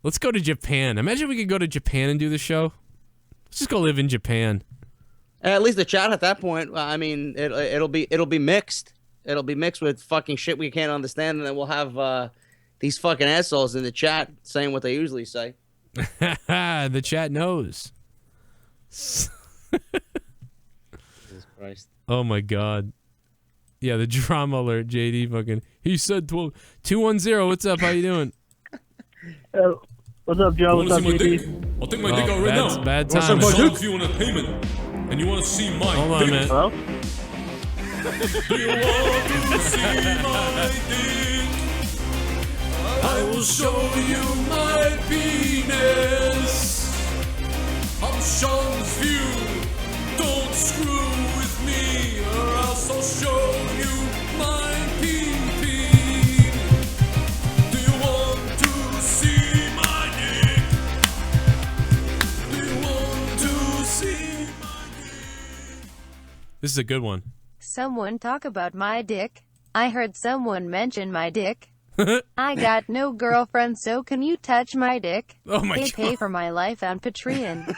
Let's go to Japan. Imagine we could go to Japan and do the show. Let's just go live in Japan. At least the chat at that point, I mean, it'll be mixed. It'll be mixed with fucking shit we can't understand, and then we'll have these fucking assholes in the chat saying what they usually say. The chat knows. Jesus Christ. Oh my god. Yeah, the drama alert, JD fucking. He said 12. 210, what's up? How you doing? What's up, Joe? What's up, JD? I'll take my dick out right now. Bad What's time. up, Joe? If you want a payment and you want to see my Hold on, dick. man. Hello? Do you want to see my dick? I will show you my penis. I'm Sean's View. Don't screw with me, or else I'll show you my pee-pee. Do you want to see my dick? Do you want to see my dick? This is a good one. Someone talk about my dick. I heard someone mention my dick. I got no girlfriend, so can you touch my dick? Oh my They pay God. for my life on Patreon,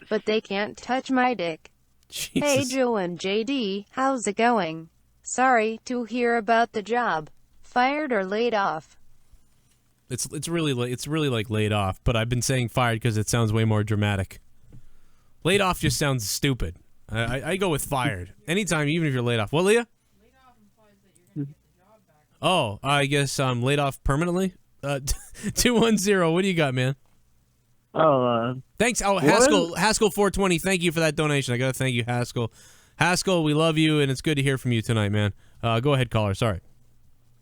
but they can't touch my dick. Hey Jesus. Joe and JD, how's it going? Sorry to hear about the job. Fired or laid off? It's really like laid off, but I've been saying fired because it sounds way more dramatic. Laid off just sounds stupid. I go with fired. Anytime, even if you're laid off. What, Leah? Oh, I guess I'm laid off permanently. 210. What do you got, man? Thanks. Oh, Haskell 420. Thank you for that donation. I gotta thank you, Haskell. Haskell, we love you, and it's good to hear from you tonight, man. Go ahead, caller. Sorry.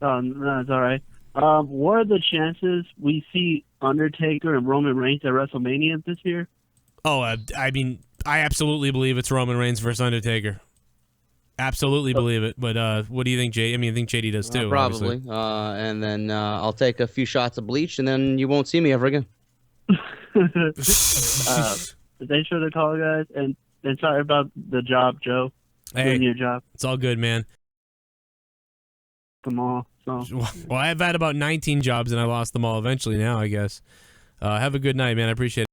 No, it's all right. What are the chances we see Undertaker and Roman Reigns at WrestleMania this year? Oh, I mean, I absolutely believe it's Roman Reigns versus Undertaker. Absolutely believe it. But what do you think, Jay? I mean, I think JD does too. Probably. obviously. And then I'll take a few shots of bleach, and then you won't see me ever again. Thanks for the call, guys, and sorry about the job, Joe. Hey, Doing your job. It's all good, man. Them all. So. Well, I've had about 19 jobs, and I lost them all eventually now, I guess. Have a good night, man. I appreciate it.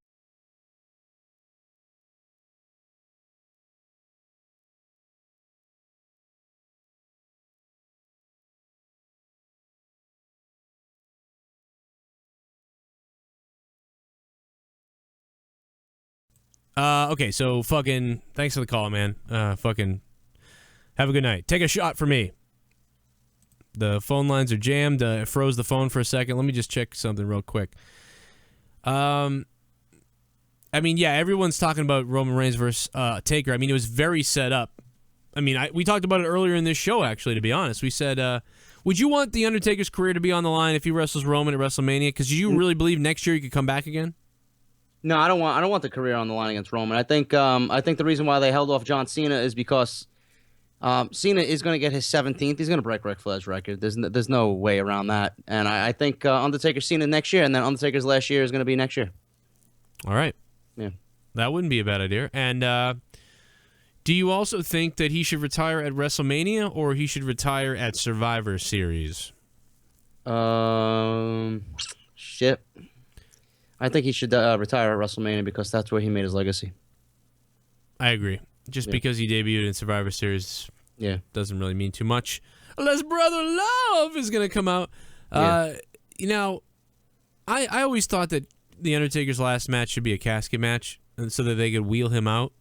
Okay, so fucking thanks for the call, man. Fucking Have a good night. Take a shot for me. The phone lines are jammed. It froze the phone for a second. Let me just check something real quick. I mean, yeah, everyone's talking about Roman Reigns versus Taker. I mean, it was very set up. I mean, we talked about it earlier in this show, actually, to be honest. We said, would you want The Undertaker's career to be on the line if he wrestles Roman at WrestleMania? Because you really believe next year he could come back again? No, I don't want the career on the line against Roman. I think the reason why they held off John Cena is because Cena is going to get his 17th. He's going to break Ric Flair's record. There's no way around that. And I think Undertaker Cena next year, and then Undertaker's last year is going to be next year. All right. Yeah. That wouldn't be a bad idea. And do you also think that he should retire at WrestleMania or he should retire at Survivor Series? Shit. I think he should retire at WrestleMania because that's where he made his legacy. I agree. Just because he debuted in Survivor Series doesn't really mean too much. Unless Brother Love is going to come out. You know, I always thought that The Undertaker's last match should be a casket match so that they could wheel him out.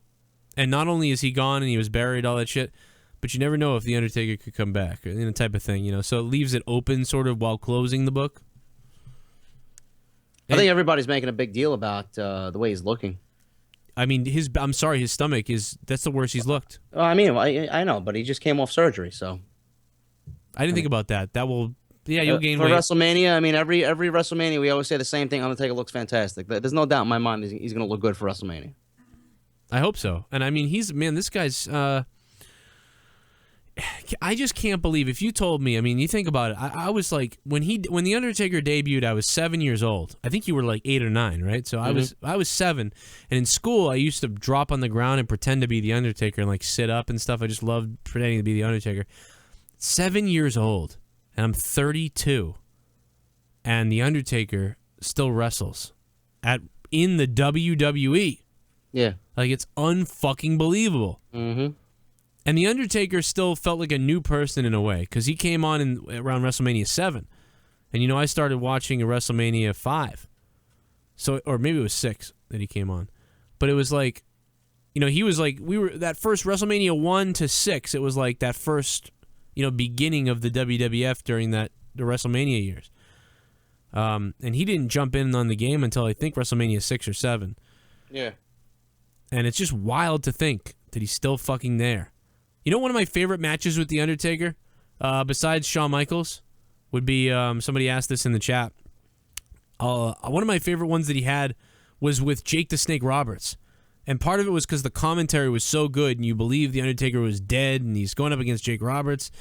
And not only is he gone and he was buried, all that shit, but you never know if The Undertaker could come back, you know, type of thing, you know. So it leaves it open sort of while closing the book. I think everybody's making a big deal about the way he's looking. I mean, I'm sorry, his stomach that's the worst he's looked. Well, I mean, I know, but he just came off surgery, so. I didn't think about that. That will, you'll gain for weight. WrestleMania, I mean, every WrestleMania, we always say the same thing. Undertaker looks fantastic. There's no doubt in my mind he's going to look good for WrestleMania. I hope so. And I mean, this guy's, I just can't believe, if you told me, I mean, you think about it, I was like, when The Undertaker debuted, I was 7 years old. I think you were like 8 or 9, right? So I was 7, and in school, I used to drop on the ground and pretend to be The Undertaker and like sit up and stuff. I just loved pretending to be The Undertaker. 7 years old, and I'm 32, and The Undertaker still wrestles in the WWE. Yeah. Like, it's unfucking believable. Mm-hmm. And The Undertaker still felt like a new person in a way, because he came on around WrestleMania 7. And, you know, I started watching WrestleMania 5. So, or maybe it was 6 that he came on. But it was like, you know, he was like, that first WrestleMania 1 to 6, it was like that first, you know, beginning of the WWF during the WrestleMania years. And he didn't jump in on the game until I think WrestleMania 6 or 7. Yeah. And it's just wild to think that he's still fucking there. You know, one of my favorite matches with The Undertaker, besides Shawn Michaels, would be, somebody asked this in the chat. One of my favorite ones that he had was with Jake the Snake Roberts. And part of it was because the commentary was so good, and you believe The Undertaker was dead, and he's going up against Jake Roberts,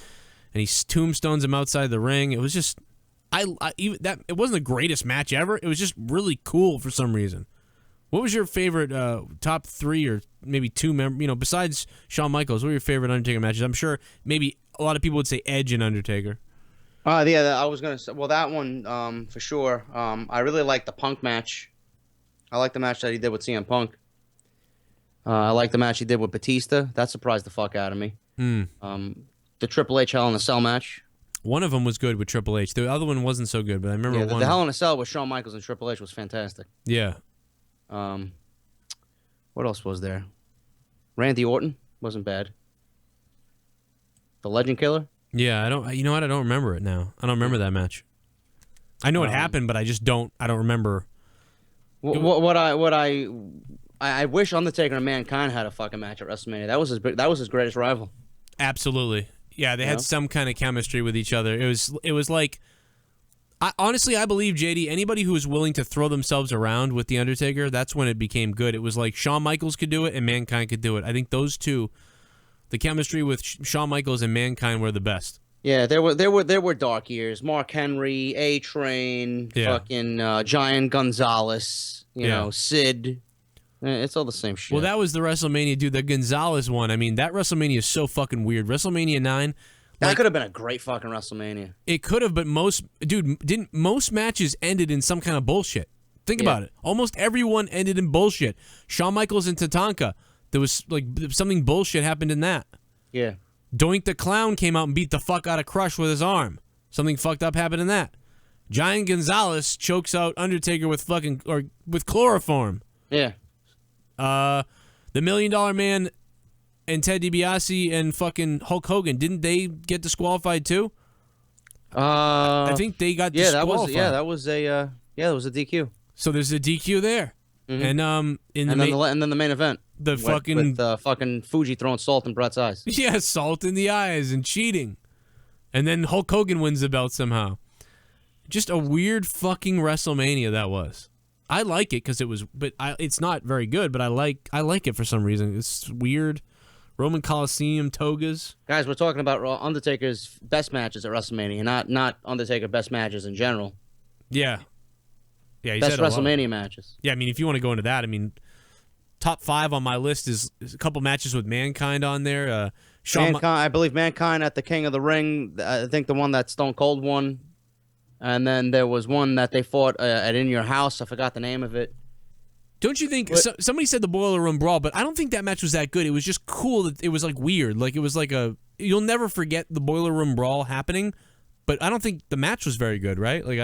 and he tombstones him outside the ring. It was just, it wasn't the greatest match ever. It was just really cool for some reason. What was your favorite top 3 or maybe 2 besides Shawn Michaels, what were your favorite Undertaker matches? I'm sure maybe a lot of people would say Edge and Undertaker. Yeah, I was going to say, well, that one for sure. I really like the Punk match. I like the match that he did with CM Punk. I like the match he did with Batista. That surprised the fuck out of me. The Triple H Hell in a Cell match. One of them was good with Triple H. The other one wasn't so good, but I remember one. The Hell in a Cell with Shawn Michaels and Triple H was fantastic. Yeah. What else was there? Randy Orton wasn't bad. The Legend Killer? Yeah, I don't remember it now. I don't remember that match. I know it happened, but I don't remember. I wish Undertaker and Mankind had a fucking match at WrestleMania. That was his greatest rival. Absolutely. Yeah, they had some kind of chemistry with each other. It was like, honestly, I believe, JD, anybody who was willing to throw themselves around with The Undertaker, that's when it became good. It was like Shawn Michaels could do it and Mankind could do it. I think those two, the chemistry with Shawn Michaels and Mankind were the best. Yeah, there were dark years. Mark Henry, A-Train, fucking Giant Gonzalez, you know, Sid. It's all the same shit. Well, that was the WrestleMania, dude. The Gonzalez one, I mean, that WrestleMania is so fucking weird. WrestleMania 9... That could have been a great fucking WrestleMania. It could have, but most matches ended in some kind of bullshit. Think about it. Almost everyone ended in bullshit. Shawn Michaels and Tatanka, there was like something bullshit happened in that. Yeah. Doink the Clown came out and beat the fuck out of Crush with his arm. Something fucked up happened in that. Giant Gonzalez chokes out Undertaker with chloroform. Yeah. The $1 Million Man and Ted DiBiase and fucking Hulk Hogan, didn't they get disqualified too? I think they got disqualified. That was a DQ. So there's a DQ there. Mhm. And and then the main event. The fucking fucking Fuji throwing salt in Brett's eyes. Yeah, salt in the eyes and cheating. And then Hulk Hogan wins the belt somehow. Just a weird fucking WrestleMania that was. I like it because it was, but it's not very good. But I like it for some reason. It's weird. Roman Coliseum togas. Guys, we're talking about Undertaker's best matches at WrestleMania, not Undertaker best matches in general. Yeah. Yeah, he Best said a lot. WrestleMania matches. Yeah, I mean, if you want to go into that, I mean, top 5 on my list is a couple matches with Mankind on there. I believe Mankind at the King of the Ring. I think the one that Stone Cold won. And then there was one that they fought at In Your House. I forgot the name of it. Don't you think somebody said the Boiler Room Brawl, but I don't think that match was that good. It was just cool that it was like weird. Like it was like you'll never forget the Boiler Room Brawl happening, but I don't think the match was very good, right? Like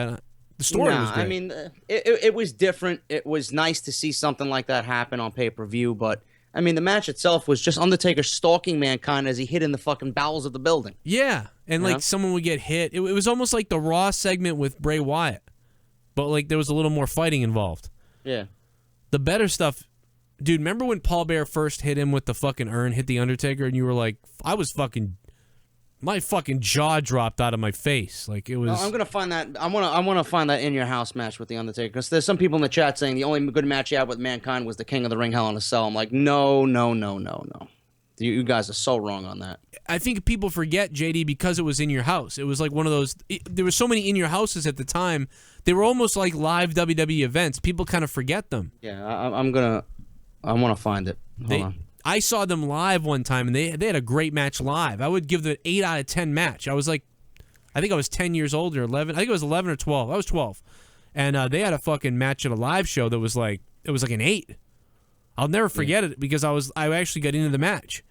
the story was great. I mean, it was different. It was nice to see something like that happen on pay-per-view, but I mean, the match itself was just Undertaker stalking Mankind as he hid in the fucking bowels of the building. Yeah, and like someone would get hit. It was almost like the Raw segment with Bray Wyatt, but like there was a little more fighting involved. Yeah. The better stuff, dude, remember when Paul Bear first hit him with the fucking urn, hit the Undertaker, and you were like, my fucking jaw dropped out of my face. Like it was. I'm gonna find that. I wanna find that In Your House match with the Undertaker, because there's some people in the chat saying the only good match you had with Mankind was the King of the Ring Hell in a Cell. I'm like, no. You guys are so wrong on that. I think people forget, JD, because it was In Your House. It was like one of those. There were so many In Your Houses at the time. They were almost like live WWE events. People kind of forget them. Yeah, I want to find it. Hold on. I saw them live one time, and they had a great match live. I would give them an 8 out of 10 match. I was like, I think I was 10 years old or 11. I think it was 11 or 12. I was 12. And they had a fucking match at a live show that was like, it was like an 8. I'll never forget it because I actually got into the match.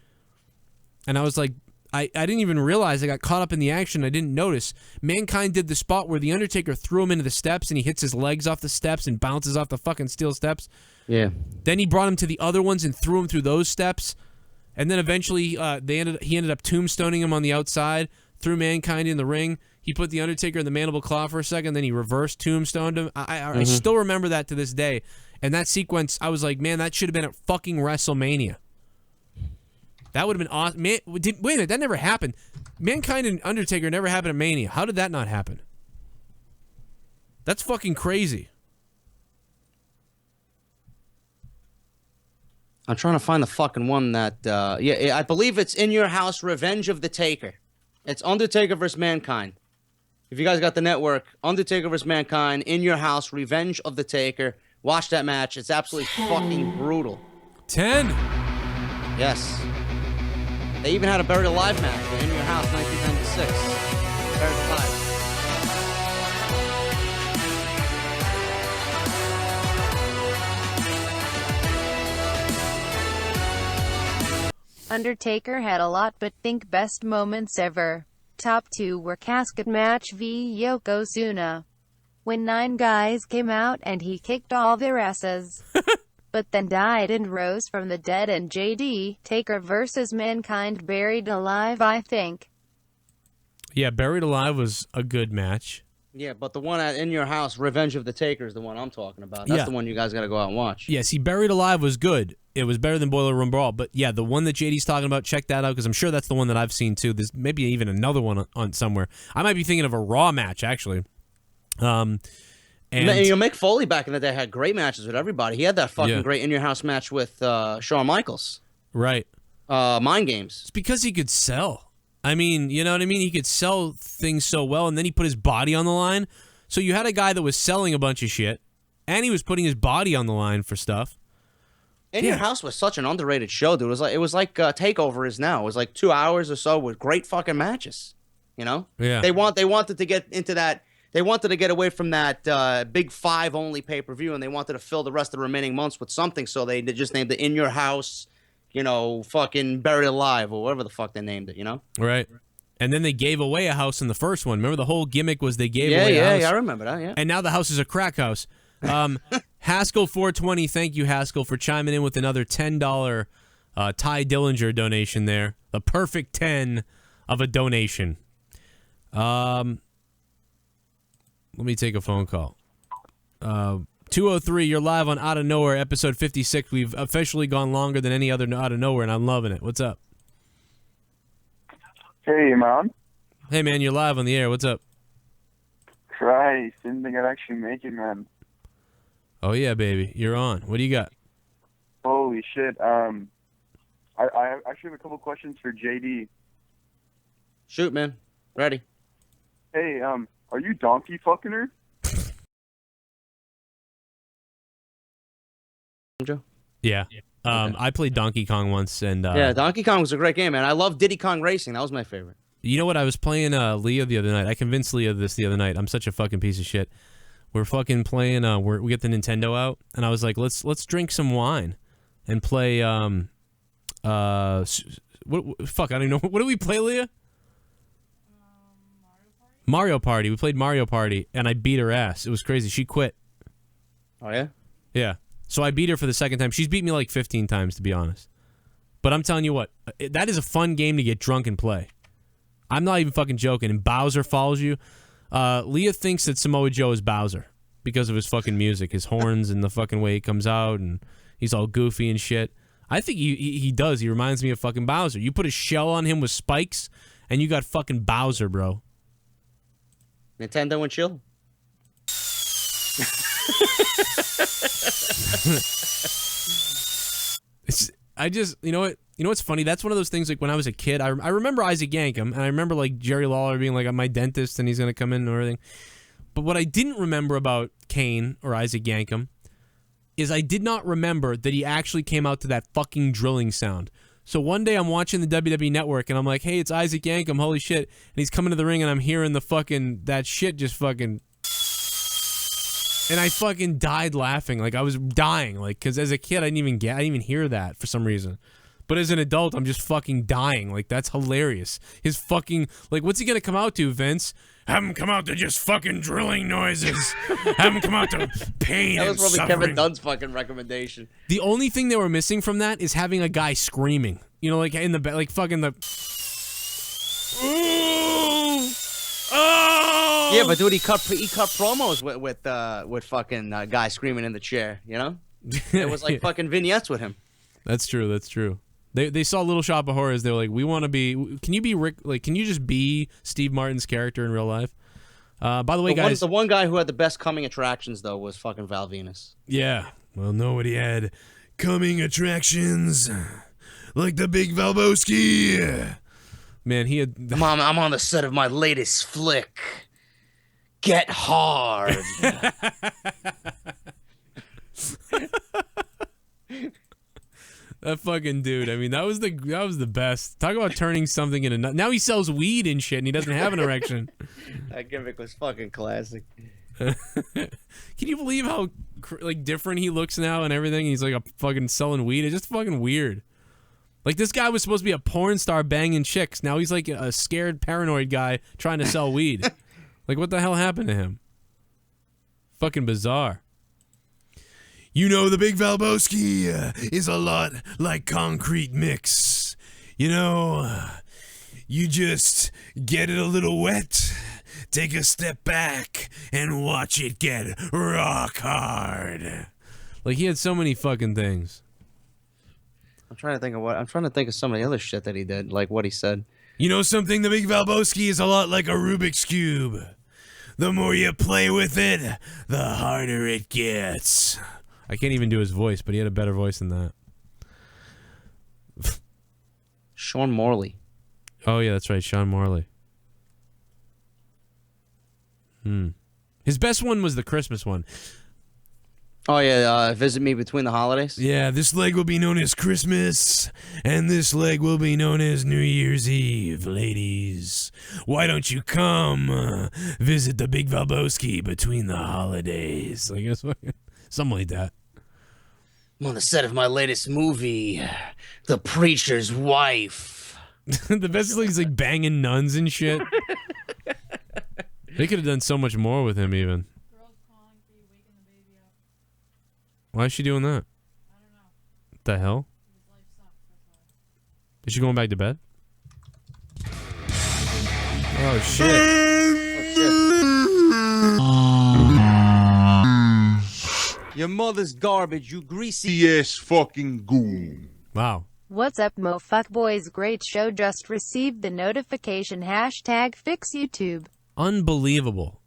And I was like, I didn't even realize I got caught up in the action. I didn't notice. Mankind did the spot where the Undertaker threw him into the steps and he hits his legs off the steps and bounces off the fucking steel steps. Yeah. Then he brought him to the other ones and threw him through those steps. And then eventually he ended up tombstoning him on the outside, threw Mankind in the ring. He put the Undertaker in the mandible claw for a second, then he reverse tombstoned him. I still remember that to this day. And that sequence, I was like, man, that should have been at fucking WrestleMania. That would have been awesome. Wait a minute, that never happened. Mankind and Undertaker never happened at Mania. How did that not happen? That's fucking crazy. I'm trying to find the fucking one that, I believe it's In Your House, Revenge of the Taker. It's Undertaker versus Mankind. If you guys got the network, Undertaker versus Mankind, In Your House, Revenge of the Taker. Watch that match. It's absolutely fucking brutal. 10. Yes. They even had a Buried Alive match in Your House, 1996. Buried Alive. Undertaker had a lot, but think best moments ever. Top 2 were Casket Match v Yokozuna. When 9 guys came out and he kicked all their asses. But then died and rose from the dead, and JD Taker versus Mankind Buried Alive, I think. Yeah, Buried Alive was a good match. Yeah, but the one at In Your House, Revenge of the Taker, is the one I'm talking about. That's the one you guys got to go out and watch. Yeah, see, Buried Alive was good. It was better than Boiler Room Brawl. But yeah, the one that JD's talking about, check that out, because I'm sure that's the one that I've seen too. There's maybe even another one on somewhere. I might be thinking of a Raw match, actually. And Mick Foley back in the day had great matches with everybody. He had that fucking great In Your House match with Shawn Michaels. Right. Mind Games. It's because he could sell. I mean, you know what I mean? He could sell things so well, and then he put his body on the line. So you had a guy that was selling a bunch of shit, and he was putting his body on the line for stuff. In Your House was such an underrated show, dude. It was like TakeOver is now. It was like 2 hours or so with great fucking matches. You know? Yeah. They wanted to get into that. They wanted to get away from that Big 5 only pay-per-view, and they wanted to fill the rest of the remaining months with something, so they just named it In Your House, fucking Buried Alive, or whatever the fuck they named it, Right. And then they gave away a house in the first one. Remember, the whole gimmick was they gave away a house. Yeah, I remember that, yeah. And now the house is a crack house. Haskell420, thank you, Haskell, for chiming in with another $10 Ty Dillinger donation there. The perfect 10 of a donation. Let me take a phone call. 203, you're live on Out of Nowhere, episode 56. We've officially gone longer than any other Out of Nowhere, and I'm loving it. What's up? Hey, man. Hey, man, you're live on the air. What's up? Christ, didn't think I'd actually make it, man. Oh, yeah, baby. You're on. What do you got? Holy shit. I actually have a couple questions for JD. Shoot, man. Ready. Hey, are you donkey fucking her? Joe? Yeah. I played Donkey Kong once, and Yeah, Donkey Kong was a great game, man. I love Diddy Kong Racing. That was my favorite. you know what? I was playing Leah the other night. I convinced Leah this the other night. I'm such a fucking piece of shit. We're fucking playing. We get the Nintendo out, and I was like, let's drink some wine, and play. Fuck, I don't even know. What do we play, Leah? Mario Party. We played Mario Party, and I beat her ass. It was crazy. She quit. Oh yeah. Yeah. So I beat her for the second time. She's beat me like 15 times, to be honest. But I'm telling you what, that is a fun game to get drunk and play. I'm not even fucking joking. And Bowser follows you. Leah thinks that Samoa Joe is Bowser because of his fucking music, his horns, and the fucking way he comes out, and he's all goofy and shit. I think he does. He reminds me of fucking Bowser. You put a shell on him with spikes, and you got fucking Bowser, bro. Nintendo and chill. You know what's funny? That's one of those things, like when I was a kid, I remember Isaac Yankem, and I remember like Jerry Lawler being like, I'm my dentist and he's gonna come in and everything. But what I didn't remember about KANE or Isaac Yankem is I did not remember that he actually came out to that fucking drilling sound. So one day I'm watching the WWE Network and I'm like, hey, it's Isaac Yankem, holy shit. And he's coming to the ring and I'm hearing the fucking, that shit just fucking... And I fucking died laughing. Like, I was dying. Like, because as a kid, I didn't even hear that for some reason. But as an adult, I'm just fucking dying. Like, that's hilarious. His fucking, like, what's he gonna come out to, Vince? Have him come out to just fucking drilling noises. Have him come out to pain That and was probably suffering. Kevin Dunn's fucking recommendation. The only thing they were missing from that is having a guy screaming. You know, like in the like fucking the. Oh! Yeah, but dude, he cut promos with fucking guy screaming in the chair. You know, it was like fucking vignettes with him. That's true. That's true. They saw Little Shop of Horrors. They were like, we want to be. Can you be Rick? Like, can you just be Steve Martin's character in real life? By the way, guys, the one guy who had the best coming attractions though was fucking Val Venus. Yeah. Well, nobody had coming attractions like the Big Valboski. Man, he had. I'm on the set of my latest flick. Get hard. That fucking dude. I mean, that was the best. Talk about turning something into. Now he sells weed and shit, and he doesn't have an erection. That gimmick was fucking classic. Can you believe how like different he looks now and everything? He's like a fucking selling weed. It's just fucking weird. Like, this guy was supposed to be a porn star banging chicks. Now he's like a scared, paranoid guy trying to sell weed. Like, what the hell happened to him? Fucking bizarre. You know, the Big Valboski is a lot like concrete mix. You know, you just get it a little wet, take a step back, and watch it get rock hard. Like, he had so many fucking things. I'm trying to think of some of the other shit that he did, like what he said. You know something? The Big Valboski is a lot like a Rubik's Cube. The more you play with it, the harder it gets. I can't even do his voice, but he had a better voice than that. Sean Morley. Oh, yeah, that's right. Sean Morley. His best one was the Christmas one. Oh, yeah, visit me between the holidays. Yeah, this leg will be known as Christmas, and this leg will be known as New Year's Eve, ladies. Why don't you come visit the Big Valboski between the holidays? I guess something like that. I'm on the set of my latest movie, The Preacher's Wife. The best is like he's like banging nuns and shit. They could have done so much more with him, even. Why is she doing that? I don't know. What the hell? Is she going back to bed? Oh shit. Your mother's garbage, you greasy. Yes, fucking goon. Wow. What's up, Mo Fuck Boys? Great show. Just received the notification. Hashtag fix YouTube. Unbelievable.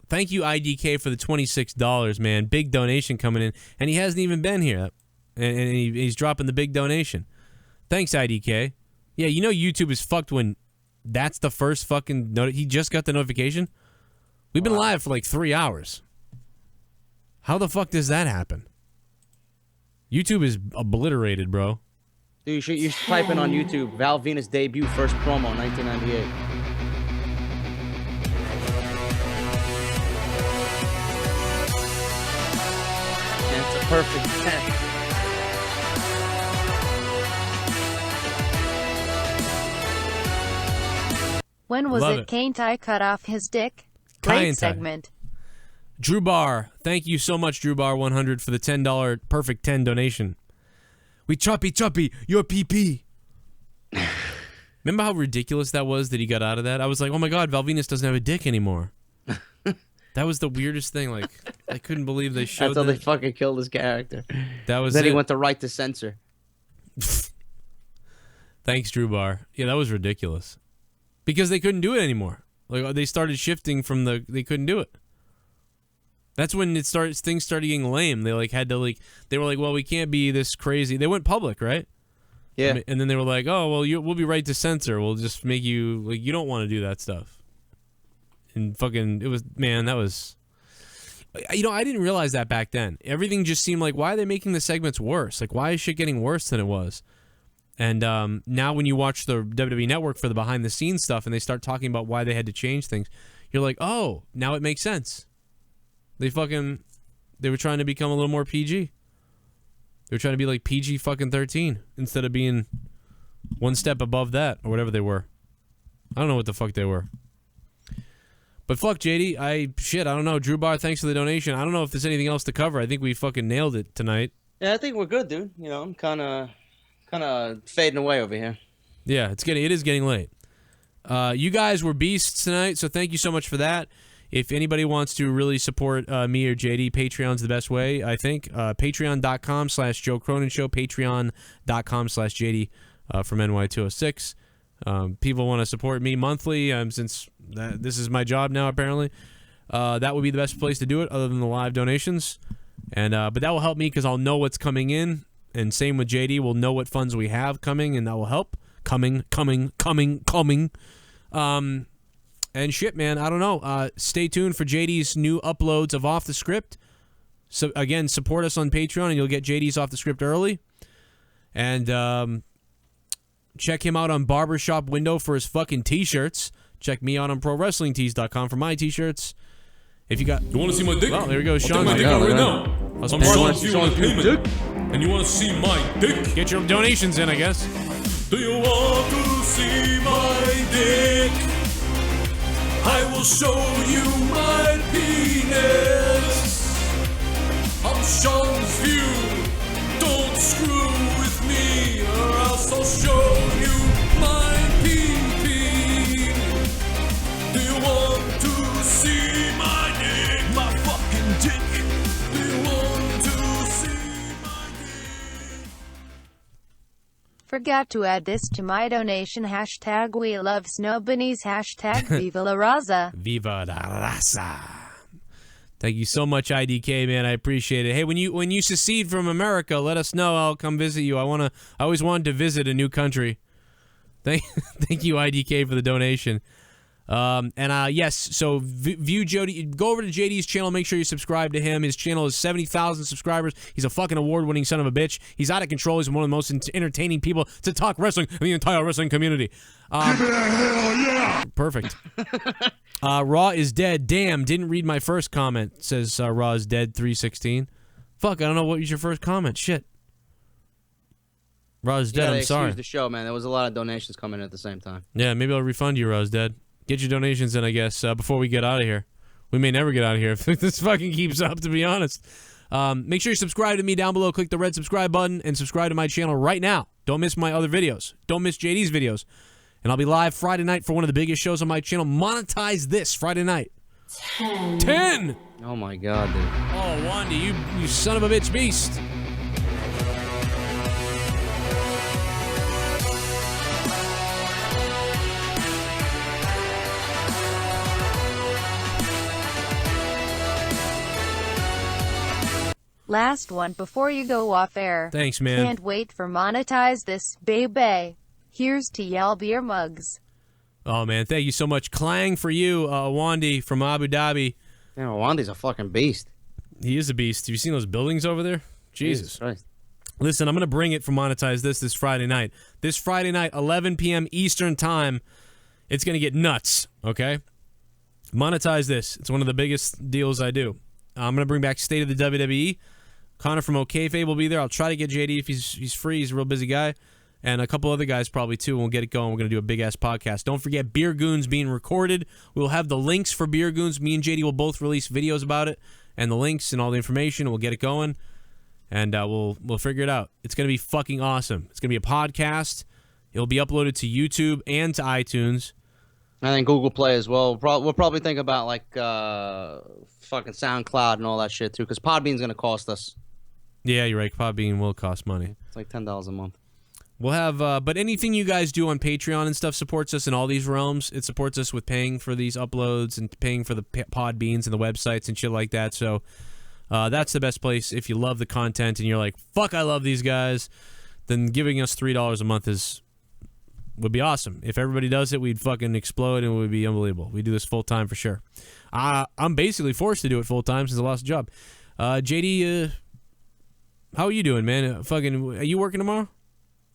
Thank you, IDK, for the $26, man. Big donation coming in. And he hasn't even been here. And he's dropping the big donation. Thanks, IDK. Yeah, you know YouTube is fucked when that's the first fucking he just got the notification. We've been live for like 3 hours. How the fuck does that happen? YouTube is obliterated, bro. Dude, you should type in on YouTube, Val Venus debut first promo, 1998. And it's a perfect 10. When was Love it it. Kane Ty cut off his dick? Great Kane Ty. segment. Drew Bar, thank you so much, Drew Bar 100 for the $10 perfect 10 donation. We choppy, your PP. Remember how ridiculous that was that he got out of that? I was like, oh my god, Val Venus doesn't have a dick anymore. That was the weirdest thing. Like, I couldn't believe they showed That's how that. they fucking killed his character. That was Then he it. went to right to censor. Thanks, Drew Bar. Yeah, that was ridiculous. Because they couldn't do it anymore. Like, they started shifting from they couldn't do it. That's when things started getting lame. They they were like, well, we can't be this crazy. They went public, right? Yeah. And then they were like, oh, well, we'll be right to censor. We'll just make you, like, you don't want to do that stuff. And fucking, it was, man, that was, you know, I didn't realize that back then. Everything just seemed like, why are they making the segments worse? Like, why is shit getting worse than it was? And now when you watch the WWE Network for the behind-the-scenes stuff and they start talking about why they had to change things, you're like, oh, now it makes sense. They were trying to become a little more PG. They were trying to be like PG fucking 13 instead of being one step above that or whatever they were. I don't know what the fuck they were. But fuck, JD, I don't know. Drew Bar, thanks for the donation. I don't know if there's anything else to cover. I think we fucking nailed it tonight. Yeah, I think we're good, dude. You know, I'm kind of fading away over here. Yeah, it is getting late. You guys were beasts tonight, so thank you so much for that. If anybody wants to really support me or JD, Patreon's the best way, I think. Patreon.com/JoeCroninShow, Patreon.com/JD from NY206. People want to support me monthly since this is my job now, apparently. That would be the best place to do it other than the live donations. And but that will help me because I'll know what's coming in. And same with JD. We'll know what funds we have coming, and that will help. Coming. And shit, man, I don't know. Stay tuned for JD's new uploads of Off the Script. So again, support us on Patreon, and you'll get JD's Off the Script early. And check him out on Barbershop Window for his fucking t-shirts. Check me out on ProWrestlingTees.com for my t-shirts. If you got, You want to see my dick? Well, there we go. I'll Sean, take my dick out right now. I'm Sean, Sean if you want payment. And you want to see my dick? Get your donations in, I guess. Do you want to see my dick? I will show you my penis. I'm Sean's view. Don't screw with me, or else I'll show you my pee-pee. Do you want to see my dick? My fucking dick. Do you want to see my dick? Forgot to add this to my donation. Hashtag we love snow bunnies. Hashtag Viva la Raza. Viva la raza. Thank you so much, IDK, man. I appreciate it. Hey, when you secede from America, let us know. I'll come visit you. I always wanted to visit a new country. Thank you, IDK, for the donation. Yes, so view Jody. Go over to JD's channel. Make sure you subscribe to him. His channel is 70,000 subscribers. He's a fucking award-winning son of a bitch. He's out of control. He's one of the most entertaining people to talk wrestling in the entire wrestling community. Give it a hell yeah! Perfect. Raw is dead. Damn, didn't read my first comment. Says Raw is dead 316. Fuck, I don't know what was your first comment. Shit. Raw is dead. I'm sorry. Excuse the show, man. There was a lot of donations coming in at the same time. Yeah, maybe I'll refund you, Raw is dead. Get your donations in, I guess, before we get out of here. We may never get out of here if this fucking keeps up, to be honest. Make sure you subscribe to me down below. Click the red subscribe button and subscribe to my channel right now. Don't miss my other videos. Don't miss JD's videos. And I'll be live Friday night for one of the biggest shows on my channel. Monetize this Friday night. 10! Oh my God, dude. Oh, Wandy, you son of a bitch beast. Last one before you go off air. Thanks, man. Can't wait for monetize this, baby. Here's to y'all beer mugs. Oh, man, thank you so much. Clang for you, Wandy from Abu Dhabi. Yeah, Wandy's a fucking beast. He is a beast. Have you seen those buildings over there? Jesus Christ. Listen, I'm going to bring it for Monetize this Friday night. This Friday night, 11 p.m. Eastern Time. It's going to get nuts, okay? Monetize this. It's one of the biggest deals I do. I'm going to bring back State of the WWE. Connor from OKFA will be there. I'll try to get JD if he's free. He's a real busy guy. And a couple other guys probably too, and we'll get it going. We're going to do a big-ass podcast. Don't forget, Beer Goons being recorded. We'll have the links for Beer Goons. Me and JD will both release videos about it, and the links and all the information, and we'll get it going. And we'll figure it out. It's going to be fucking awesome. It's going to be a podcast. It'll be uploaded to YouTube and to iTunes. And then Google Play as well. We'll probably think about, like, fucking SoundCloud and all that shit, too, because Podbean's going to cost us. Yeah, you're right. Podbean will cost money. It's like $10 a month. We'll have, but anything you guys do on Patreon and stuff supports us in all these realms. It supports us with paying for these uploads and paying for the Podbeans and the websites and shit like that. So that's the best place. If you love the content and you're like, fuck, I love these guys, then giving us $3 a month would be awesome. If everybody does it, we'd fucking explode and it would be unbelievable. We do this full time for sure. I'm basically forced to do it full time since I lost a job. JD, how are you doing, man? Are you working tomorrow?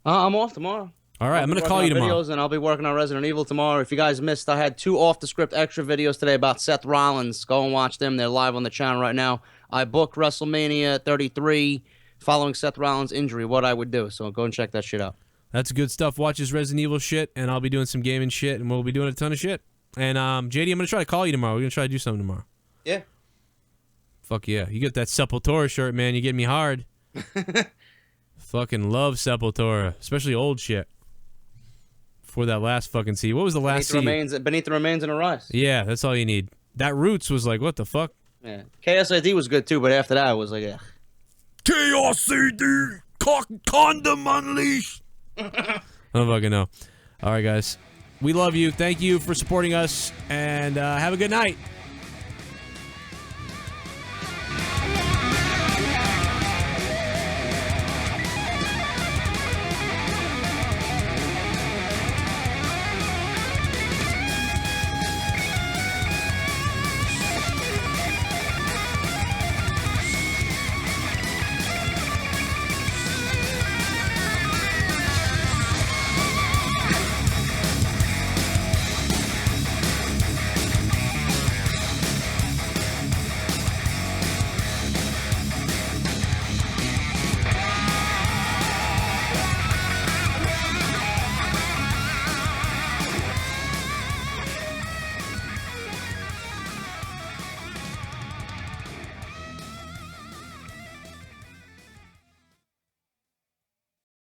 I'm off tomorrow. All right, I'm going to call you tomorrow. Videos, and I'll be working on Resident Evil tomorrow. If you guys missed, I had 2 off-the-script extra videos today about Seth Rollins. Go and watch them. They're live on the channel right now. I booked Wrestlemania 33 following Seth Rollins' injury, what I would do. So go and check that shit out. That's good stuff. Watch his Resident Evil shit, and I'll be doing some gaming shit, and we'll be doing a ton of shit. And, JD, I'm going to try to call you tomorrow. We're going to try to do something tomorrow. Yeah. Fuck yeah. You get that Sepultura shirt, man. You get me hard. Fucking love Sepultura, especially old shit. For that last fucking CD. What was the last CD? Beneath the Remains and Arise. Yeah, that's all you need. That Roots was like, what the fuck? Yeah. KSID was good too, but after that, it was like, yeah. KRCD, condom unleashed. I don't fucking know. All right, guys. We love you. Thank you for supporting us, and have a good night.